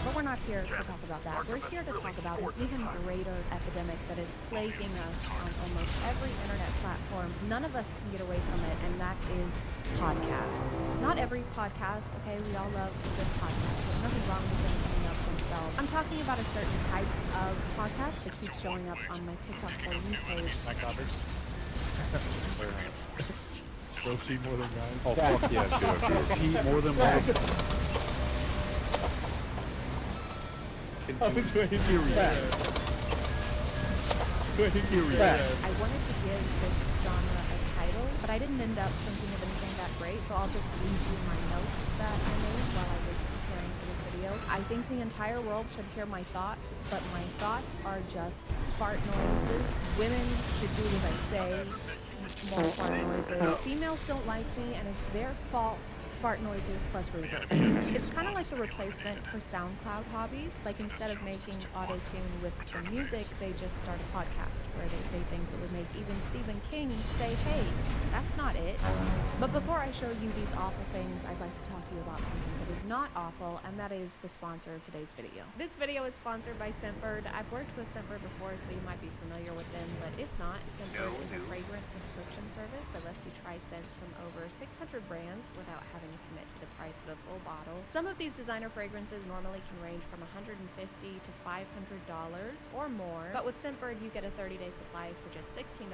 But we're not here to talk about that. We're here to talk about an even greater epidemic that is plaguing us on almost every internet platform. None of us can get away from it, and that is podcasts. Not every podcast, okay? We all love a good podcast. There's nothing wrong with them coming up themselves. I'm talking about a certain type of podcast that keeps showing up on my TikTok For You page. Go pee more than guys. Oh, fuck yeah, dude. Pee more than boys. I was waiting to react. I wanted to give this genre a title, but I didn't end up thinking of anything that great, so I'll just read you my notes that I made while I was preparing for this video. I think the entire world should hear my thoughts, but my thoughts are just fart noises. Women should do as I say. More fart noises. Females don't like me, and it's their fault. Fart noises plus reverb. It's kind of like the replacement for SoundCloud hobbies. Like instead of making auto-tune with some music, they just start a podcast where they say things that would make even Stephen King say, hey, that's not it. But before I show you these awful things, I'd like to talk to you about something that is not awful, and that is the sponsor of today's video. This video is sponsored by Scentbird. I've worked with Scentbird before, so you might be familiar with them, but if not, Scentbird is a fragrance subscription service that lets you try scents from over 600 brands without having to commit to the price of a full bottle. Some of these designer fragrances normally can range from $150 to $500 or more, but with Scentbird you get a 30-day supply for just $16,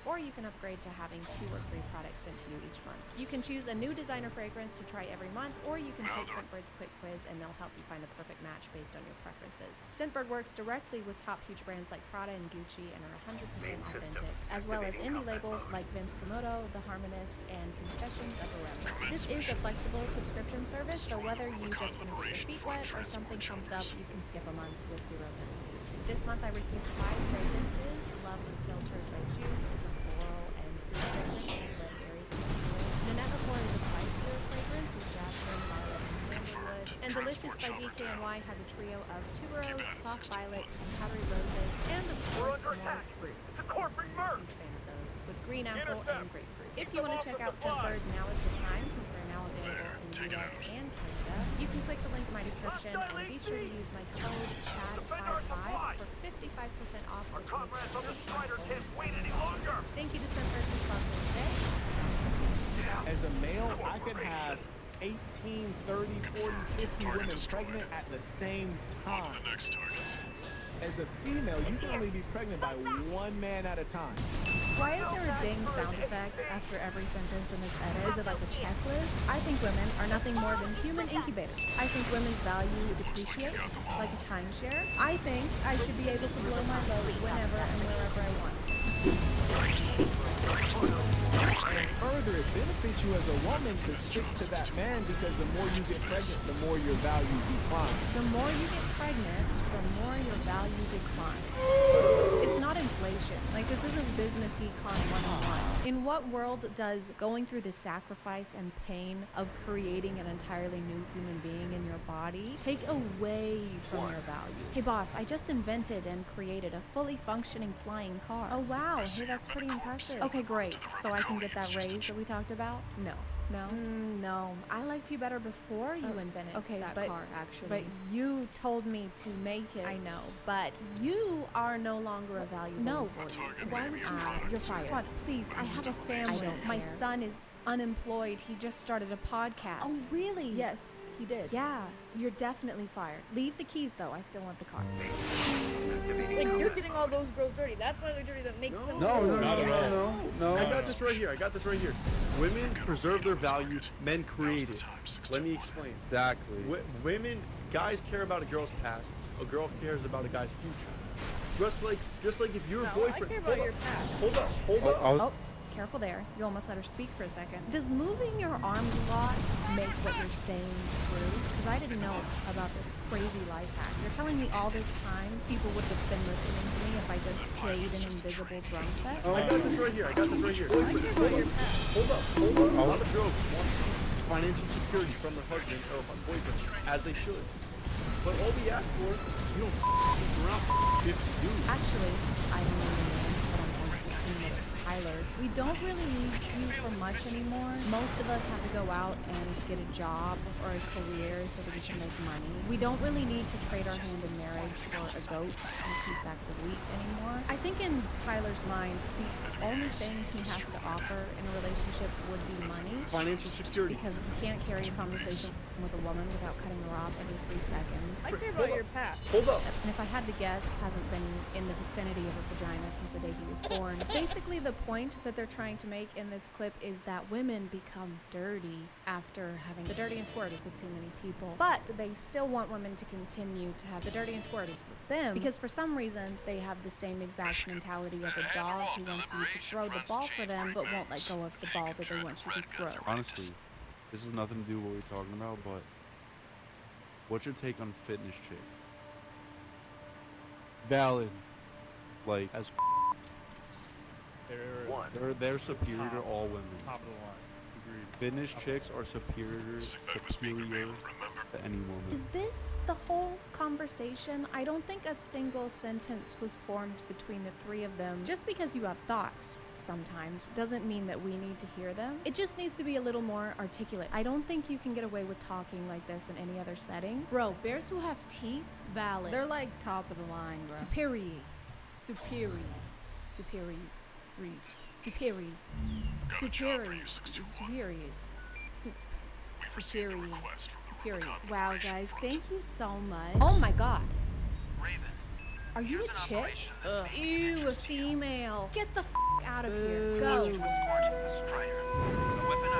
or you can upgrade to having 2 or 3 products sent to you each month. You can choose a new designer fragrance to try every month, or you can take Scentbird's quick quiz and they'll help you find a perfect match based on your preferences. Scentbird works directly with top huge brands like Prada and Gucci and are 100% authentic, as well as indie labels like Vince Komodo, The Harmonist, and Confessions of a Rebel. This is a flexible subscription service, so whether you just want to get your feet wet or something comes up, you can skip a month with 0 penalties. This month I received 5 fragrances. Lovely Filtered Red Juice is a floral and fruit fragrance with red berries and vanilla. Nanette Rapport is a spicier fragrance with jasmine, violet, and sandalwood. And Delicious by DKNY has a trio of tuberose, soft violets, and powdery roses, and of course more fruits. I'm a huge fan of those, with green apple and grapefruit. If you want to check out Scentbird, now is the time, since they're now available in the US and Canada. You can click the link in my description and be sure to use my code CHAD55 for 55% off, which makes the first month only $7. Thank you to Scentbird for sponsoring today. As a male, I could have 18, 30, 40, 50 women pregnant at the same time. As a female, you can only be pregnant by 1 man at a time. Why is there a ding sound effect after every sentence in this edit? Is it like a checklist? I think women are nothing more than human incubators. I think women's value depreciates like a timeshare. I think I should be able to blow my load whenever and wherever I want. And further, it benefits you as a woman to stick to that man, because the more you get pregnant, the more your value declines. The more you get pregnant, the more your value declines. It's not inflation. Like, this isn't business econ 101. In what world does going through the sacrifice and pain of creating an entirely new human being in your body take away from your value? Hey boss, I just invented and created a fully functioning flying car. Oh wow, hey, that's pretty impressive. Okay, great. So I can get that raise that we talked about? No. No? No. I liked you better before you invented that car, actually. But you told me to make it. I know, but you are no longer a valuable employee. Why would you? You're fired. Come on, please. I have a family. My son is unemployed. He just started a podcast. Oh, really? Yes, he did. Yeah, you're definitely fired. Leave the keys, though. I still want the car. Like, you're getting all those girls dirty. That's why they're dirty. That makes them. No. I got this right here. Women preserve their value, men create it. Let me explain. Exactly. Women, guys care about a girl's past. A girl cares about a guy's future. Just like if your boyfriend. I care about your past. Hold up. Oh, careful there. You almost let her speak for a second. Does moving your arms a lot make what you're saying true? Because I didn't know about this crazy life hack. You're telling me all this time people would have been listening to me if I just played an invisible drum set? I got this right here. I care about your past. Hold up. A lot of girls want financial security from their husband or boyfriend, as they should. But all we ask for, you don't sit around 50 dudes. Actually, I don't know your name, but I'm going to assume that it's Tyler. We don't really need you for much anymore. Most of us have to go out and get a job or a career so that we can make money. We don't really need to trade our hand in marriage for a goat and 2 sacks of wheat anymore. I think in Tyler's mind, the only thing he has to offer in a relationship would be money. Financial security. Because he can't carry a conversation with a woman without cutting her off every 3 seconds. I care about your past. Hold up. And if I had to guess, hasn't been in the vicinity of a vagina since the day he was born. Basically, the point that they're trying to make in this clip is that women become dirty after having the dirty and squirts with too many people. But they still want women to continue to have the dirty and squirts with them because for some reason they have the same exact mentality as a dog who wants you to throw the ball for them but won't let go of the ball that they want you to throw. Honestly, this has nothing to do with what we're talking about, but what's your take on fitness chicks? Valid. Like, as they're superior to all women. Top of the line. Agreed. Fitness chicks are superior to any woman. Is this the whole conversation? I don't think a single sentence was formed between the three of them. Just because you have thoughts sometimes doesn't mean that we need to hear them. It just needs to be a little more articulate. I don't think you can get away with talking like this in any other setting. Bro, bears who have teeth, valid. They're like top of the line, bro. Superior. Superior. Superior. Superior. Superior. Superior. Superior. Wow, guys, thank you so much. Oh my god. Are you a chick? Ew, a female. Get the f out of here. Go.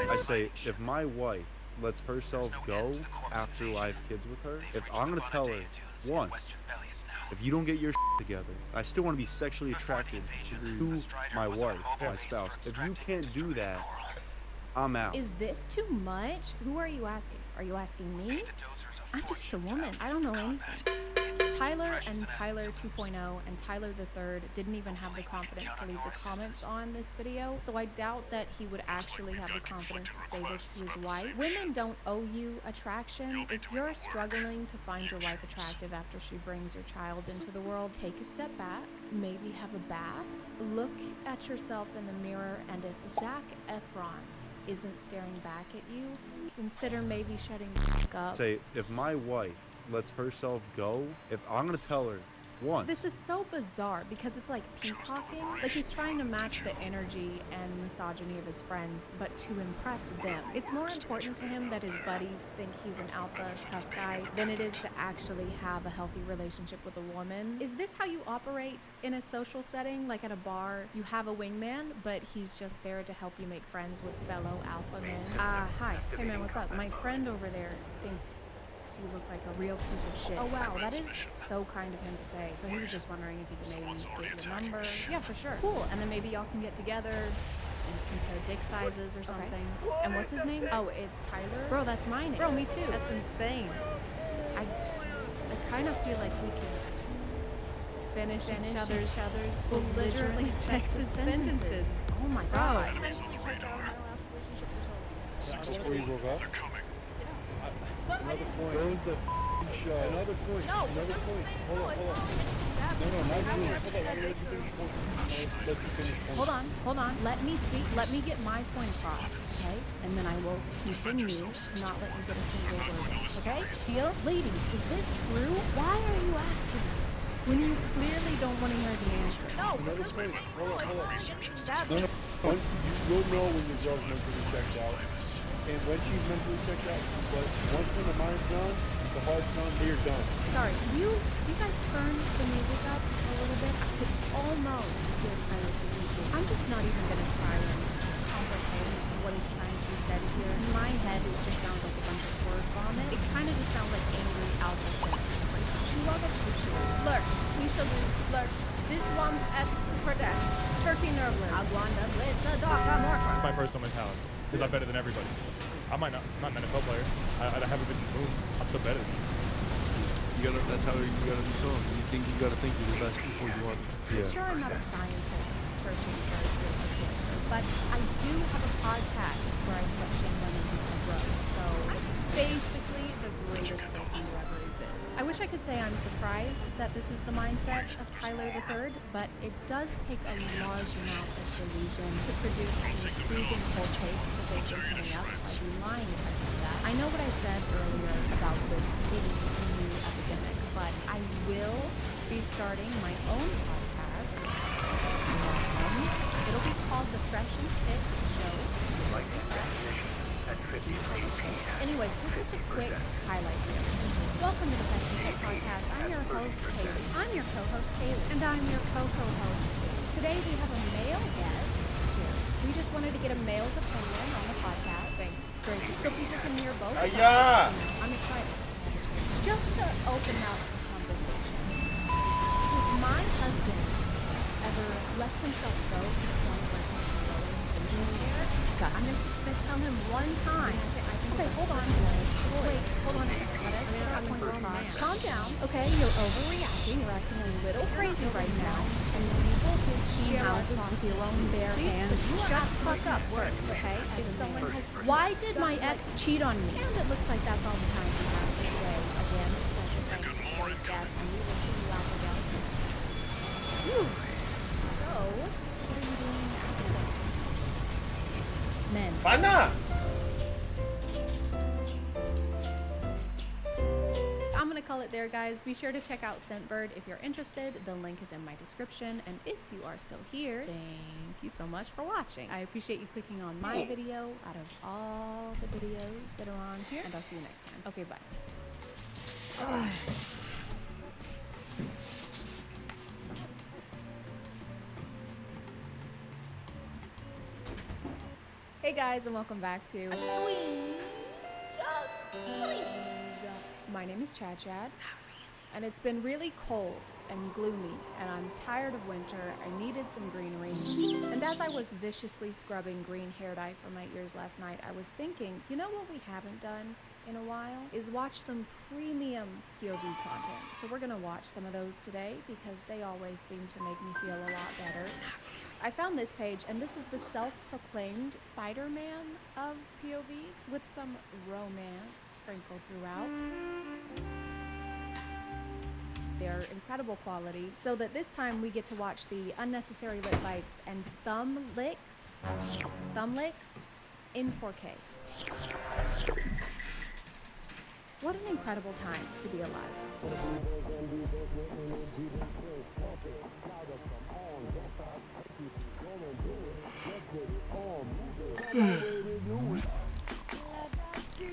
I say, if my wife lets herself go after I have kids with her, if I'm gonna tell her, one, if you don't get your together, I still want to be sexually attracted to my wife, my spouse. If you can't do that, I'm out. Is this too much? Who are you asking? Are you asking me? I'm just a woman. I don't know anything. Tyler and Tyler 2.0 and Tyler the Third didn't even have the confidence to leave the comments on this video, so I doubt that he would actually have the confidence to say this to his wife. Women don't owe you attraction. If you're struggling to find your wife attractive after she brings your child into the world, take a step back, maybe have a bath, look at yourself in the mirror, and if Zac Efron isn't staring back at you, consider maybe shutting the fuck up. Say, if my wife lets herself go, if I'm gonna tell her, one. This is so bizarre because it's like peacocking. Like he's trying to match the energy and misogyny of his friends, but to impress them. It's more important to him that his buddies think he's an alpha, tough guy than it is to actually have a healthy relationship with a woman. Is this how you operate in a social setting? Like at a bar, you have a wingman, but he's just there to help you make friends with fellow alpha men? Hi. Hey man, what's up? My friend over there thinks you look like a real piece of shit. Oh wow, that is so kind of him to say. So he was just wondering if he could maybe get your number. Yeah, for sure. Cool. And then maybe y'all can get together and compare dick sizes or something. And what's his name? Oh, it's Tyler. Bro, that's my name. Bro, me too. That's insane. I kind of feel like we could finish each other's belligerently sexist sentences. Oh my god. Before you woke up? Another point. Where was the show? Another point. No, Another point. Hold on. No, not you. Hold on, let you finish point. Hold on. Let me speak. Let me get my point across, okay? And then I will continue to not let you get a single word. Okay? Deal? Ladies, is this true? Why are you asking this? When you clearly don't want to hear the answer. No, Another point. Hold on. No. Once you'll know when your girl's mentally checked out. And when she's mentally checked out, but once when the mind's gone, the heart's gone, you're done. Sorry, you guys turn the music up a little bit? I could almost hear Tyler speaking. I'm just not even gonna try and comprehend what is trying to be said here. In my head, it just sounds like a bunch of word vomit. It kind of just sounds like angry alpha senses. Lurch, Mishalu, Lurch, this one F's Pradesh, Turkey Nurgler, Agwanda, Blitz, Dr. Mortar. It's my personal mentality, because I'm better than everybody. I might not, I'm not an NFL player. I haven't been moved. I'm still better than you. That's how you gotta be strong. You gotta think you're the best before you are. I'm sure I'm not a scientist searching for a cure for cancer, but I do have a podcast where I slut shame women who do drugs, so I'm basically the greatest person to ever exist. I wish I could say I'm surprised that this is the mindset of Tyler the Third, but it does take a large amount of delusion to produce these cruising cold takes that they've been putting up, so I'd be lying if I said that. I know what I said earlier about this being a new epidemic, but I will be starting my own podcast. It'll be called The Fresh and Ticked Show. Anyways, here's just a quick highlight here. Welcome to the Fresh and Ticked podcast. I'm your host, Haley. I'm your co-host, Haley. And I'm your co-host, Haley. Today we have a male guest. We just wanted to get a male's opinion on the podcast. Thanks. It's great. So people can hear both sides. I'm excited. Just to open up the conversation. If my husband ever lets himself go to the point where he's blowing into I'm gonna tell him one time. Okay, hold on. Just wait. Hold on a second. Let us get our points across. Calm down. Okay, you're overreacting. You're acting a little crazy right now. And you will share houses with your own bare hands. Shut the fuck up first, okay? If someone has... Why did my ex cheat on me? And it looks like that's all the time we have for today. Again, special thanks to today's guest, and we will see you out again next week. So, what are you doing after this? Men. Fana! I'm gonna call it there, guys. Be sure to check out Scentbird if you're interested. The link is in my description. And if you are still here, thank you so much for watching. I appreciate you clicking on my video out of all the videos that are on here. And I'll see you next time. Okay, bye. Hey guys, and welcome back to My name is Chad, and it's been really cold and gloomy, and I'm tired of winter. I needed some greenery, and as I was viciously scrubbing green hair dye from my ears last night, I was thinking, you know what we haven't done in a while is watch some premium POV content. So we're gonna watch some of those today because they always seem to make me feel a lot better. I found this page, and this is the self-proclaimed Spider-Man of POVs with some romance sprinkled throughout. They're incredible quality, so that this time we get to watch the unnecessary lip bites and thumb licks in 4K. What an incredible time to be alive.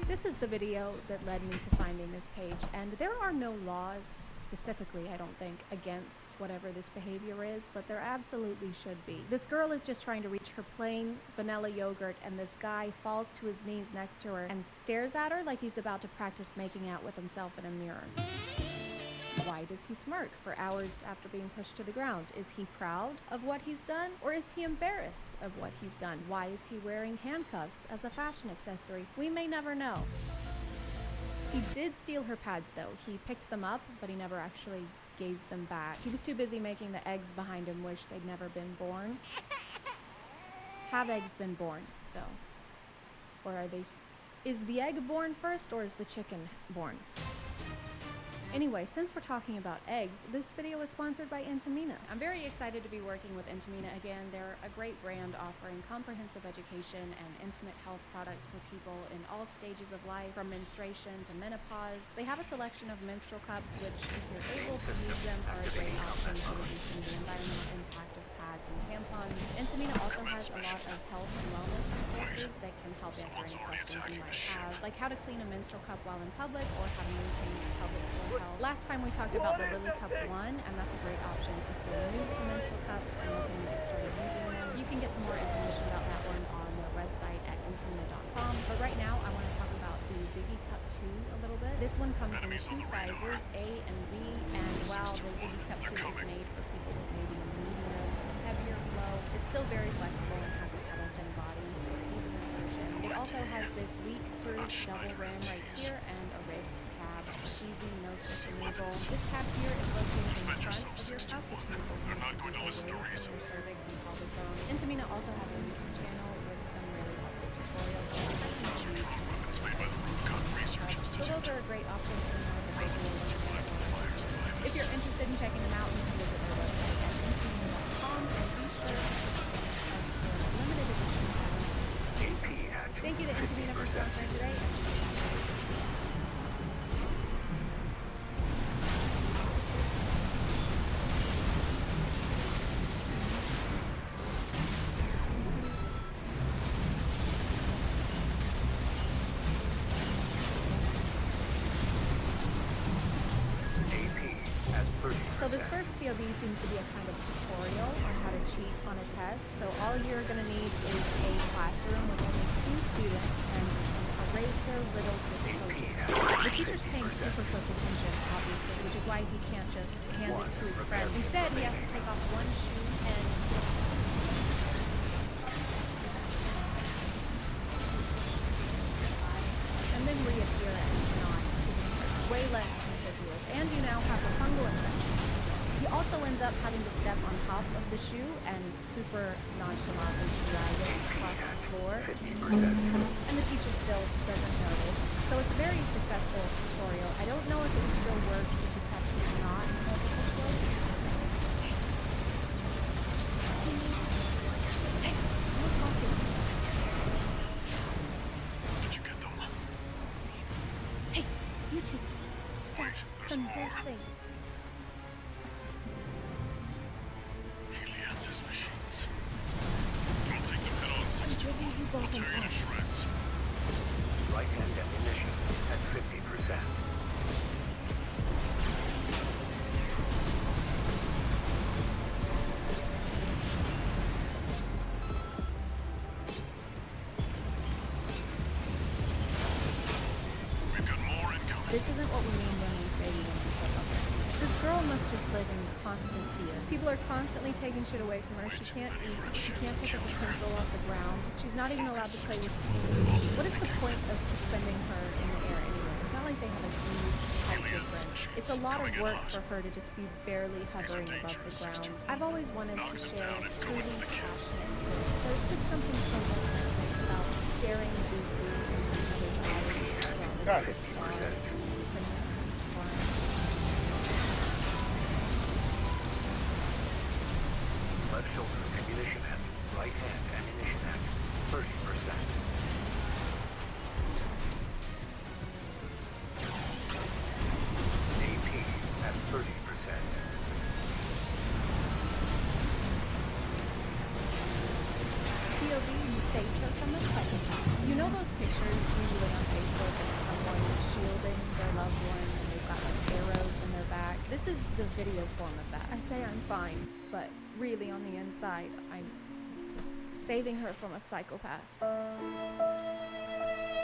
This is the video that led me to finding this page, and there are no laws specifically, I don't think, against whatever this behavior is, but there absolutely should be. This girl is just trying to reach her plain vanilla yogurt, and this guy falls to his knees next to her and stares at her like he's about to practice making out with himself in a mirror. Why does he smirk for hours after being pushed to the ground? Is he proud of what he's done, or is he embarrassed of what he's done? Why is he wearing handcuffs as a fashion accessory? We may never know. He did steal her pads though. He picked them up, but he never actually gave them back. He was too busy making the eggs behind him wish they'd never been born. Have eggs been born though? Or are they... Is the egg born first, or is the chicken born? Anyway, since we're talking about eggs, this video is sponsored by Entomina. I'm very excited to be working with Entomina again. They're a great brand offering comprehensive education and intimate health products for people in all stages of life, from menstruation to menopause. They have a selection of menstrual cups, which, if you're able to use them, are a great option for reducing the environmental impact of pads and tampons. Entomina also has a lot of health and wellness resources that can help answer any questions you might have, like how to clean a menstrual cup while in public, or how to maintain a public floor. Last time we talked about the Lily Cup 1, and that's a great option if you're new to menstrual cups and looking to get started using them. You can get some more information about that one on their website at intimina.com. But right now, I want to talk about the Ziggy Cup 2 a little bit. This one comes in two sizes, A and B, and while the Ziggy Cup 2 is made for people with maybe a medium to heavier flow, it's still very flexible and has a pedal-thin body for ease of insertion. It also has this leak-proof double rim right here and a ribbed tab for easy no-slip removal. This tab here is located in front of your cup, which means it can away from your cervix and pelvic bone. Entomina also has a YouTube channel with some really helpful tutorials. So those are a great option for now. If you're interested in checking them out, you can visit their website at entomina.com and be sure to check out their limited edition pads. Thank you to Entomina for sponsoring today. this first POV seems to be a kind of tutorial on how to cheat on a test. So all you're going to need is a classroom with only 2 students and an eraser riddled with coding. The teacher's paying super close attention, obviously, which is why he can't just hand it to his friend. Instead, he has to take off one shoe and then reappear at each nod to his friend. Way less conspicuous. And you now have a fungal infection. He also ends up having to step on top of the shoe and super nonchalantly drag it across the floor. And the teacher still doesn't notice. So it's a very successful tutorial. I don't know if it would still work if the test was not multiple choice. Hey, no talking. Did you get them? Hey, you two. Stop conversing. Helianthus machines. Don't take them head on, 621. I'll tear you to shreds. Right-hand ammunition at 50%. We've got more incoming. This isn't what we mean when we say we want to step up. This girl must just live in constant fear. People are constantly taking shit away from her. She can't eat. She can't pick up a pencil off the ground. She's not even allowed to play with food. What is the point of suspending her in the air anyway? It's not like they have a huge height difference. It's a lot of work for her to just be barely hovering above the ground. I've always wanted to share truly passionate feelings. There's just something so romantic about staring deeply into each other's eyes while the stars sometimes flying. Left shoulder ammunition at. Right hand ammunition at 30%. AP at 30%. POV, you saved her from a psychopath. You know those pictures usually on Facebook of someone shielding their loved one and they've got like arrows in their back? This is the video form of that. I say I'm fine, but really on the inside, I'm saving her from a psychopath.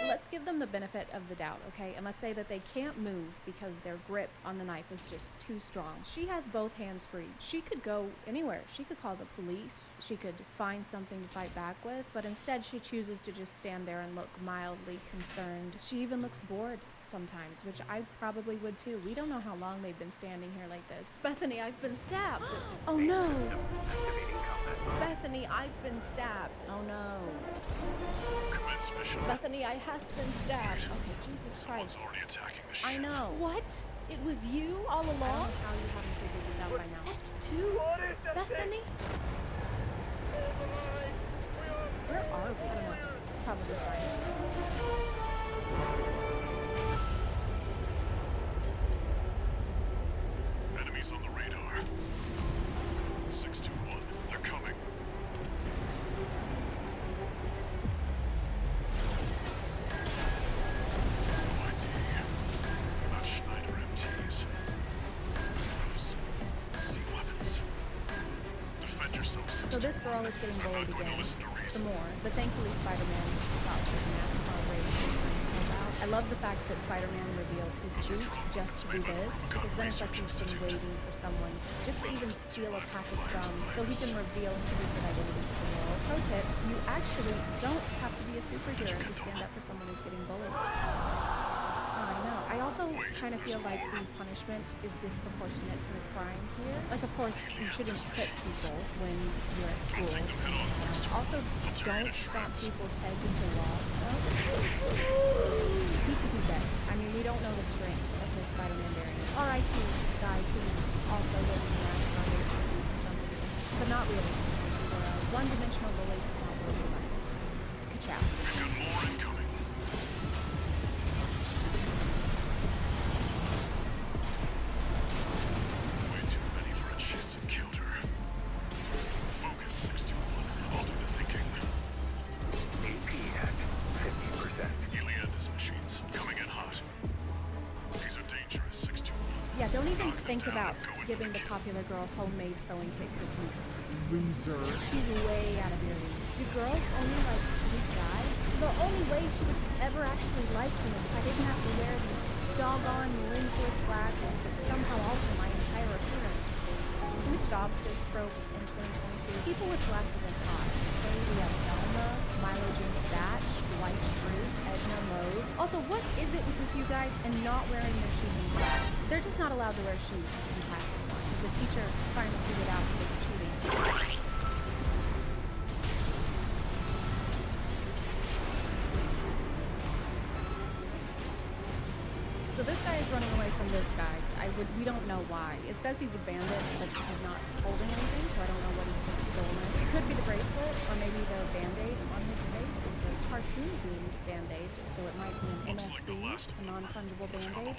Let's give them the benefit of the doubt, okay? And let's say that they can't move because their grip on the knife is just too strong. She has both hands free. She could go anywhere. She could call the police. She could find something to fight back with, but instead she chooses to just stand there and look mildly concerned. She even looks bored sometimes, which I probably would too. We don't know how long they've been standing here like this. Bethany, I've been stabbed. Oh no. Bethany, I've been stabbed. Oh no. Commence mission. Bethany, I has been stabbed. Okay, Jesus Christ. Already attacking the ship. I know. What? It was you all along? I don't know how you haven't figured this out by now. That too? Bethany? Where are we? I don't know. It's probably fine. Enemies on the radar. 621. They're coming. No ID. They're not Schneider MTs. Those C weapons. Defend yourself, 621. So this girl is getting I'm bullied not going to again. listen to reason. Some more. But thankfully Spider-Man stopped his NASCAR race and turned to help out. I love the fact that Spider-Man revealed his suit just to do this, because then it's like he's been waiting for someone just to even steal a pack of gum so he can reveal his secret identity to the world. Pro tip, you actually don't have to be a superhero to stand up for someone who's getting bullied. I know. I also kind of feel like the punishment is disproportionate to the crime here. Like, of course, you shouldn't hit people when you're at school. Also, don't stomp people's heads into walls. He could be dead. I mean, we don't know the strength of his Spider-Man variant. R.I.P. the guy who's also living in NASCAR racing suit for some reason. But not really. You were a one-dimensional bully, not really a person. Ka-chow. We've got more incoming. Way too many for a chance encounter. Focus, 621. I'll do the thinking. AP at 50%. Helianthus machines coming in hot. These are dangerous, 621. Yeah, don't even think about giving the popular girl homemade sewing kit cookies. Loser. She's way out of your league. Do girls only like weak guys? The only way she would ever actually like me is if I didn't have to wear these doggone lensless glasses that somehow alter my entire appearance. Can we stop this trope in 2022? People with glasses are hot. Okay, we have Velma, Milo Jim Statch, White Fruit, Edna Mode. Also, what is it with you guys and not wearing their shoes in class? They're just not allowed to wear shoes in class anymore because the teacher finally figured out that they were cheating. So this guy is running away from this guy. We don't know why. It says he's a bandit, but he's not holding anything, so I don't know what he's stolen. It could be the bracelet, or maybe the band-aid on his face. It's a cartoon-themed band-aid, so it might be an NFB, a non-fungible band-aid.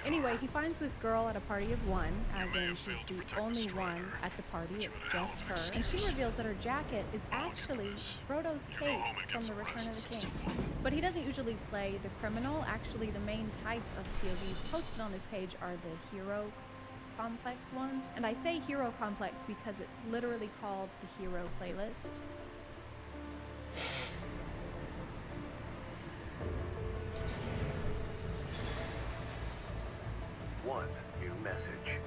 Anyway, he finds this girl at a party of one, as in she's the only one at the party. It's just her. And she reveals that her jacket is actually Frodo's cape from The Return of the King. But he doesn't usually play the criminal. Actually, the main type of POVs posted on this page are the hero complex ones. And I say hero complex because it's literally called the hero playlist. One new message.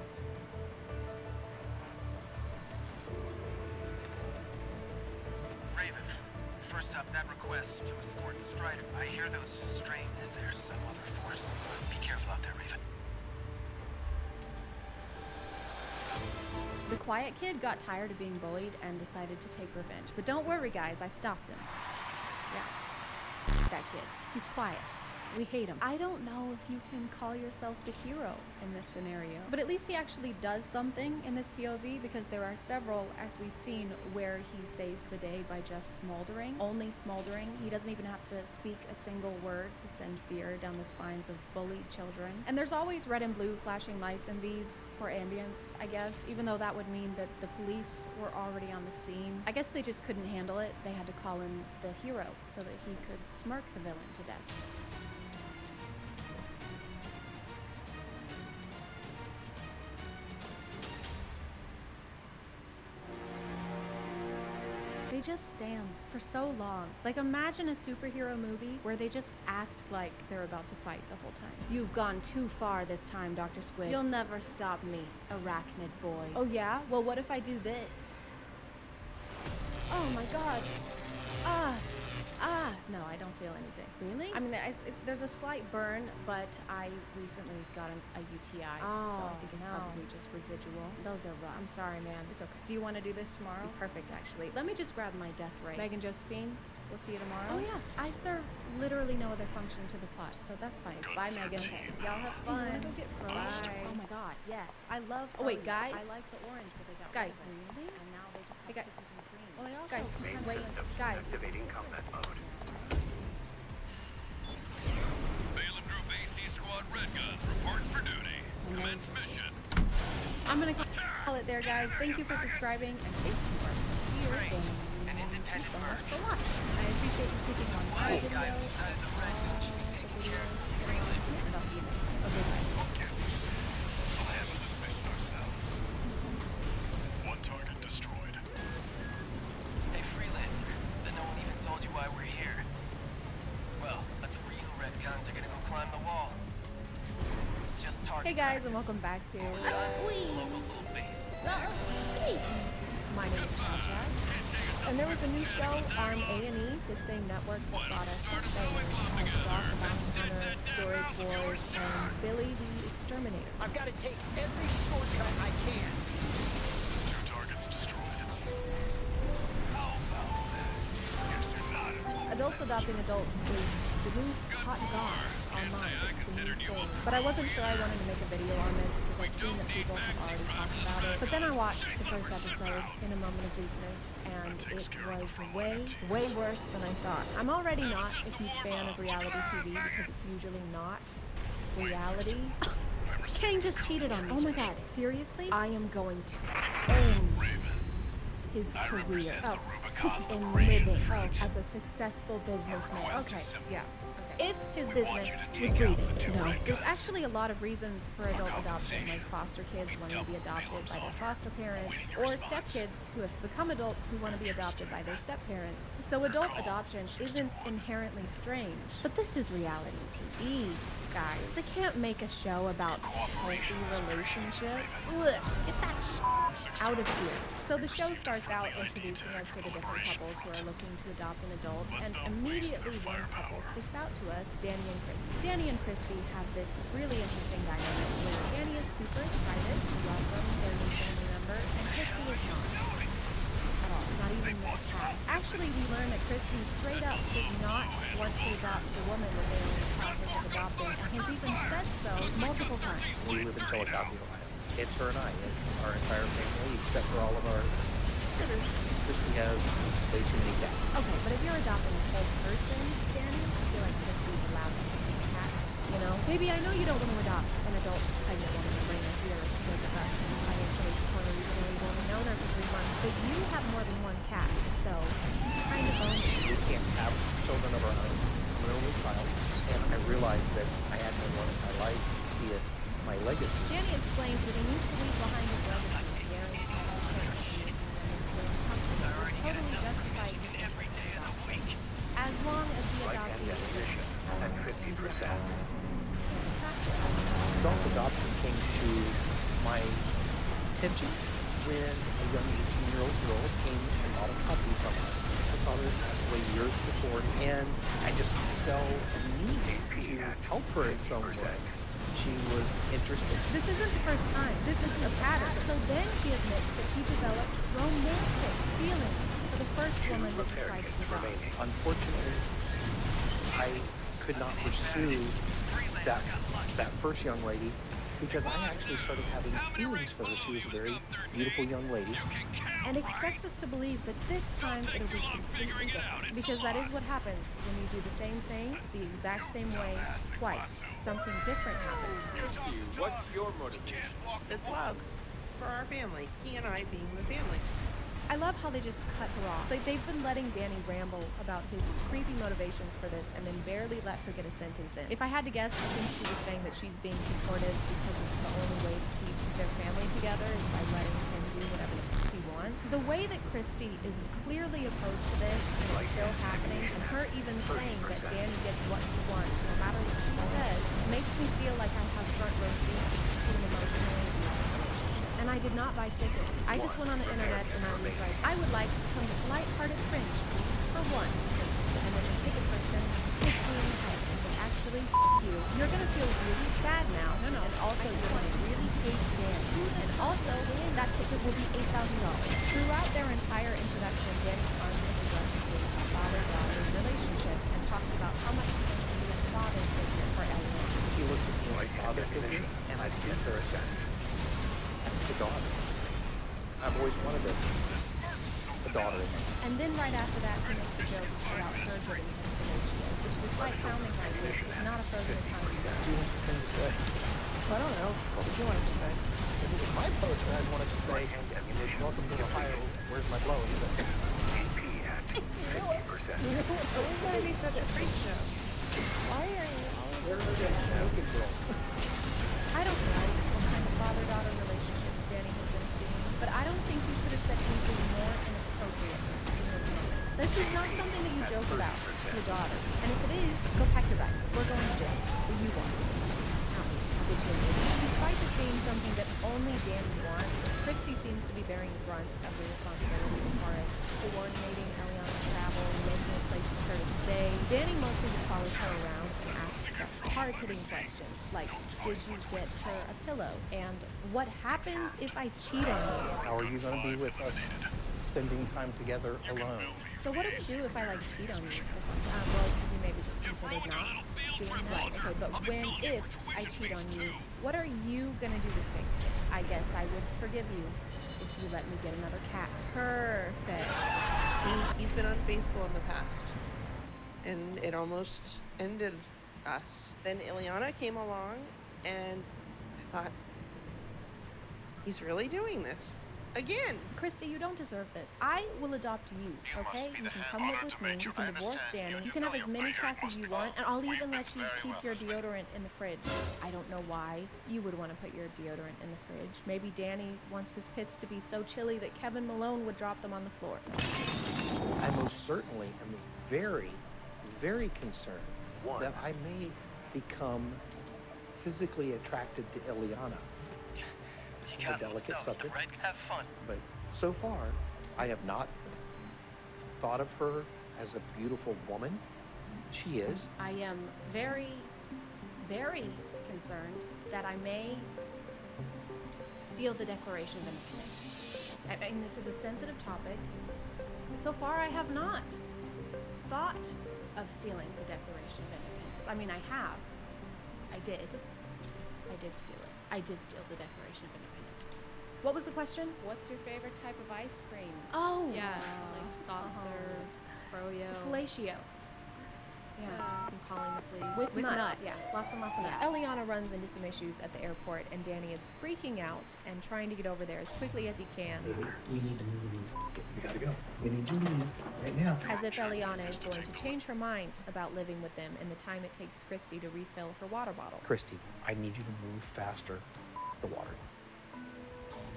Raven, first up, that request to escort the Strider. I hear those strain. Is there some other force? Be careful out there, Raven. The quiet kid got tired of being bullied and decided to take revenge. But don't worry, guys, I stopped him. Yeah, that kid. He's quiet. We hate him. I don't know if you can call yourself the hero in this scenario, but at least he actually does something in this POV because there are several, as we've seen, where he saves the day by just smoldering. Only smoldering. He doesn't even have to speak a single word to send fear down the spines of bullied children. And there's always red and blue flashing lights in these for ambience, I guess, even though that would mean that the police were already on the scene. I guess they just couldn't handle it. They had to call in the hero so that he could smirk the villain to death. They just stand for so long. Like, imagine a superhero movie where they just act like they're about to fight the whole time. You've gone too far this time, Dr. Squid. You'll never stop me, arachnid boy. Oh yeah? Well, what if I do this? Oh my god. No, I don't feel anything. Really? I mean, there's a slight burn, but I recently got a UTI, so I think it's probably just residual. Those are rough. I'm sorry, man. It's okay. Do you want to do this tomorrow? Perfect, actually. Let me just grab my death ray. Megan Josephine, we'll see you tomorrow. Oh yeah, I serve literally no other function to the plot, so that's fine. Bye, Megan. Okay. Y'all have fun. Hey, go get Frodo. Bye. Oh my god, yes. I love Frodo. Oh wait, guys. I like the orange, but they got guys. Really? And now they just have cookies and cream. Well, they also guys, wait, guys. Activating combat mode. Red Guns reporting for duty. Commence mission. I'm gonna call it there, guys. Thank you for subscribing, and thank you for still here. An independent bird. A lot. I appreciate you clicking on my Wise guy who decided the Red Gun should be taking care of some freelance. And I'll see you next time. Okay, bye. Don't give a shit. We'll handle this mission ourselves. One target destroyed. Hey, freelancer. Then no one even told you why we're here. Well, us real Red Guns are gonna go climb the wall. Hey guys, and welcome back to Locals little base is next. My name is Chad, and there was a new show on A&E, the same network that brought us Doc, the Bounty Hunter, Storage Wars, and Billy the Exterminator. I've got to take every shortcut I can. 2 targets destroyed. How about that? Guess you're not a total Adults Adopting Adults is the new hot goss online. It's the new thing. But I wasn't sure I wanted to make a video on this because I've seen that people have already talked about it. But then I watched the first episode in a moment of weakness, and it was way worse than I thought. I'm already not a huge fan of reality TV because it's usually not reality. Kang just cheated on me. Oh my god, seriously? I am going to end his career in living as a successful businessman. Okay, yeah. Okay. if his business was breeding. No. There's actually a lot of reasons for adult adoption, like foster kids wanting to be adopted by their foster parents, or stepkids who have become adults who want to be adopted by their step-parents. So adult adoption isn't inherently strange. But this is reality TV, guys. They can't make a show about healthy relationships. Ugh, get that out of here. So the show starts out introducing us to the different couples who are looking to adopt an adult, and immediately one couple sticks out to us, Danny and Christy. Danny and Christy have this really interesting dynamic where Danny is super excited to welcome their new family member, and Christy is not. At all. Not even with a cat. Actually, we learn that Christy straight up does not want to adopt the woman that they are in the process of adopting, and has even said so multiple times. We live in Philadelphia, Ohio. It's her and I. It's our entire family, except for all of our critters. Christy has way too many cats. Okay, but if you're adopting a whole person, Danny, I feel like Christy's allowed to have cats. You know? Maybe I know you don't want to adopt an adult pregnant woman and bring her here to live with us and financially support her even though you've only known her for 3 months, but you have more than one cat, so you kind of own it. We can't have children of our own. I'm an only child, and I realized that I had no one in my life, be it my legacy. Danny explains that he needs to leave behind his legacy of wearing a title which totally justifies it every day of the week. As long as the adoptee is at 50%. Self-adoption came to my attention when a young 18-year-old girl came and bought a puppy from us. Her father passed away years before, and I just felt a need to help her in some way. She was interested. This isn't the first time. This is a pattern. So then he admits that he developed romantic feelings for the first woman that he tried to adopt. Unfortunately, I could not pursue that first young lady because I actually started having feelings for her. She was a very beautiful young lady. And expects us to believe that this time it'll be completely different. Because that is what happens when you do the same thing the exact same way twice. Something different happens. What's your motivation? It's love for our family. He and I being the family. I love how they just cut her off. Like, they've been letting Danny ramble about his creepy motivations for this and then barely let her get a sentence in. If I had to guess, I think she was saying that she's being supportive because it's the only way to keep their family together is by letting him do whatever he wants. The way that Christy is clearly opposed to this and it's still happening, and her even saying that Danny gets what he wants, no matter what she says, makes me feel like I have front row seats to an emotionally abusive relationship. And I did not buy tickets. I just went on the internet and I was like, I would like some lighthearted cringe, please, for one. And then the ticket person hits me in the head and said, actually, you. You're gonna feel really sad now. No. And also, you're gonna really hate Danny. And also, that ticket will be $8,000. Throughout their entire introduction, Danny constantly references a father-daughter relationship and talks about how much he wants to be a father figure for Eleanor. She looked at me like father figure, and I sent her a send. The daughter. I've always wanted a daughter. And then right after that, he makes a joke about her giving him fellatio, which despite sounding like it, is not a frozen time. What do you want to say? I don't know. What would you want to say? If it was my poster, I'd want it to say, welcome to Ohio, where's my blow? AP at 50%. Always gotta be such a freak show. Why are you always Naked girl. I don't know what kind of father-daughter relationships Danny has been seeing, but I don't think you could have said anything more inappropriate in this moment. This is not something that you joke about to your daughter. And if it is, go pack your bags. We're going to jail. Or you want. Despite this being something that only Danny wants, Christy seems to be bearing the brunt of the responsibility as far as coordinating Eliana's travel, making a place for her to stay. Danny mostly just follows her around and asks the hard-hitting questions, like, did you get her a pillow? And what happens if I cheat on you? How are you going to be with us, spending time together alone? So what do we do if I, like, cheat on you or something? Well, you maybe just considered not doing right. Okay, but if I cheat on you, what are you gonna do to fix it? I guess I would forgive you if you let me get another cat. Perfect. He's been unfaithful in the past, and it almost ended us. Then Ileana came along, and I thought, he's really doing this. Again. Christy, you don't deserve this. I will adopt you, okay? You can come live with me, you can divorce Danny, you can have as many cats as you want, and I'll even let you keep your deodorant in the fridge. I don't know why you would want to put your deodorant in the fridge. Maybe Danny wants his pits to be so chilly that Kevin Malone would drop them on the floor. I most certainly am very, very concerned that I may become physically attracted to Ileana. This is a delicate subject, have fun. but so far, I have not thought of her as a beautiful woman. She is. I am very, very concerned that I may steal the Declaration of Independence. I mean, this is a sensitive topic. So far, I have not thought of stealing the Declaration of Independence. I mean, I have. I did steal it. I did steal the Declaration of Independence. What was the question? What's your favorite type of ice cream? Oh, Yeah, like soft serve, froyo. Fellatio. Yeah. I'm calling the police. With nut. Yeah, lots and lots of nut. Yeah. Eliana runs into some issues at the airport, and Danny is freaking out and trying to get over there as quickly as he can. We need to move. We gotta go. We need to leave right now. As if Eliana is going to change her mind about living with them in the time it takes Christy to refill her water bottle. Christy, I need you to move faster. The water.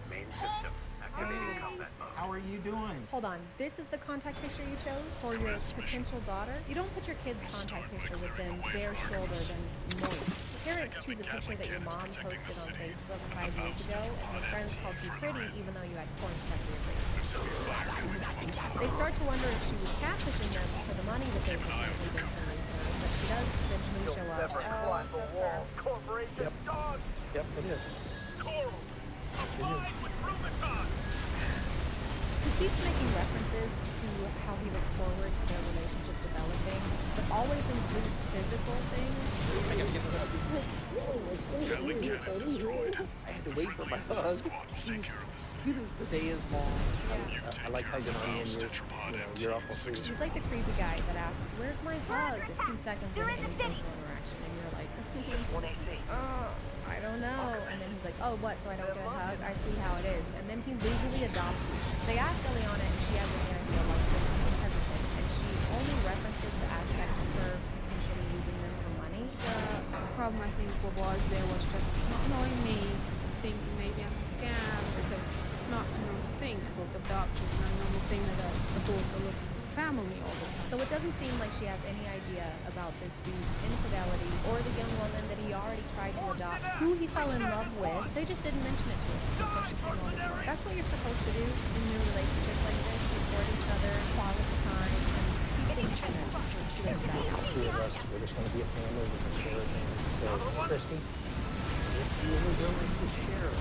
Main system activating combat mode. How are you doing? Hold on, this is the contact picture you chose for your potential daughter? You don't put your kid's contact picture with them bare shouldered and moist. Parents choose a picture that your mom posted on Facebook 5 years ago, and your friends called you pretty even though you had corn stuck to your face. They start to wonder if she was catfishing them for the money that they've apparently been sending her, but she does eventually show up. Climb the wall. Corporation dog. Yep, it is. Coral. Abide with Rubicon. He keeps making references to how he looks forward to their relationship developing, but always includes physical things. I gotta get this out. Gatling cannon destroyed. I had to wait for my hug. Cute as the day is long. I like hugging on you, and you're awful sweet. He's like the creepy guy that asks, "Where's my hug?" 2 seconds into any social interaction, and you're like, I don't know. And then he's like, "Oh, what? So I don't get a hug? I see how it is." And then he legally adopts you. They ask Eliana if she has any idea why Christy is hesitant, and she only references the aspect of her potentially using them for money. The problem I think was there was just not knowing me, thinking maybe I'm a scam, because it's not a normal thing to look adoption, it's not a normal thing that a daughter looks at family all the time. So it doesn't seem like she has any idea about this dude's infidelity or the young woman that he already tried to adopt, who he fell in love with. They just didn't mention it to her before she came on this work. That's what you're supposed to do in new relationships like this: support each other, quality time, and keep things tender. Two of us, we're just gonna be a family. We're gonna share things. So, Christy, if you were willing to share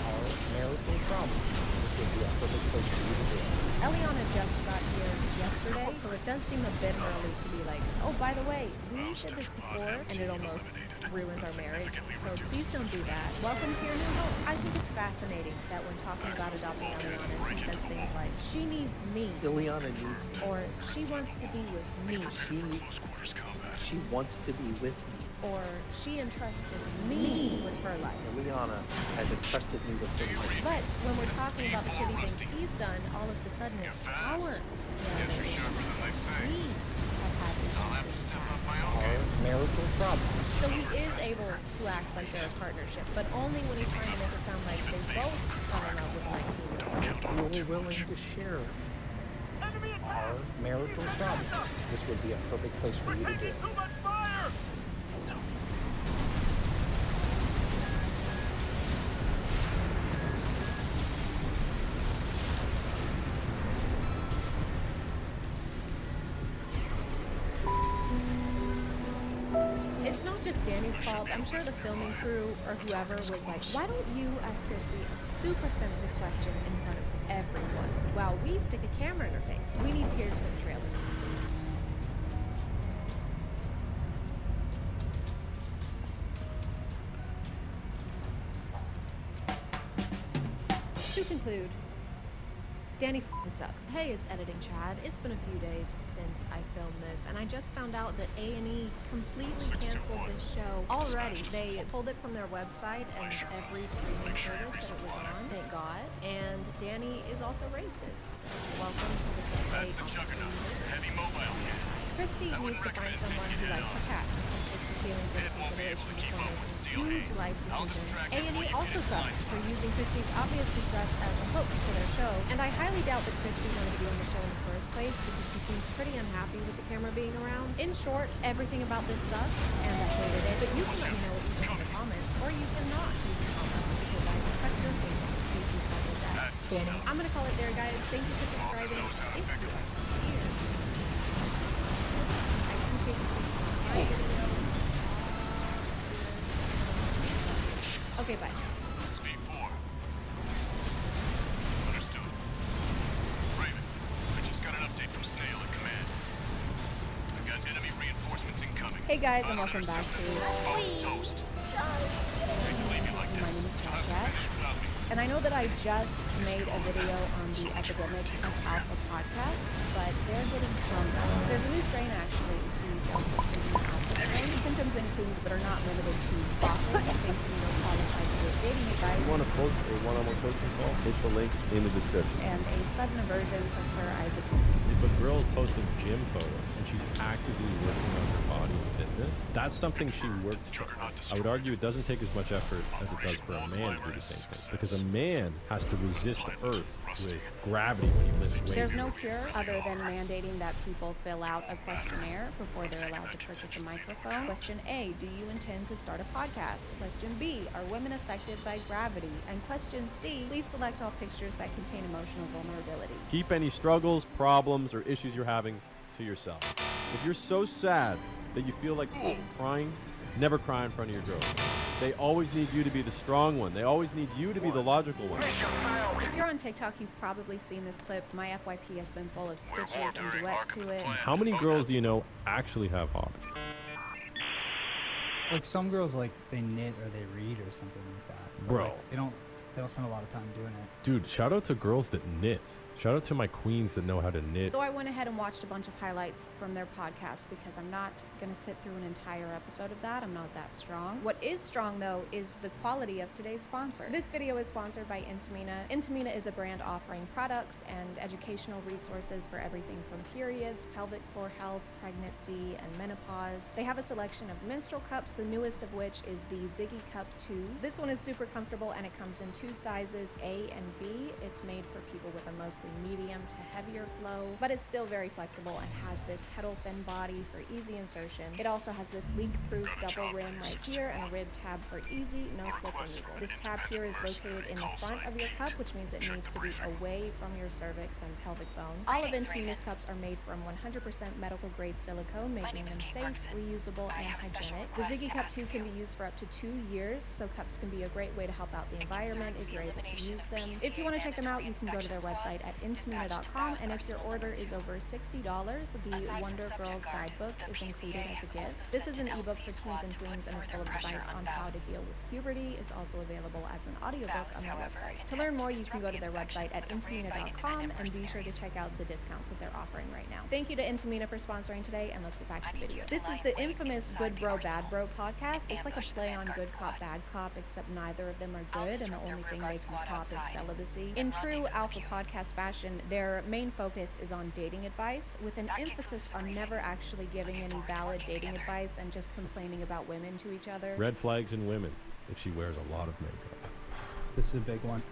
our marital problems, this would be a perfect place for you to do it. Eliana just got here yesterday, so it does seem a bit early to be like, "Oh, by the way, we did this before," and it almost ruins our marriage. So please don't do that. Welcome to your new home. I think it's fascinating that when talking about adopting Eliana, he says things like, "She needs me," Ileana needs me. or "She wants to be with me," She wants to be with me. or "She entrusted me with her life." Ileana has entrusted me with her life. But when we're talking about the shitty things he's done, all of a sudden it's our Guess you're sharper than they say. we have had I'll have to step up my own Our game. marital problems. So he is able to act like they're a partnership, but only when he's trying to make it sound like they both fell in love with 19-year-olds. If you were willing to share our marital problems, this would be a perfect place for you to do it. Too much fire. It's not just Danny's fault. I'm sure the filming crew or whoever was like, "Why don't you ask Christy a super sensitive question in front of everyone while we stick a camera in her face? We need tears for the trailer." To conclude, Danny f***ing sucks. Hey, it's Editing Chad. It's been a few days since I filmed this, and I just found out that A&E completely canceled this show already. They pulled it from their website and every streaming service that it was on, thank God. And Danny is also racist. So welcome to this update. That's the juggernaut. Heavy mobile kit. Christy needs to find someone who likes her cats and takes her feelings into consideration before making huge life decisions. A&E also sucks for using Christy's obvious distress as a hook for their show, and I highly doubt that Christy wanted to be on the show in the first place because she seems pretty unhappy with the camera being around. In short, everything about this sucks, and I hated it, but you can let me know what you think in the comments, or you cannot leave a comment because I respect your opinion. Casey told me that. Danny, I'm gonna call it there, guys. Thank you for subscribing. If you are still here. Okay, bye. This is V4. Understood. Raven, I just got an update from Snail at command. We've got enemy reinforcements incoming. Hey guys, and welcome back to Toast. Hate to leave you like this. You'll have to finish without me. And I know that I just made a video on the epidemic of alpha podcasts, but they're getting stronger. There's a new strain actually, the Delta Sigma alpha strain. Symptoms include, but are not limited to, coughing, thinking or qualified for dating advice, You want to post a one-on-one coaching call? Hit the link in the description. and a sudden aversion for Sir Isaac. If a girl's posting gym photos and she's actively working on her body and fitness, that's something she worked for. I would argue it doesn't take as much effort as it does for a man to do the same thing, because a man has to resist the earth with gravity when he lifts weights. There's no cure other than mandating that people fill out a questionnaire before they're allowed to purchase a microphone. Question A, do you intend to start a podcast? Question B, are women affected by gravity? And question C, please select all pictures that contain emotional vulnerability. Keep any struggles, problems, or issues you're having to yourself. If you're so sad that you feel like crying, never cry in front of your girl. They always need you to be the strong one. They always need you to be the logical one. If you're on TikTok, you've probably seen this clip. My FYP has been full of stitches and duets to it. How many girls do you know actually have hobbies? Like some girls, like they knit or they read or something like that. But, Bro. like, they don't spend a lot of time doing it. Dude, shout out to girls that knit. Shout out to my queens that know how to knit. So I went ahead and watched a bunch of highlights from their podcast because I'm not going to sit through an entire episode of that. I'm not that strong. What is strong, though, is the quality of today's sponsor. This video is sponsored by Intimina. Intimina is a brand offering products and educational resources for everything from periods, pelvic floor health, pregnancy, and menopause. They have a selection of menstrual cups, the newest of which is the Ziggy Cup 2. This one is super comfortable and it comes in 2 sizes, A and B. It's made for people with a mostly medium to heavier flow, but it's still very flexible and has this pedal thin body for easy insertion. It also has this leak-proof double rim right here and a rib tab for easy, no slip removal. This tab here is located in the front of your cup, which means it needs to be away from your cervix and pelvic bone. All of Intimina's cups are made from 100% medical grade silicone, making them safe, reusable, and hygienic. The Ziggy Cup 2 can be used for up to 2 years, so cups can be a great way to help out the environment if you're able to use them. If you want to check them out, you can go to their website at intimina.com, and if your order is over $60, the Wonder Girls Guidebook is included as a gift. This is an ebook for teens and tweens and is full of advice on how to deal with puberty. It's also available as an audiobook on their website. To learn more, you can go to their website at intimina.com and be sure to check out the discounts that they're offering right now. Thank you to Intimina for sponsoring today, and let's get back to the video. This is the infamous Good Bro Bad Bro podcast. It's like a play on Good Cop Bad Cop, except neither of them are good, and the only thing they can cop is celibacy. In true alpha podcast fashion, their main focus is on dating advice, with an emphasis on never actually giving any valid dating advice and just complaining about women to each other. Red flags in women if she wears a lot of makeup. This is a big one.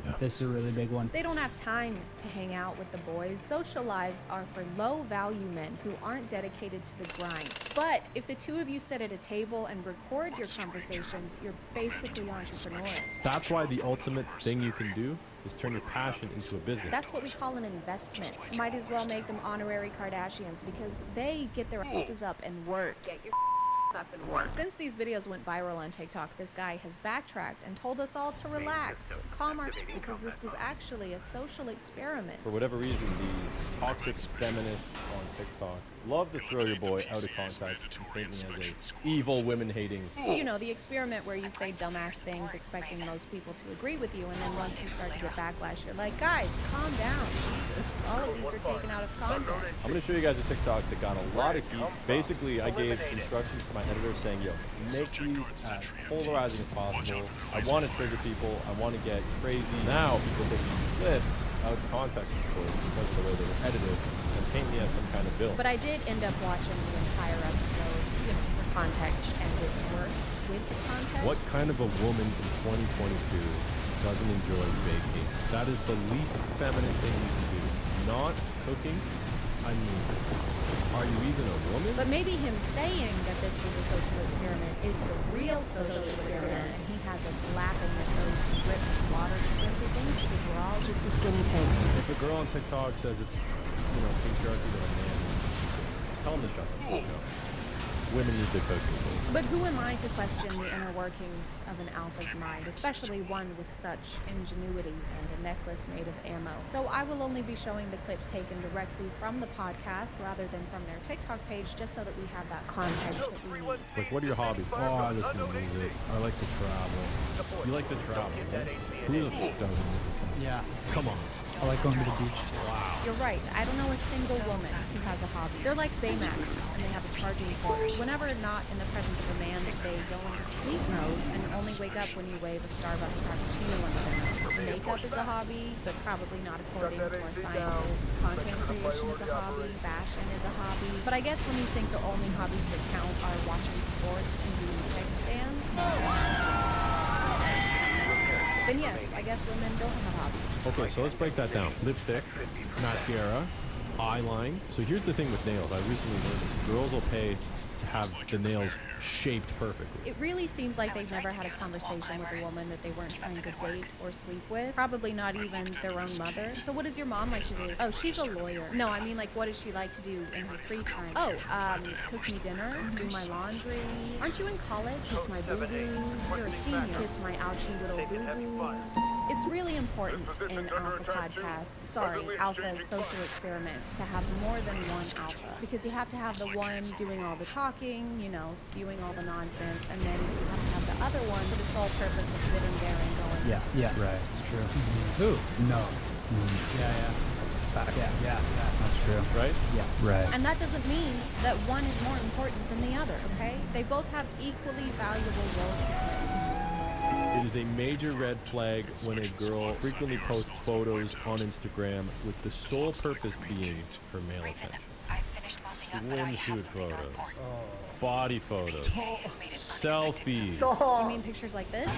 Yeah. This is a really big one. They don't have time to hang out with the boys. Social lives are for low-value men who aren't dedicated to the grind. But if the two of you sit at a table and record your conversations, you're basically entrepreneurs. That's why the ultimate thing you can do is turn your passion into a business. That's what we call an investment. Might as well make them honorary Kardashians because they get their asses up and work. Get your up and work. Since these videos went viral on TikTok, this guy has backtracked and told us all to relax, calm our because this was actually a social experiment. For whatever reason, the toxic feminists on TikTok love to throw your boy out of context and paint me as a evil, women-hating. You know, the experiment where you say dumbass things expecting most people to agree with you, and then once you start to get backlash, you're like, guys, calm down, Jesus. All of these are taken out of context. I'm gonna show you guys a TikTok that got a lot of heat. Basically, I gave instructions to my editor saying, yo, make these as polarizing as possible. I want to trigger people. I want to get crazy. Now people take these clips out of context, of course, because of the way they were edited, and paint me as some kind of villain. But I did end up watching the entire episode, you know, for context, and it's worse with the context. What kind of a woman in 2022 doesn't enjoy baking? That is the least feminine thing you can do. Not cooking? I mean, are you even a woman? But maybe him saying that this was a social experiment is the real social experiment, and he has us laughing at those ripped water dispenser things because we're all just his guinea pigs. If a girl on TikTok says it's, you know, patriarchy to a man, tell them to shut up. You know? Women need to cook. But who am I to question the inner workings of an alpha's mind, especially one with such ingenuity and a necklace made of ammo? So I will only be showing the clips taken directly from the podcast rather than from their TikTok page, just so that we have that context that we need. Like, what are your hobbies? Oh, I listen to music. I like to travel. You like to travel, right? Who the f doesn't? Yeah. Come on. I like going to the beach. Wow. You're right. I don't know a single woman who has a hobby. They're like Baymax, and they have a charging port. Whenever not in the presence of a man, they go into sleep mode and only wake up when you wave a Starbucks Frappuccino under their nose. Makeup is a hobby, but probably not according to our scientists. Content creation is a hobby. Fashion is a hobby. But I guess when you think the only hobbies that count are watching sports and doing keg stands, then yes, I guess women don't have hobbies. Okay, so let's break that down. Lipstick, mascara, eyeline. So here's the thing with nails. I recently learned that girls will pay to have the nails shaped perfectly. It really seems like they've never had a conversation with a woman that they weren't trying to date or sleep with. Probably not even their own mother. So what does your mom like to do? Oh, she's a lawyer. No, I mean, like, what does she like to do in her free time? Oh, cook me dinner, do my laundry. Aren't you in college? Kiss my boo-boos. You're a senior. Kiss my ouchie little boo-boos. It's really important in Alpha Podcast, Alpha social experiments, to have more than one alpha. Because you have to have the one doing all the talking, you know, spewing all the nonsense, and then you have to have the other one for the sole purpose of sitting there and going, Yeah, right, it's true. Who? No. Yeah, that's a fact. Yeah, that's true. Right? Yeah, right. And that doesn't mean that one is more important than the other, okay? They both have equally valuable roles to play. It is a major red flag when a girl frequently posts photos on Instagram with the sole purpose being for male attention. Swimsuit photos, body photos, selfies. You mean pictures like this?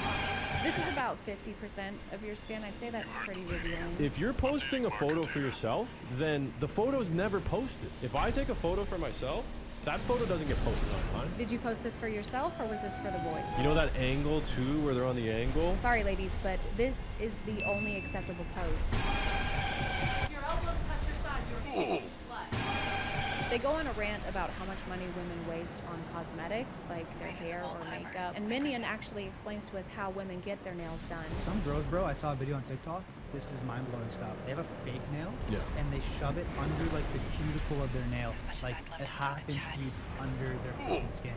This is about 50% of your skin. I'd say that's pretty revealing. If you're posting a photo for yourself, then the photo's never posted. If I take a photo for myself, that photo doesn't get posted online. Did you post this for yourself, or was this for the boys? You know that angle too, where they're on the angle? Sorry, ladies, but this is the only acceptable pose. Your elbows touch your sides, you're a slut. They go on a rant about how much money women waste on cosmetics, like their hair or makeup. And Minion actually explains to us how women get their nails done. Some girls, bro, I saw a video on TikTok. This is mind-blowing stuff. They have a fake nail, and they shove it under like the cuticle of their nail, like a half-inch deep under their fucking skin.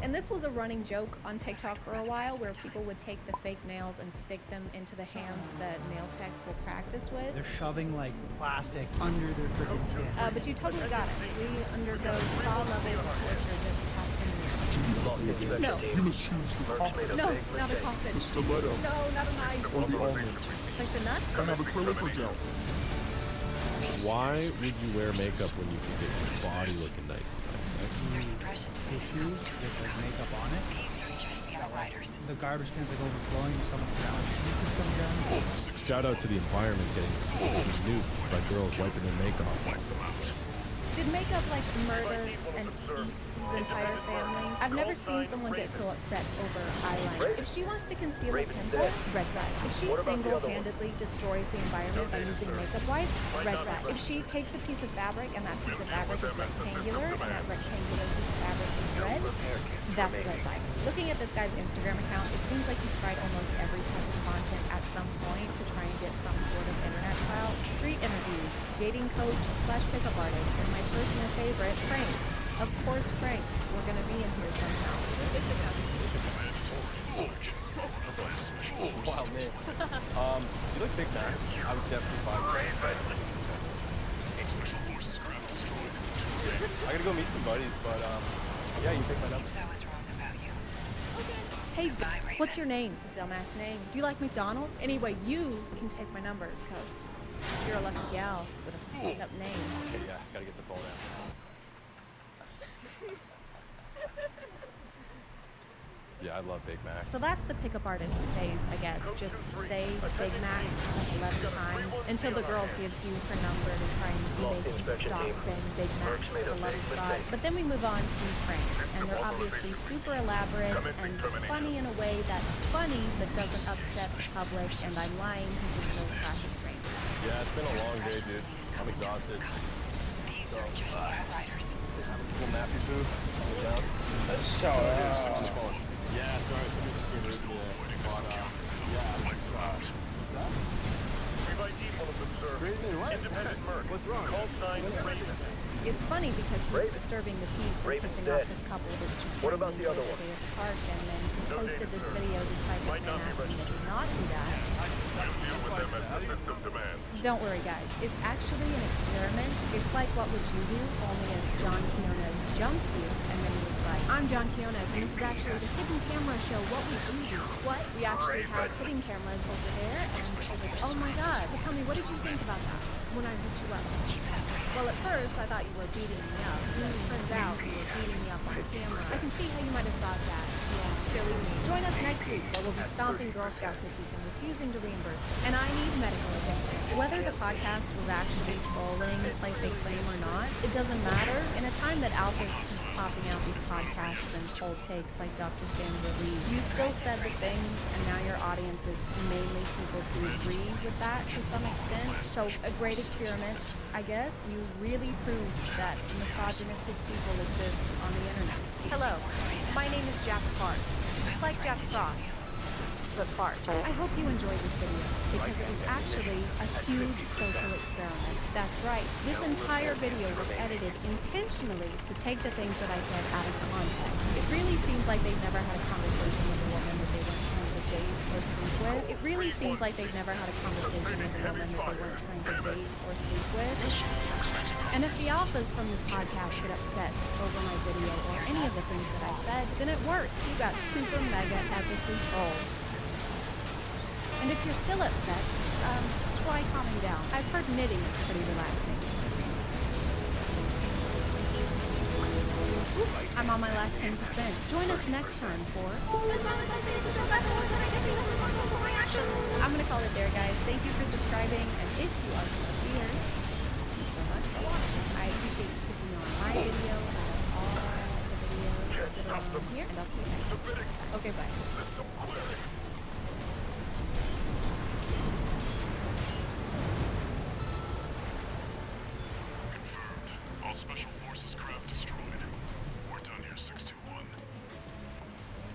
And this was a running joke on TikTok for a while, where people would take the fake nails and stick them into the hands that nail techs will practice with. They're shoving like plastic under their freaking skin. But you totally got us. We undergo saw levels of torture just to have fingers. No. You must choose the coffin. No, not a coffin. The stiletto. No, not a knife. Or the almond. Like the nut? I have acrylic or gel. Why would you wear makeup when you can get your body looking nice and nice? Tissues with like makeup on it. These are just the outriders. The garbage cans like overflowing with someone around. You keep someone around. Shout out to the environment getting nuked by girls wiping their makeup off. Did makeup like murder and eat his entire family? I've never seen someone get so upset over eyeliner. If she wants to conceal a pimple, red flag. If she single-handedly destroys the environment by using makeup wipes, red flag. If she takes a piece of fabric and that piece of fabric is rectangular and that rectangular piece of fabric is red, that's a red flag. Looking at this guy's Instagram account, it seems like he's tried almost every type of content at some point to try and get some sort of internet clout. Street interviews, host, dating coach slash pickup artist, and my personal favorite, pranks. Of course, pranks. We're gonna be in here somehow. Wow, man. Do you like Big Macs? I would definitely buy one. Special Forces craft destroyed. I gotta go meet some buddies, but yeah, you take my number. Seems I was wrong about you. Hey, what's your name? It's a dumbass name. Do you like McDonald's? Anyway, you can take my number because you're a lucky gal with a fucked up name. Okay, yeah, gotta get the phone out. Yeah, I love Big Mac. So that's the pickup artist phase, I guess. Just say Big Mac like 11 times until the girl gives you her number to try and make you stop saying Big Mac for the love of God. But then we move on to pranks, and they're obviously super elaborate and funny in a way that's funny but doesn't upset the public, and I'm lying because those crashes strangers. Yeah, it's been a long day, dude. I'm exhausted. These are just the riders. Have a cool nap, you boo. Down. Yeah, sorry, somebody just came in here. But, yeah, what's that? We've ID'd one of them, sir. Raven, what? Independent Merc. What's wrong? Call sign Raven. It's funny because he's disturbing the peace and pissing off this couple that's just What about randomly the other over one? at the park, and then he posted this video despite this man asking him to not do that. Deal with them as the system demands. Don't worry, guys. It's actually an experiment. It's like What Would You Do? Only if John Quinones jumped you, and then he was like, I'm John Quinones, and this is actually the hidden camera show. What would you do? What? We actually have hidden cameras over there, and I was like, oh my god. So tell me, what did you think about that when I hooked you up? Well, at first, I thought you were beating me up. And then it turns out you were beating me up on camera. I can see how you might have thought that. Yeah, silly me. Join us next week, where we'll be stomping Girl Scout cookies and refusing to reimburse them. And I need medical attention. Whether the podcast was actually trolling, like they claim or not, it doesn't matter. In a time that alphas keep popping out these podcasts and cold takes like Dr. Sandra Lee, you still said the things, and now your audience is mainly people who agree with that to some extent. So a great experiment, I guess. You really proved that misogynistic people exist on the internet. Hello, my name is Jack Clark. It's like Jack Frost, but fart. I hope you enjoyed this video because it was actually a huge social experiment. That's right. This entire video was edited intentionally to take the things that I said out of context. It really seems like they've never had a conversation with a woman that they weren't trying to date or sleep with. It really seems like they've never had a conversation with a woman that they weren't trying to date or sleep with. And if the alphas from this podcast get upset over my video or any of the things that I said, then it worked. You got super mega epically trolled. And if you're still upset, try calming down. I've heard knitting is pretty relaxing. Oops, I'm on my last 10%. Join us next time for... I'm gonna call it there, guys. Thank you for subscribing, and if you are still here, thank you so much for watching. I appreciate you clicking on my video, all the videos that are on here, and I'll see you next time. Okay, bye. Confirmed. All Special Forces craft destroyed. We're done here, 621.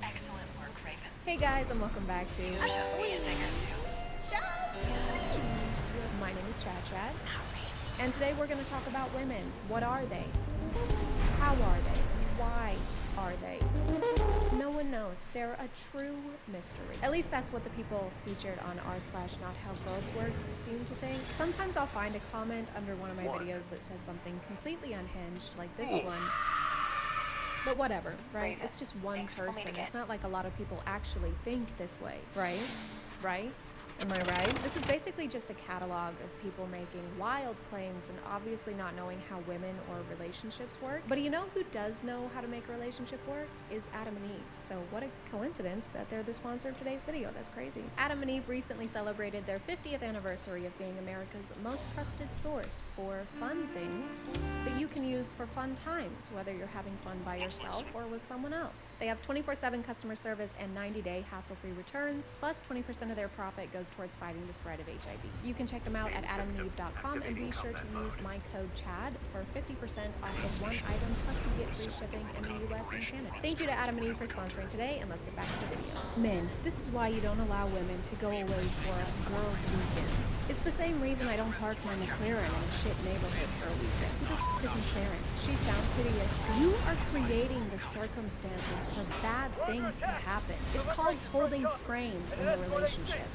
Excellent work, Raven. Hey guys, and welcome back to... Show me a thing or two. My name is Chad, and today we're going to talk about women. What are they? How are they? Why are they? No one knows. They're a true mystery. At least that's what the people featured on r/NotHowGirlsWork seem to think. Sometimes I'll find a comment under one of my videos that says something completely unhinged, like this one. But whatever, right? It's just one person. It's not like a lot of people actually think this way, right? Right? Am I right? This is basically just a catalog of people making wild claims and obviously not knowing how women or relationships work. But you know who does know how to make a relationship work? Is Adam and Eve. So what a coincidence that they're the sponsor of today's video. That's crazy. Adam and Eve recently celebrated their 50th anniversary of being America's most trusted source for fun things that you can use for fun times, whether you're having fun by yourself or with someone else. They have 24/7 customer service and 90-day hassle-free returns, plus 20% of their profit goes goes towards fighting the spread of HIV. You can check them out at adamandeve.com and be sure to use my code CHAD for 50% off of one item, plus you get free shipping in the US and Canada. Thank you to Adam and Eve for sponsoring today, and let's get back to the video. Men, this is why you don't allow women to go away for girls' weekends. It's the same reason I don't park my McLaren in a shit neighborhood for a weekend. Who the f*** is McLaren? She sounds hideous. You are creating the circumstances for bad things to happen. It's called holding frame in a relationship.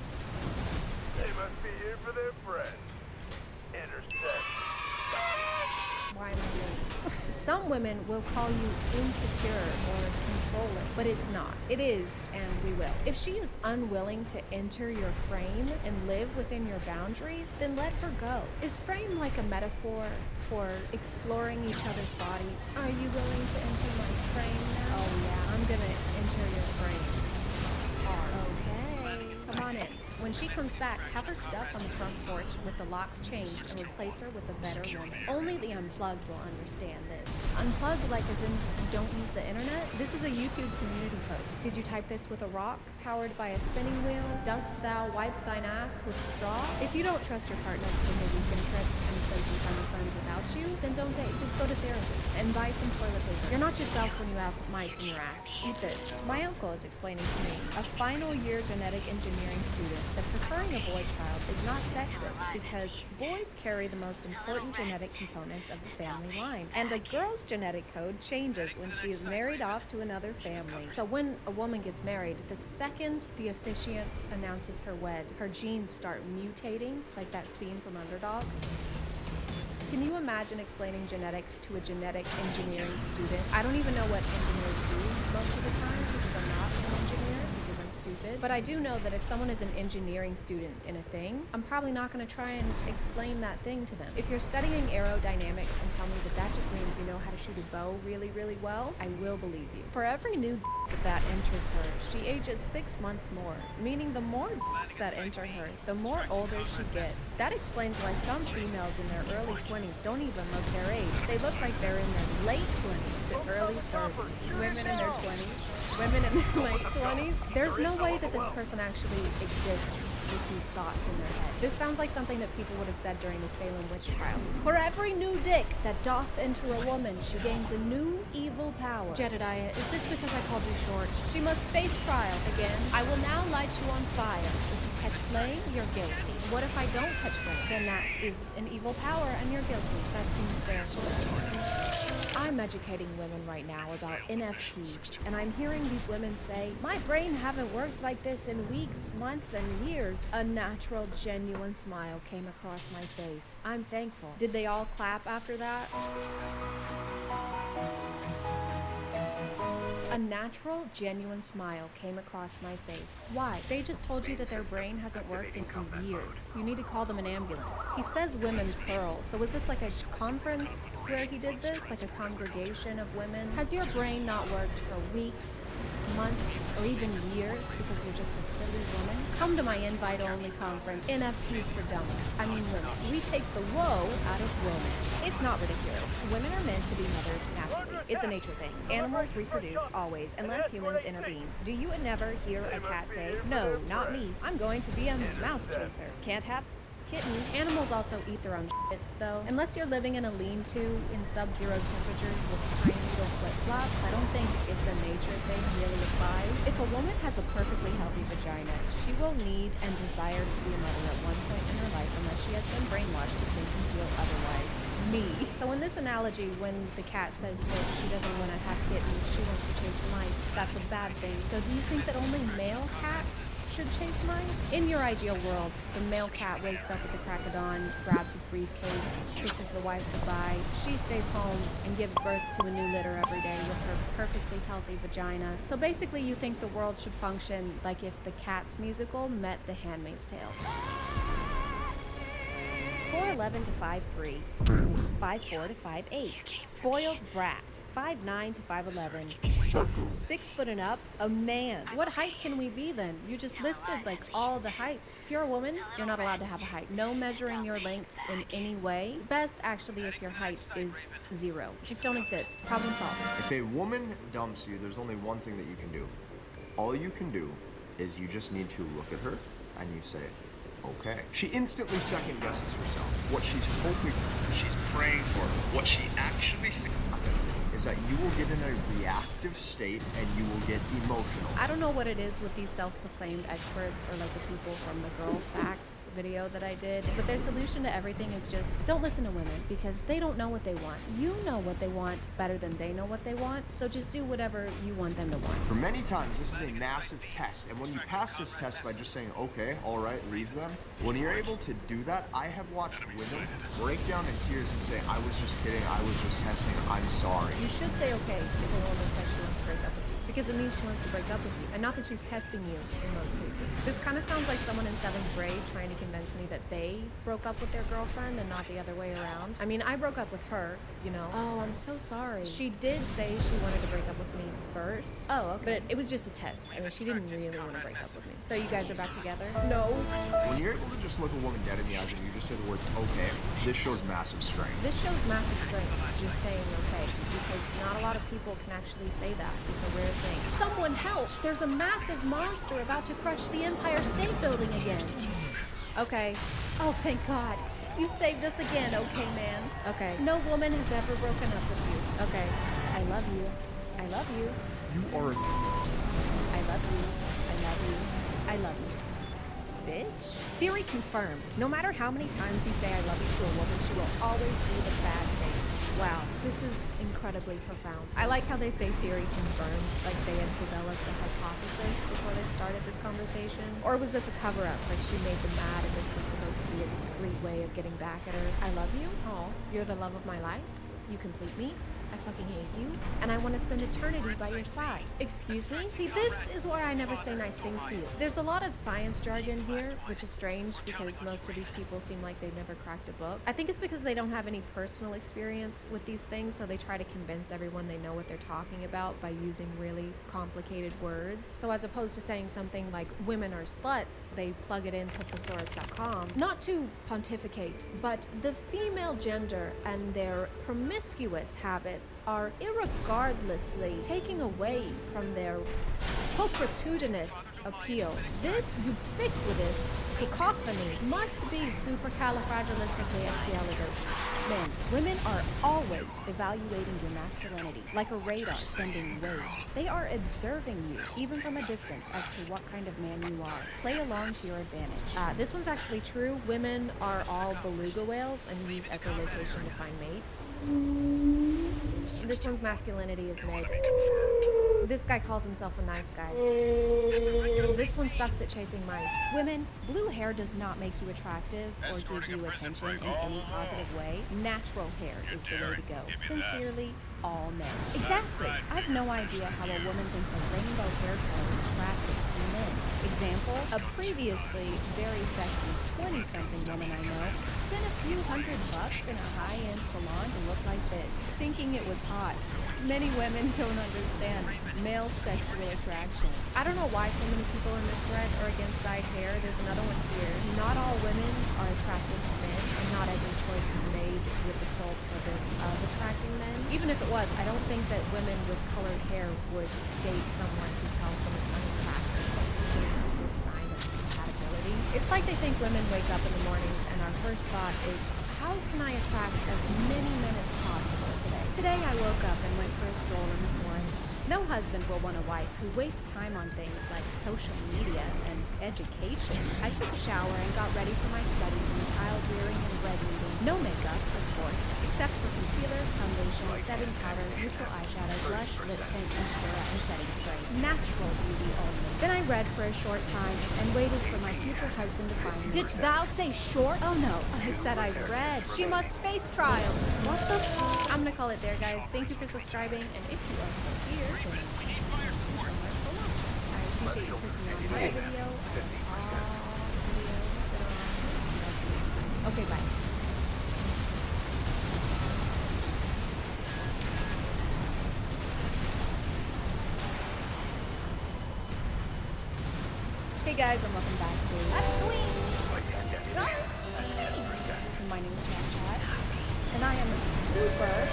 They must be here for their friends. Intersect. Why am I doing this? Some women will call you insecure or controlling, but it's not. It is, and we will. If she is unwilling to enter your frame and live within your boundaries, then let her go. Is frame like a metaphor for exploring each other's bodies? Are you willing to enter my frame now? Oh yeah, I'm gonna enter your frame. Okay, come on in. When she comes back, have her stuff on the front porch with the locks changed and replace her with a better woman. Only the unplugged will understand this. Unplugged like as in don't use the internet? This is a YouTube community post. Did you type this with a rock powered by a spinning wheel? Dost thou wipe thine ass with straw? If you don't trust your partner to take a weekend trip and spend some time with friends without you, then don't date. Just go to therapy and buy some toilet paper. You're not yourself when you have mites in your ass. Eat this. My uncle is explaining to me, a final year genetic engineering student, that preferring a boy child is not sexist because boys carry the most important genetic components of the family line, and a girl's genetic code changes when she is married off to another family. So when a woman gets married, the second the officiant announces her wed, her genes start mutating, like that scene from Underdog. Can you imagine explaining genetics to a genetic engineering student? I don't even know what engineers do most of the time because I'm not an engineer, because I'm stupid. But I do know that if someone is an engineering student in a thing, I'm probably not going to try and explain that thing to them. If you're studying aerodynamics and tell me that that just means you know how to shoot a bow really, really well, I will believe you. For every new that enters her, she ages 6 months more, meaning the more that enter her, the more older she gets. That explains why some females in their early 20s don't even look their age. They look like they're in their late 20s to early 30s. Women in their 20s. Women in their late 20s. There's no way that this person actually exists with these thoughts in their head. This sounds like something that people would have said during the Salem witch trials. For every new dick that doth enter a woman, she gains a new evil power. Jedediah, is this because I called you short? She must face trial again. I will now light you on fire. If you catch flame, you're guilty. What if I don't catch flame? Then that is an evil power and you're guilty. That seems fair. I'm educating women right now about NFTs, and I'm hearing these women say, my brain haven't worked like this in weeks, months, and years. A natural, genuine smile came across my face. I'm thankful. Did they all clap after that? A natural, genuine smile came across my face. Why? They just told you that their brain hasn't worked in years. You need to call them an ambulance. He says women plural, so was this like a conference where he did this? Like a congregation of women? Has your brain not worked for weeks, months, or even years because you're just a silly woman? Come to my invite-only conference, NFTs for Dummies. I mean women. We take the woe out of women. It's not ridiculous. Women are meant to be mothers naturally. It's a nature thing. Animals reproduce always, unless humans intervene. Do you never hear a cat say, no, not me, I'm going to be a mouse chaser? Can't have kittens. Animals also eat their own shit, though. Unless you're living in a lean-to in sub-zero temperatures with pine needle flip-flops, I don't think it's a nature thing really applies. If a woman has a perfectly healthy vagina, she will need and desire to be a mother at one point in her life unless she has been brainwashed to think and feel otherwise. Me. So in this analogy, when the cat says that she doesn't want to have kittens, she wants to chase mice, that's a bad thing. So do you think that only male cats should chase mice? In your ideal world, the male cat wakes up at the crack of dawn, grabs his briefcase, kisses the wife goodbye. She stays home and gives birth to a new litter every day with her perfectly healthy vagina. So basically you think the world should function like if the Cats musical met The Handmaid's Tale. 4'11" to 5'3", 5'4" to 5'8", spoiled brat, 5'9" to 5'11", 6 foot and up, a man. What height can we be then? You just listed like all the heights. If you're a woman, you're not allowed to have a height. No measuring your length in any way. It's best actually if your height is 0. Just don't exist. Problem solved. If a woman dumps you, there's only one thing that you can do. All you can do is you just need to look at her and you say, okay. She instantly second guesses herself. What she's hoping, she's praying for, what she actually thinks is that you will get in a reactive state and you will get emotional. I don't know what it is with these self-proclaimed experts or like the people from the Girl Facts video that I did, but their solution to everything is just don't listen to women because they don't know what they want. You know what they want better than they know what they want, so just do whatever you want them to want. For many times, this is a massive test, and when you pass this test by just saying, okay, all right, leave them, when you're able to do that, I have watched women break down in tears and say, I was just kidding, I was just testing, I'm sorry. You should say okay if a woman says she wants to break up with you, because it means she wants to break up with you, and not that she's testing you in most cases. This kind of sounds like someone in 7th grade trying to convince me that they broke up with their girlfriend and not the other way around. I mean, I broke up with her, you know. Oh, I'm so sorry. She did say she wanted to break up with me first. Oh, okay. But it was just a test. I mean, she didn't really want to break up with me. So you guys are back together? No. When you're able to just look a woman dead in the eyes and you just say the words okay, this shows massive strength. This shows massive strength, just saying okay, because not a lot of people can actually say that. It's a rare thing. Someone help! There's a massive monster about to crush the Empire State Building again. Okay. Oh, thank God. You saved us again, okay, man. Okay. No woman has ever broken up with you. Okay. I love you. I love you. You are a... I love you. I love you. I love you. Bitch. Theory confirmed. No matter how many times you say I love you to a woman, she will always see the bad things. Wow, this is incredibly profound. I like how they say theory confirmed, like they had developed a hypothesis before they started this conversation. Or was this a cover-up, like she made them mad and this was supposed to be a discreet way of getting back at her? I love you. Oh, you're the love of my life. You complete me. I fucking hate you, and I want to spend eternity by your side. Excuse me? See, this is why I never say nice things to you. There's a lot of science jargon here, which is strange because most of these people seem like they've never cracked a book. I think it's because they don't have any personal experience with these things, so they try to convince everyone they know what they're talking about by using really complicated words. So as opposed to saying something like women are sluts, they plug it into thesaurus.com. Not to pontificate, but the female gender and their promiscuous habits are irregardlessly taking away from their pulchritudinous appeal. This ubiquitous cacophony must be supercalifragilisticexpialidocious. Men, women are always evaluating your masculinity like a radar sending waves. They are observing you, even from a distance, as to what kind of man you are. Play along to your advantage. This one's actually true. Women are all beluga whales and use echolocation to find mates. This one's masculinity is mid. This guy calls himself a nice guy. This one sucks at chasing mice. Women, blue hair does not make you attractive or give you attention in any positive way. Natural hair is the way to go. Sincerely, all men. Exactly. I have no idea how a woman thinks a rainbow hair color is attractive to men. Example, a previously very sexy 20-something woman I know spent a few $100 in a high-end salon to look like this, thinking it was hot. Many women don't understand male sexual attraction. I don't know why so many people in this thread are against dyed hair. There's another one here. Not all women are attracted to men, and not every choice is made with the sole purpose of attracting men. Even if it was, I don't think that women with colored hair would date someone who tells them it's unattractive. That's usually a good sign of compatibility. It's like they think women wake up in the mornings and our first thought is, how can I attract as many men as possible today? Today I woke up and went for a stroll in the forest. No husband will want a wife who wastes time on things like social media and education. I took a shower and got ready for my studies in child rearing and bread eating. No makeup, of course, except for concealer, foundation, setting powder, neutral eyeshadow, blush, lip tint, mascara, and setting spray. Natural beauty only. Then I read for a short time and waited for my future husband to find me. Didst thou say short? Oh no, I said I read. She must face trial. What the f? I'm gonna call it there, guys. Thank you for subscribing, and if you are still here, then thank you so much for watching. I appreciate you clicking on my video, and all videos that are on. I'll see you next time. Okay, bye. Hey guys, and welcome back to my name is Snapchat. And I am super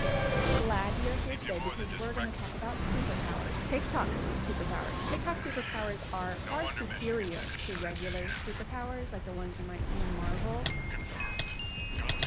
glad you're here today because we're going to talk about superpowers. TikTok superpowers. TikTok superpowers are far superior to regular superpowers like the ones you might see in Marvel.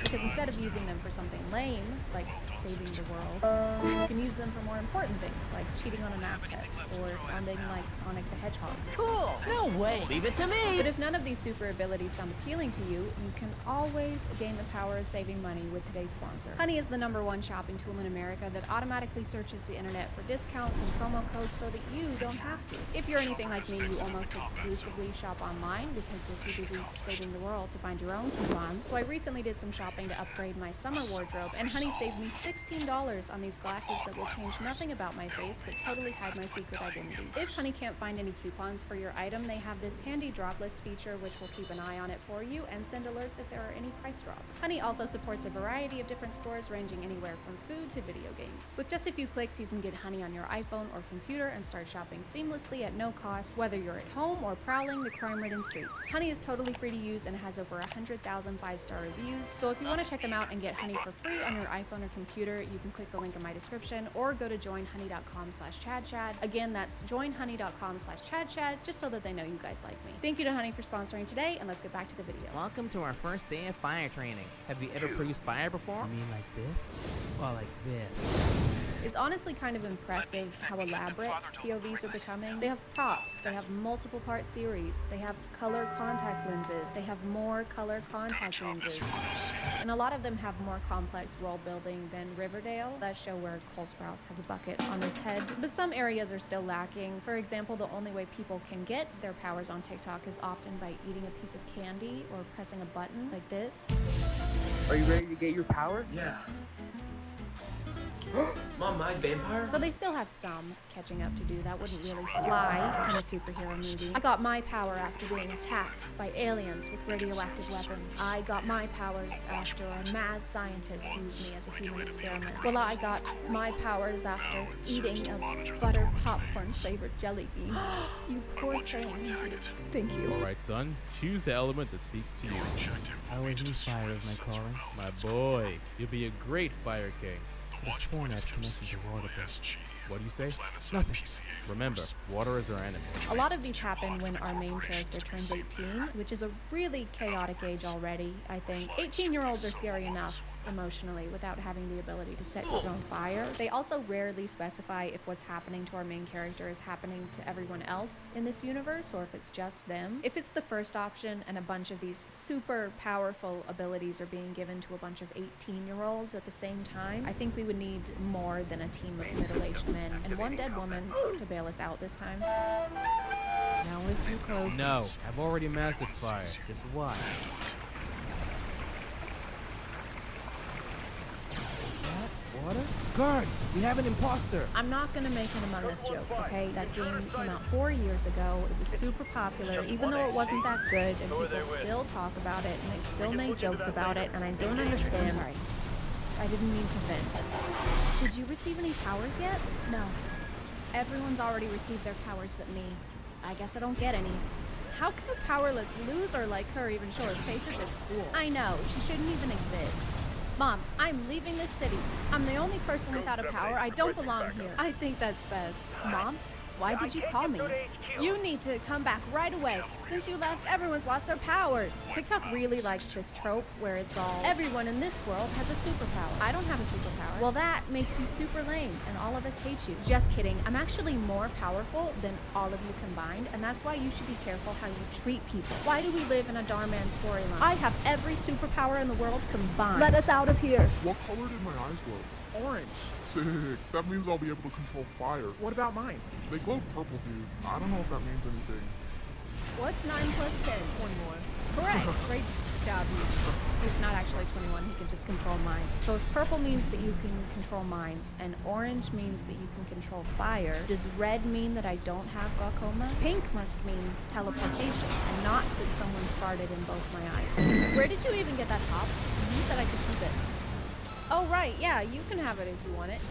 Because instead of using them for something lame, like saving the world, you can use them for more important things, like cheating on a math test, or sounding like Sonic the Hedgehog. Cool! No way! Leave it to me! But if none of these super abilities sound appealing to you, you can always gain the power of saving money with today's sponsor. Honey is the #1 shopping tool in America that automatically searches the internet for discounts and promo codes so that you don't have to. If you're anything like me, you almost exclusively shop online because you're too busy saving the world to find your own coupons. So I recently did some shopping to upgrade my summer wardrobe, and Honey saved me $16 on these glasses that will change nothing about my face but totally hide my secret identity. If Honey can't find any coupons for your item, they have this handy drop list feature which will keep an eye on it for you and send alerts if there are any price drops. Honey also supports a variety of different stores ranging anywhere from food to video games. With just a few clicks, you can get Honey on your iPhone or computer and start shopping seamlessly at no cost, whether you're at home or prowling the crime-ridden streets. Honey is totally free to use and has over 100,000 5-star reviews, so if you want to check them out and get Honey for free on your iPhone or computer, you can click the link in my description or go to joinhoney.com/chadchad. Again, that's joinhoney.com/chadchad, just so that they know you guys like me. Thank you to Honey for sponsoring today, and let's get back to the video. Welcome to our first day of fire training. Have you ever produced fire before? You mean like this? Or like this? It's honestly kind of impressive how elaborate POVs are becoming. They have props, they have multiple part series, they have color contact lenses, they have more color contact lenses. And a lot of them have more complex world building than Riverdale, that show where Cole Sprouse has a bucket on his head. But some areas are still lacking. For example, the only way people can get their powers on TikTok is often by eating a piece of candy or pressing a button like this. Are you ready to get your power? Yeah. Mom, my vampire? So they still have some catching up to do. That wouldn't really fly in a superhero movie. I got my power after being attacked by aliens with radioactive weapons. I got my powers after a mad scientist used me as a human experiment. Well, I got my powers after eating a buttered popcorn flavored jelly bean. You poor thing. Thank you. Alright, son. Choose the element that speaks to you. I always knew fire was my calling. My boy, you'll be a great fire king. I sworn I had connection to water. What do you say? Nothing. Remember, water is our enemy. A lot of these happen when our main character turns 18, which is a really chaotic age already, I think. 18-year-olds are scary enough emotionally without having the ability to set your own fire. They also rarely specify if what's happening to our main character is happening to everyone else in this universe or if it's just them. If it's the first option and a bunch of these super powerful abilities are being given to a bunch of 18-year-olds at the same time, I think we would need more than a team of middle-aged men and one dead woman to bail us out this time. Now listen close. No, I've already mastered fire. Just watch. Water? Guards! We have an imposter! I'm not gonna make an Among Us joke, okay? That game came out 4 years ago. It was super popular, even though it wasn't that good, and people still talk about it, and they still make jokes about it, and I don't understand. I'm sorry. I didn't mean to vent. Did you receive any powers yet? No. Everyone's already received their powers but me. I guess I don't get any. How can a powerless loser like her even show her face at this school? I know, she shouldn't even exist. Mom, I'm leaving this city. I'm the only person without a power. I don't belong here. I think that's best. Mom, why did you call me? You need to come back right away. Since you left, everyone's lost their powers. TikTok really likes this trope where it's all, everyone in this world has a superpower. I don't have a superpower. Well, that makes you super lame, and all of us hate you. Just kidding. I'm actually more powerful than all of you combined, and that's why you should be careful how you treat people. Why do we live in a Darman storyline? I have every superpower in the world combined. Let us out of here. What color did my eyes glow? Orange. Sick. That means I'll be able to control fire. What about mine? They glowed purple, dude. I don't know if that means anything. What's 9 plus 10? 21. Correct. Great job, you. It's not actually 21. He can just control minds. So if purple means that you can control minds, and orange means that you can control fire, does red mean that I don't have glaucoma? Pink must mean teleportation, and not that someone farted in both my eyes. Where did you even get that top? You said I could keep it. Oh, right. Yeah, you can have it if you want it.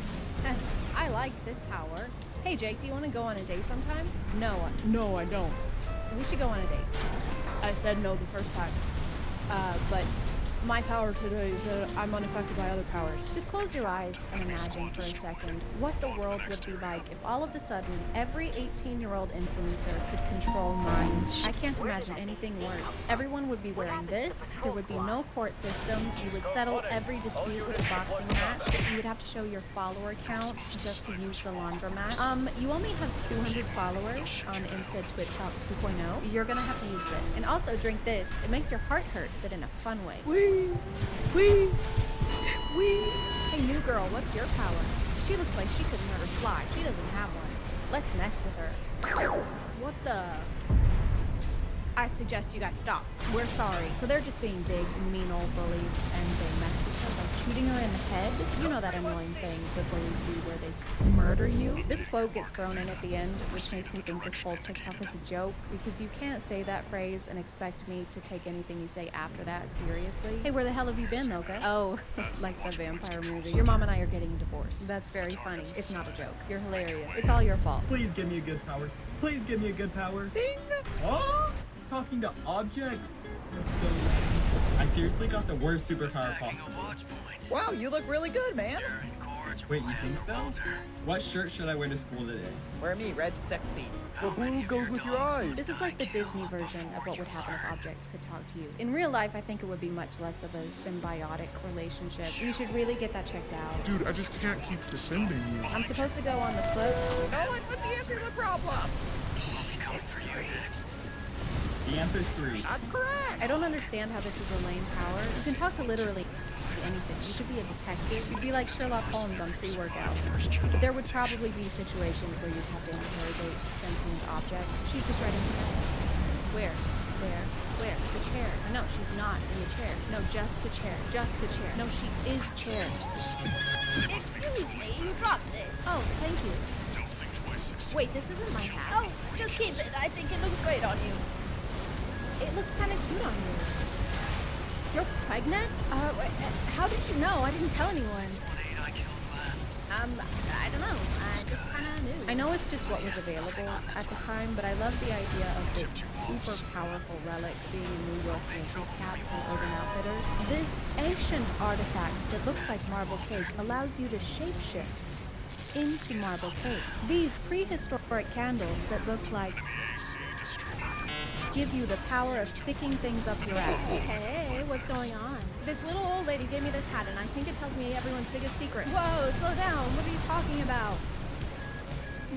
I like this power. Hey, Jake, do you want to go on a date sometime? No, I don't. We should go on a date. I said no the first time. But My power today is that I'm unaffected by other powers. Just close your eyes and imagine for a second what the world would be like if all of a sudden every 18-year-old influencer could control minds. I can't imagine anything worse. Everyone would be wearing this, there would be no court system, you would settle every dispute with a boxing match, you would have to show your follower count just to use the laundromat. You only have 200 followers on Insta TikTok 2.0. You're gonna have to use this. And also drink this. It makes your heart hurt, but in a fun way. Wee! Hey, new girl, what's your power? She looks like she could never fly. She doesn't have one. Let's mess with her. What the? I suggest you guys stop. We're sorry. So they're just being big, mean old bullies, and they mess with her by shooting her in the head. You know that annoying thing the bullies do where they murder you? This quote gets thrown in at the end, which makes me think this whole TikTok is a joke, because you can't say that phrase and expect me to take anything you say after that seriously. Hey, where the hell have you been, Loka? Oh, like the vampire movie. Your mom and I are getting a divorce. That's very funny. It's not a joke. You're hilarious. It's all your fault. Please give me a good power. Please give me a good power. Ding! Oh! Talking to objects? That's so lame. I seriously got the worst superpower possible. Wow, you look really good, man. Wait, you think so? What shirt should I wear to school today? Wear me, red sexy. The blue goes with your eyes. This is like the Disney version of what would happen if objects could talk to you. In real life, I think it would be much less of a symbiotic relationship. You should really get that checked out. Dude, I just can't keep defending you. I'm supposed to go on the foot. Nolan, what's the answer to the problem? Coming for you next. The answer's 3. That's correct. I don't understand how this is a lame power. You can talk to literally anything. You could be a detective. You'd be like Sherlock Holmes on pre-workout. But there would probably be situations where you'd have to interrogate sentient objects. She's just right in here. Where? The chair. No, she's not in the chair. No, just the chair. Just the chair. No, she is chair. Excuse me, you dropped this. Oh, thank you. Wait, this isn't my hat. Oh, just keep it. I think it looks great on you. It looks kind of cute on you. You're pregnant? Wait, how did you know? I didn't tell anyone. I don't know. I just kind of knew. I know it's just what was available at the time, but I love the idea of this super powerful relic being a New York Yankees cap from Urban Outfitters. This ancient artifact that looks like marble cake allows you to shapeshift into marble cake. These prehistoric candles that look like give you the power of sticking things up your ass. Hey, what's going on? This little old lady gave me this hat, and I think it tells me everyone's biggest secret. Whoa, slow down. What are you talking about?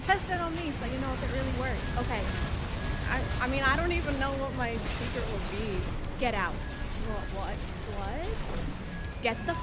Test it on me so you know if it really works. Okay. I mean, I don't even know what my secret would be. Get out. What? Get the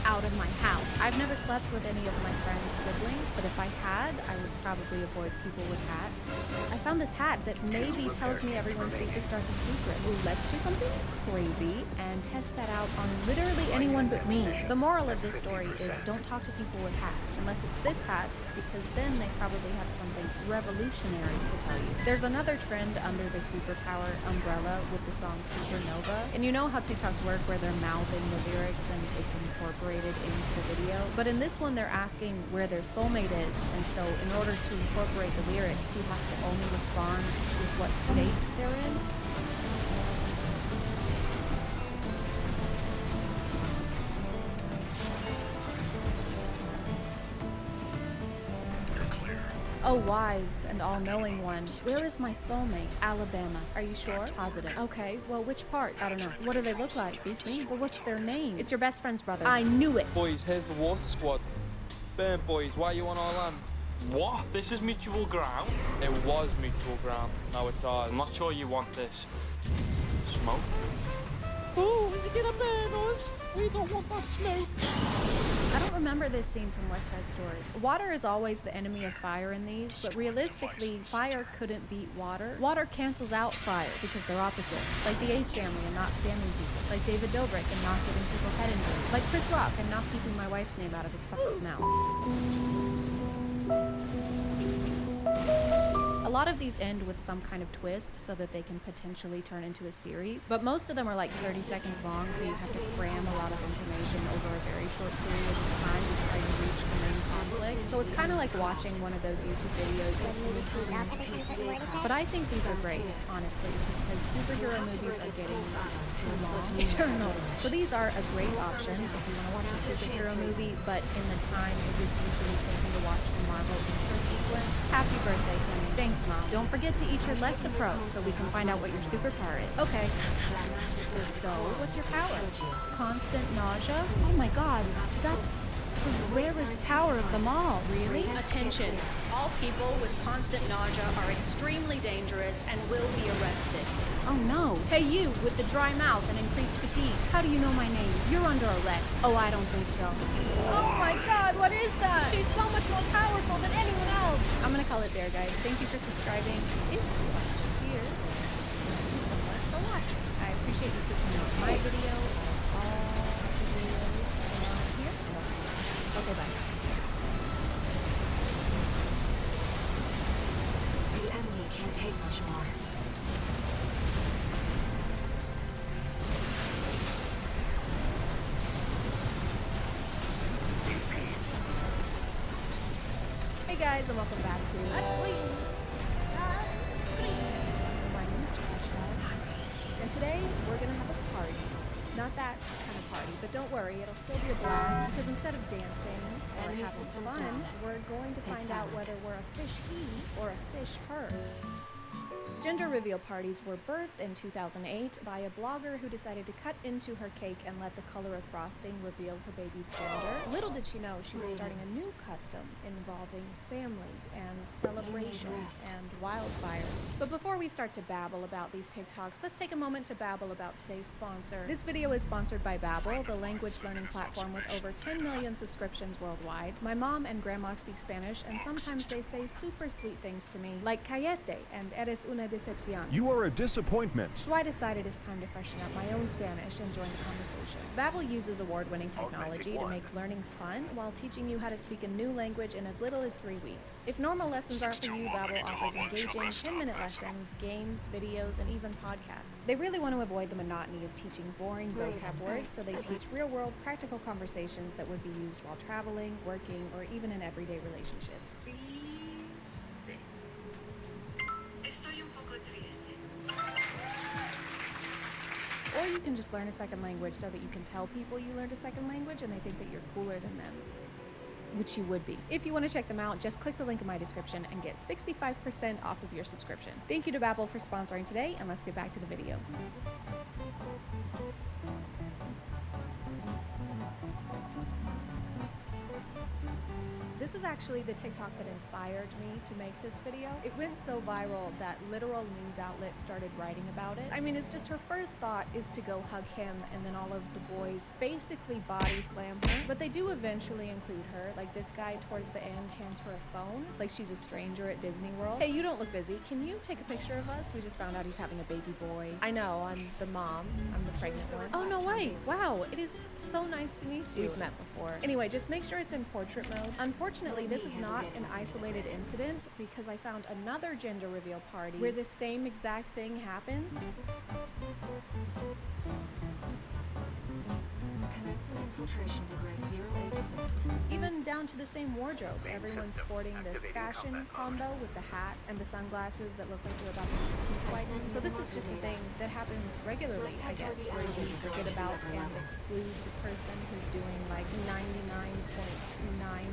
out of my house. I've never slept with any of my friends' siblings, but if I had, I would probably avoid people with hats. I found this hat that maybe tells me everyone's deepest, darkest secret. Ooh, let's do something crazy and test that out on literally anyone but me. The moral of this story is don't talk to people with hats, unless it's this hat, because then they probably have something revolutionary to tell you. There's another trend under the superpower umbrella with the song Supernova. And you know how TikToks work where they're mouthing the lyrics and it's incorporated into the video, but in this one they're asking where their soulmate is, and so in order to incorporate the lyrics, he has to only respond with what state they're in. Oh, wise and all-knowing one, where is my soulmate? Alabama. Are you sure? Positive. Okay, well, which part? I don't know. What do they look like? These me? Well, what's their name? It's your best friend's brother. I knew it! Boys, here's the water squad. Burn, boys, why are you on our land? What? This is mutual ground? It was mutual ground, now it's ours. I'm not sure you want this. Smoke? Oh, is it gonna burn us? We don't want that smoke. I don't remember this scene from West Side Story. Water is always the enemy of fire in these, but realistically, fire couldn't beat water. Water cancels out fire because they're opposites, like the Ace family and not spamming people, like David Dobrik and not giving people head injuries, like Chris Rock and not keeping my wife's name out of his fucking mouth. A lot of these end with some kind of twist so that they can potentially turn into a series, but most of them are like 30 seconds long, so you have to cram a lot of information over a very short period of time to try to reach the main conflict. So it's kind of like watching one of those YouTube videos with but I think these are great, honestly, because superhero movies are getting too long. Eternals. So these are a great option if you want to watch a superhero movie, but in the time it would usually take you to watch the Marvel intro sequence. Happy birthday, honey. Thanks, Mom. Don't forget to eat your Lexapro so we can find out what your superpower is. Okay. So, what's your power? Constant nausea? Oh my god, that's the rarest power of them all, really? Attention. All people with constant nausea are extremely dangerous and will be arrested. Oh no. Hey you, with the dry mouth and increased fatigue. How do you know my name? You're under arrest. Oh, I don't think so. Oh my god, what is that? She's so much more powerful than anyone else. I'm gonna call it there, guys. Thank you for subscribing. If you are still here, thank you so much for watching. I appreciate you clicking on my video, all the videos around here, and I'll see you next time. Okay, bye. The enemy can't take much more. Hey guys, and welcome back to My name is Trash, and today we're gonna have a party. Not that kind of party, but don't worry, it'll still be a blast because instead of dancing or having fun, we're going to find out whether we're a fish he or a fish her. Gender reveal parties were birthed in 2008 by a blogger who decided to cut into her cake and let the color of frosting reveal her baby's gender. Little did she know she was starting a new custom involving family and celebration and wildfires. But before we start to babble about these TikToks, let's take a moment to babble about today's sponsor. This video is sponsored by Babbel, the language learning platform with over 10 million subscriptions worldwide. My mom and grandma speak Spanish, and sometimes they say super sweet things to me, like cállate and eres una decepción. You are a disappointment. So I decided it's time to freshen up my own Spanish and join the conversation. Babbel uses award-winning technology to make learning fun while teaching you how to speak a new language in as little as 3 weeks. If normal lessons aren't for you, Babbel offers engaging 10-minute lessons, games, videos, and even podcasts. They really want to avoid the monotony of teaching boring vocab words, so they teach real-world practical conversations that would be used while traveling, working, or even in everyday relationships. Or you can just learn a second language so that you can tell people you learned a second language and they think that you're cooler than them. Which you would be. If you want to check them out, just click the link in my description and get 65% off of your subscription. Thank you to Babbel for sponsoring today, and let's get back to the video. This is actually the TikTok that inspired me to make this video. It went so viral that literal news outlets started writing about it. I mean, it's just her first thought is to go hug him, and then all of the boys basically body slam her. But they do eventually include her. Like this guy towards the end hands her a phone, like she's a stranger at Disney World. Hey, you don't look busy. Can you take a picture of us? We just found out he's having a baby boy. I know, I'm the mom. I'm the pregnant one. Oh, no way. Wow, it is so nice to meet you. We've met before. Anyway, just make sure it's in portrait mode. Unfortunately, this is not an isolated incident because I found another gender reveal party where the same exact thing happens. Commencing infiltration to grid 0H6. Even down to the same wardrobe. Everyone's sporting this fashion combo with the hat and the sunglasses that look like they're about to be teeth whitened. So this is just a thing that happens regularly, I guess, where you forget about and exclude the person who's doing like 99.9%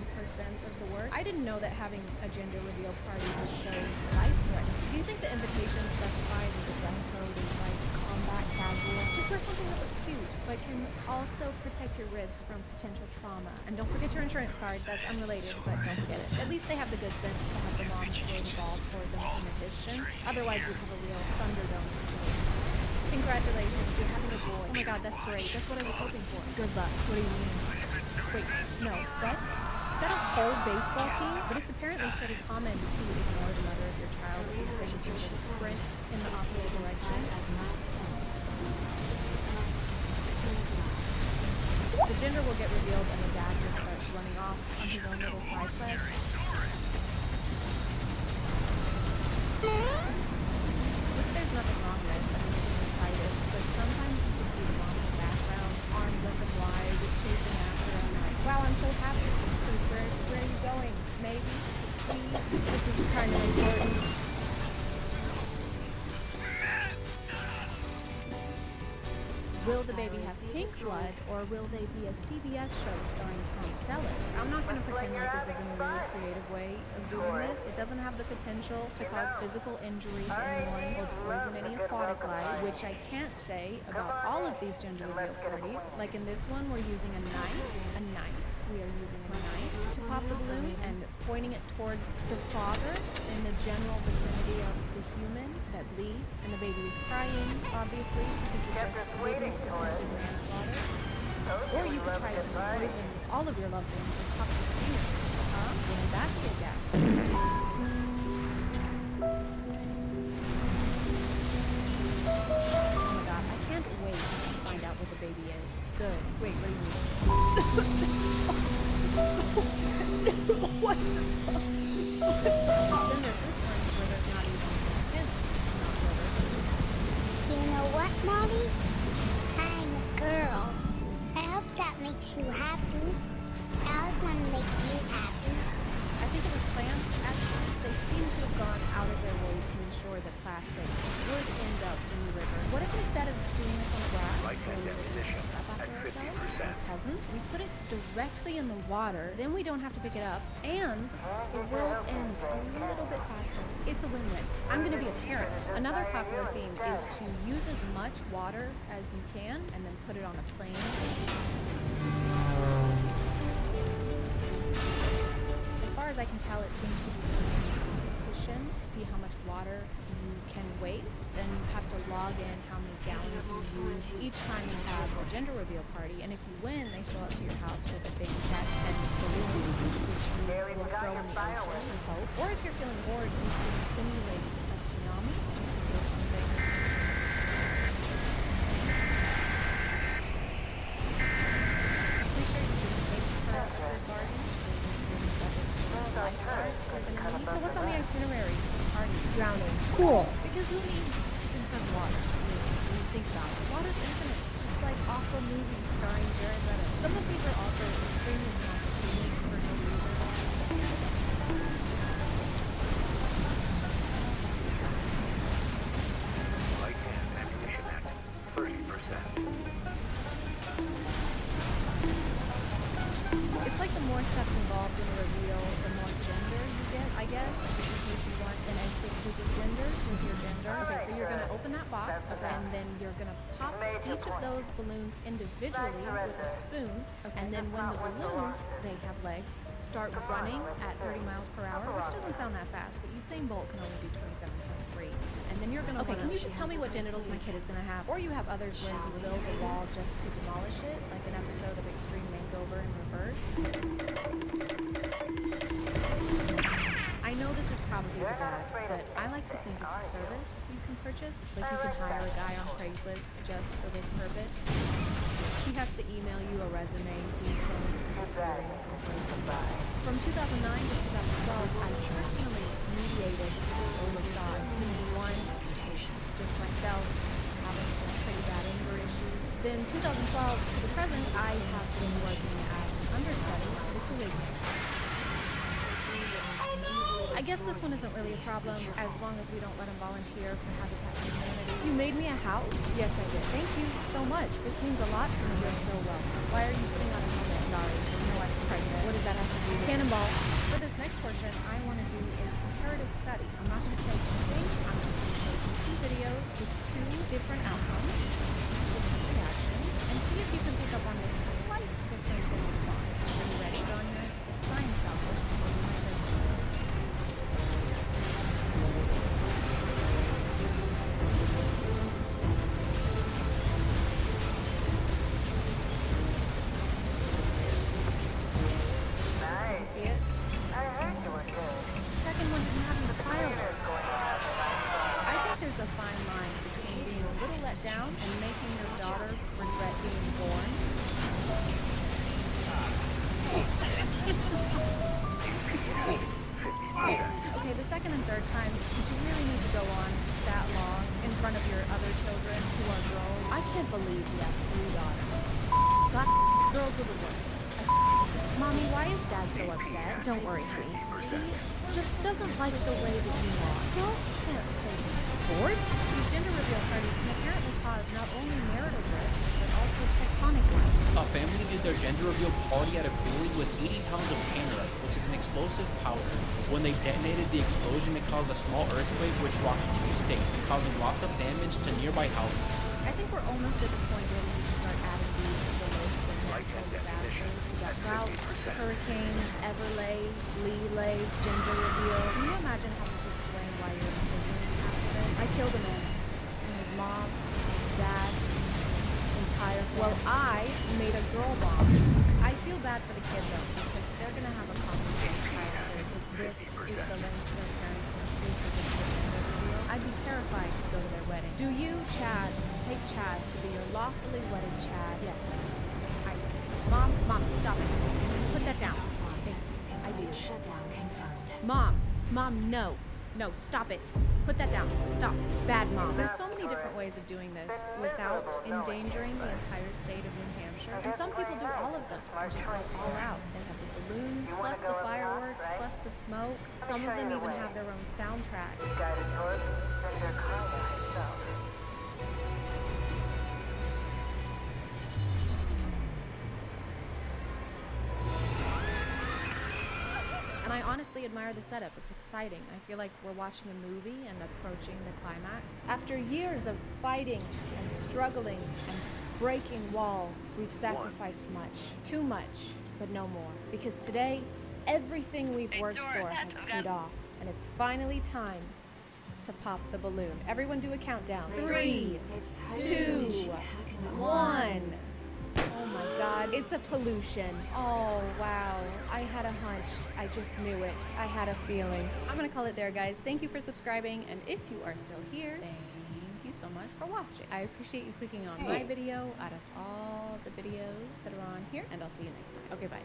of the work. I didn't know that having a gender reveal party was so life-threatening. Do you think the invitation specified as a dress code is like combat casual? Just wear something that looks cute, but can also protect your ribs from potential trauma. And don't forget your insurance card. That's unrelated, but don't forget it. At least they have the good sense to have the moms throw the ball toward them from a distance. Otherwise, you'd have a real Thunderdome situation. Congratulations, you're having a boy. Oh my god, that's great. That's what I was hoping for. Good luck. What do you mean? Wait, no, what? Is that a whole baseball team? But it's apparently pretty common to ignore the mother of your child because they just sprint in the opposite direction. The gender will get revealed and the dad just starts running off on his own little side quest. kind of important. Will the baby have pink blood, or will they be a CBS show starring Tom Selleck? I'm not going to pretend like this isn't a really creative way of doing this. It doesn't have the potential to cause physical injury to anyone or poison any aquatic life, which I can't say about all of these gender reveal parties. Like in this one, we're using a knife. We are using a knife to pop the balloon and pointing it towards the father in the general vicinity of the human that bleeds. And the baby is crying, obviously, because you just witnessed attempted manslaughter. Or you could try to poison all of your loved ones with toxic fumes. Wouldn't that be a guess? Oh my god, I can't wait to find out what the baby is. Good. Wait, what do you mean? What the fuck? Then there's this one where there's not even an attempt to not murder. You know what, Mommy? I'm a girl. I hope that makes you happy. I always want to make you happy. I think it was planned, actually. They seem to have gone out of their way to ensure that plastic would end up in the river. What if instead of doing this on grass, where we would pick it up after ourselves, like peasants, we put it directly in the water, then we don't have to pick it up, and the world ends a little bit faster. It's a win-win. I'm going to be a parent. Another popular theme is to use as much water as you can and then put it on a plane. As far as I can tell, it seems to be some kind of competition to see how much water you can waste, and you have to log in how many gallons you used each time you have a gender reveal party. And if you win, they show up to your house with a big jet and balloons, which you will throw in the ocean, we hope. Or if you're feeling bored, you can simulate a tsunami just to feel something. Just make sure you can take her up your garden to lifeguard you're gonna need. So what's on the itinerary for the party? Drowning. Cool. Because who needs to conserve water? When you think about it, water's infinite. Just like awful movies starring Jared Leto. Some of these are also extremely complicated for no reason. Light and ammunition at 30%. It's like the more steps involved in a reveal, the more gender you get, I guess. Just in case you want an extra scoop of gender with your gender. Okay, so you're going to open that box, and then you're going to pop each of those balloons individually with a spoon. And then when the balloons, they have legs, start running at 30 miles per hour, which doesn't sound that fast, but Usain Bolt can only do 27.3. And then you're going to can you just tell me what genitals my kid is going to have? Or you have others where you build a wall just to demolish it, like an episode of Extreme Makeover in reverse. I know this is probably the dad, but I like to think it's a service you can purchase. Like you can hire a guy on Craigslist just for this purpose. He has to email you a resume detailing his experience and advice. From 2009 to 2012, I personally mediated oversaw a team of one, just myself, having some pretty bad anger issues. Then 2012 to the present, I have been working as an understudy for the Kool-Aid Man. I guess this one isn't really a problem as long as we don't let him volunteer for Habitat for Humanity. You made me a house? Yes, I did. Thank you so much. This means a lot to me. You're so welcome. Why are you putting on a helmet? Sorry, my wife's pregnant. What does that have to do with Cannonball? For this next portion, I want to do a comparative study. I'm not going to say anything. I'm just going to show you 2 videos with 2 different outcomes, 2 different reactions, and see if you can pick up on this slight difference in response. Are you ready? Put on your science goggles. Did you see it? I heard you were good. Second one didn't have the fireworks. I think there's a fine line between being a little let down and making your daughter regret being born. Okay, the second and third time, did you really need to go on that long in front of your other children who are girls? I can't believe you have 3 daughters. God, girls are the worst. I Mommy, why is Dad so upset? Don't worry, honey. He just doesn't like the way that you are. Girls can't play sports. These gender reveal parties can apparently cause not only marital rifts, but also tectonic ones. A family did their gender reveal party at a brewery with 80 pounds of tannerite, which is an explosive powder. When they detonated the explosion, it caused a small earthquake which rocked 2 states, causing lots of damage to nearby houses. I think we're almost at the point where we need to start adding these to the list of natural disasters. We got droughts, hurricanes, Everlay, Lee-Lay's gender reveal. Can you imagine having to explain why you're in prison after this? I killed a man. And his mom, his dad, entire family. Well, I made a girl bomb. I feel bad for the kid though, because they're gonna have a complicated childhood if this is the length their parents went to get their gender reveal. I'd be terrified to go to their wedding. Do you, Chad, take Chad to be your lawfully wedded Chad? Yes. I do. Mom, stop it. Put that down. Thank you. I do. Mom, no. No, stop it. Put that down. Stop. Bad mom. There's so many different ways of doing this without endangering the entire state of New Hampshire. And some people do all of them and just go all out. They have the balloons, plus the fireworks, plus the smoke. Some of them even have their own soundtrack. And I honestly admire the setup. It's exciting. I feel like we're watching a movie and approaching the climax. After years of fighting and struggling and breaking walls, we've sacrificed much. Too much, but no more. Because today, everything we've worked for has paid off. And it's finally time to pop the balloon. Everyone do a countdown. 3, 2, 1. Oh my god, it's a pollution. Oh wow, I had a hunch. I just knew it. I had a feeling. I'm gonna call it there, guys. Thank you for subscribing, and if you are still here, thank you so much for watching. I appreciate you clicking on my video out of all the videos that are on here, and I'll see you next time. Okay, bye.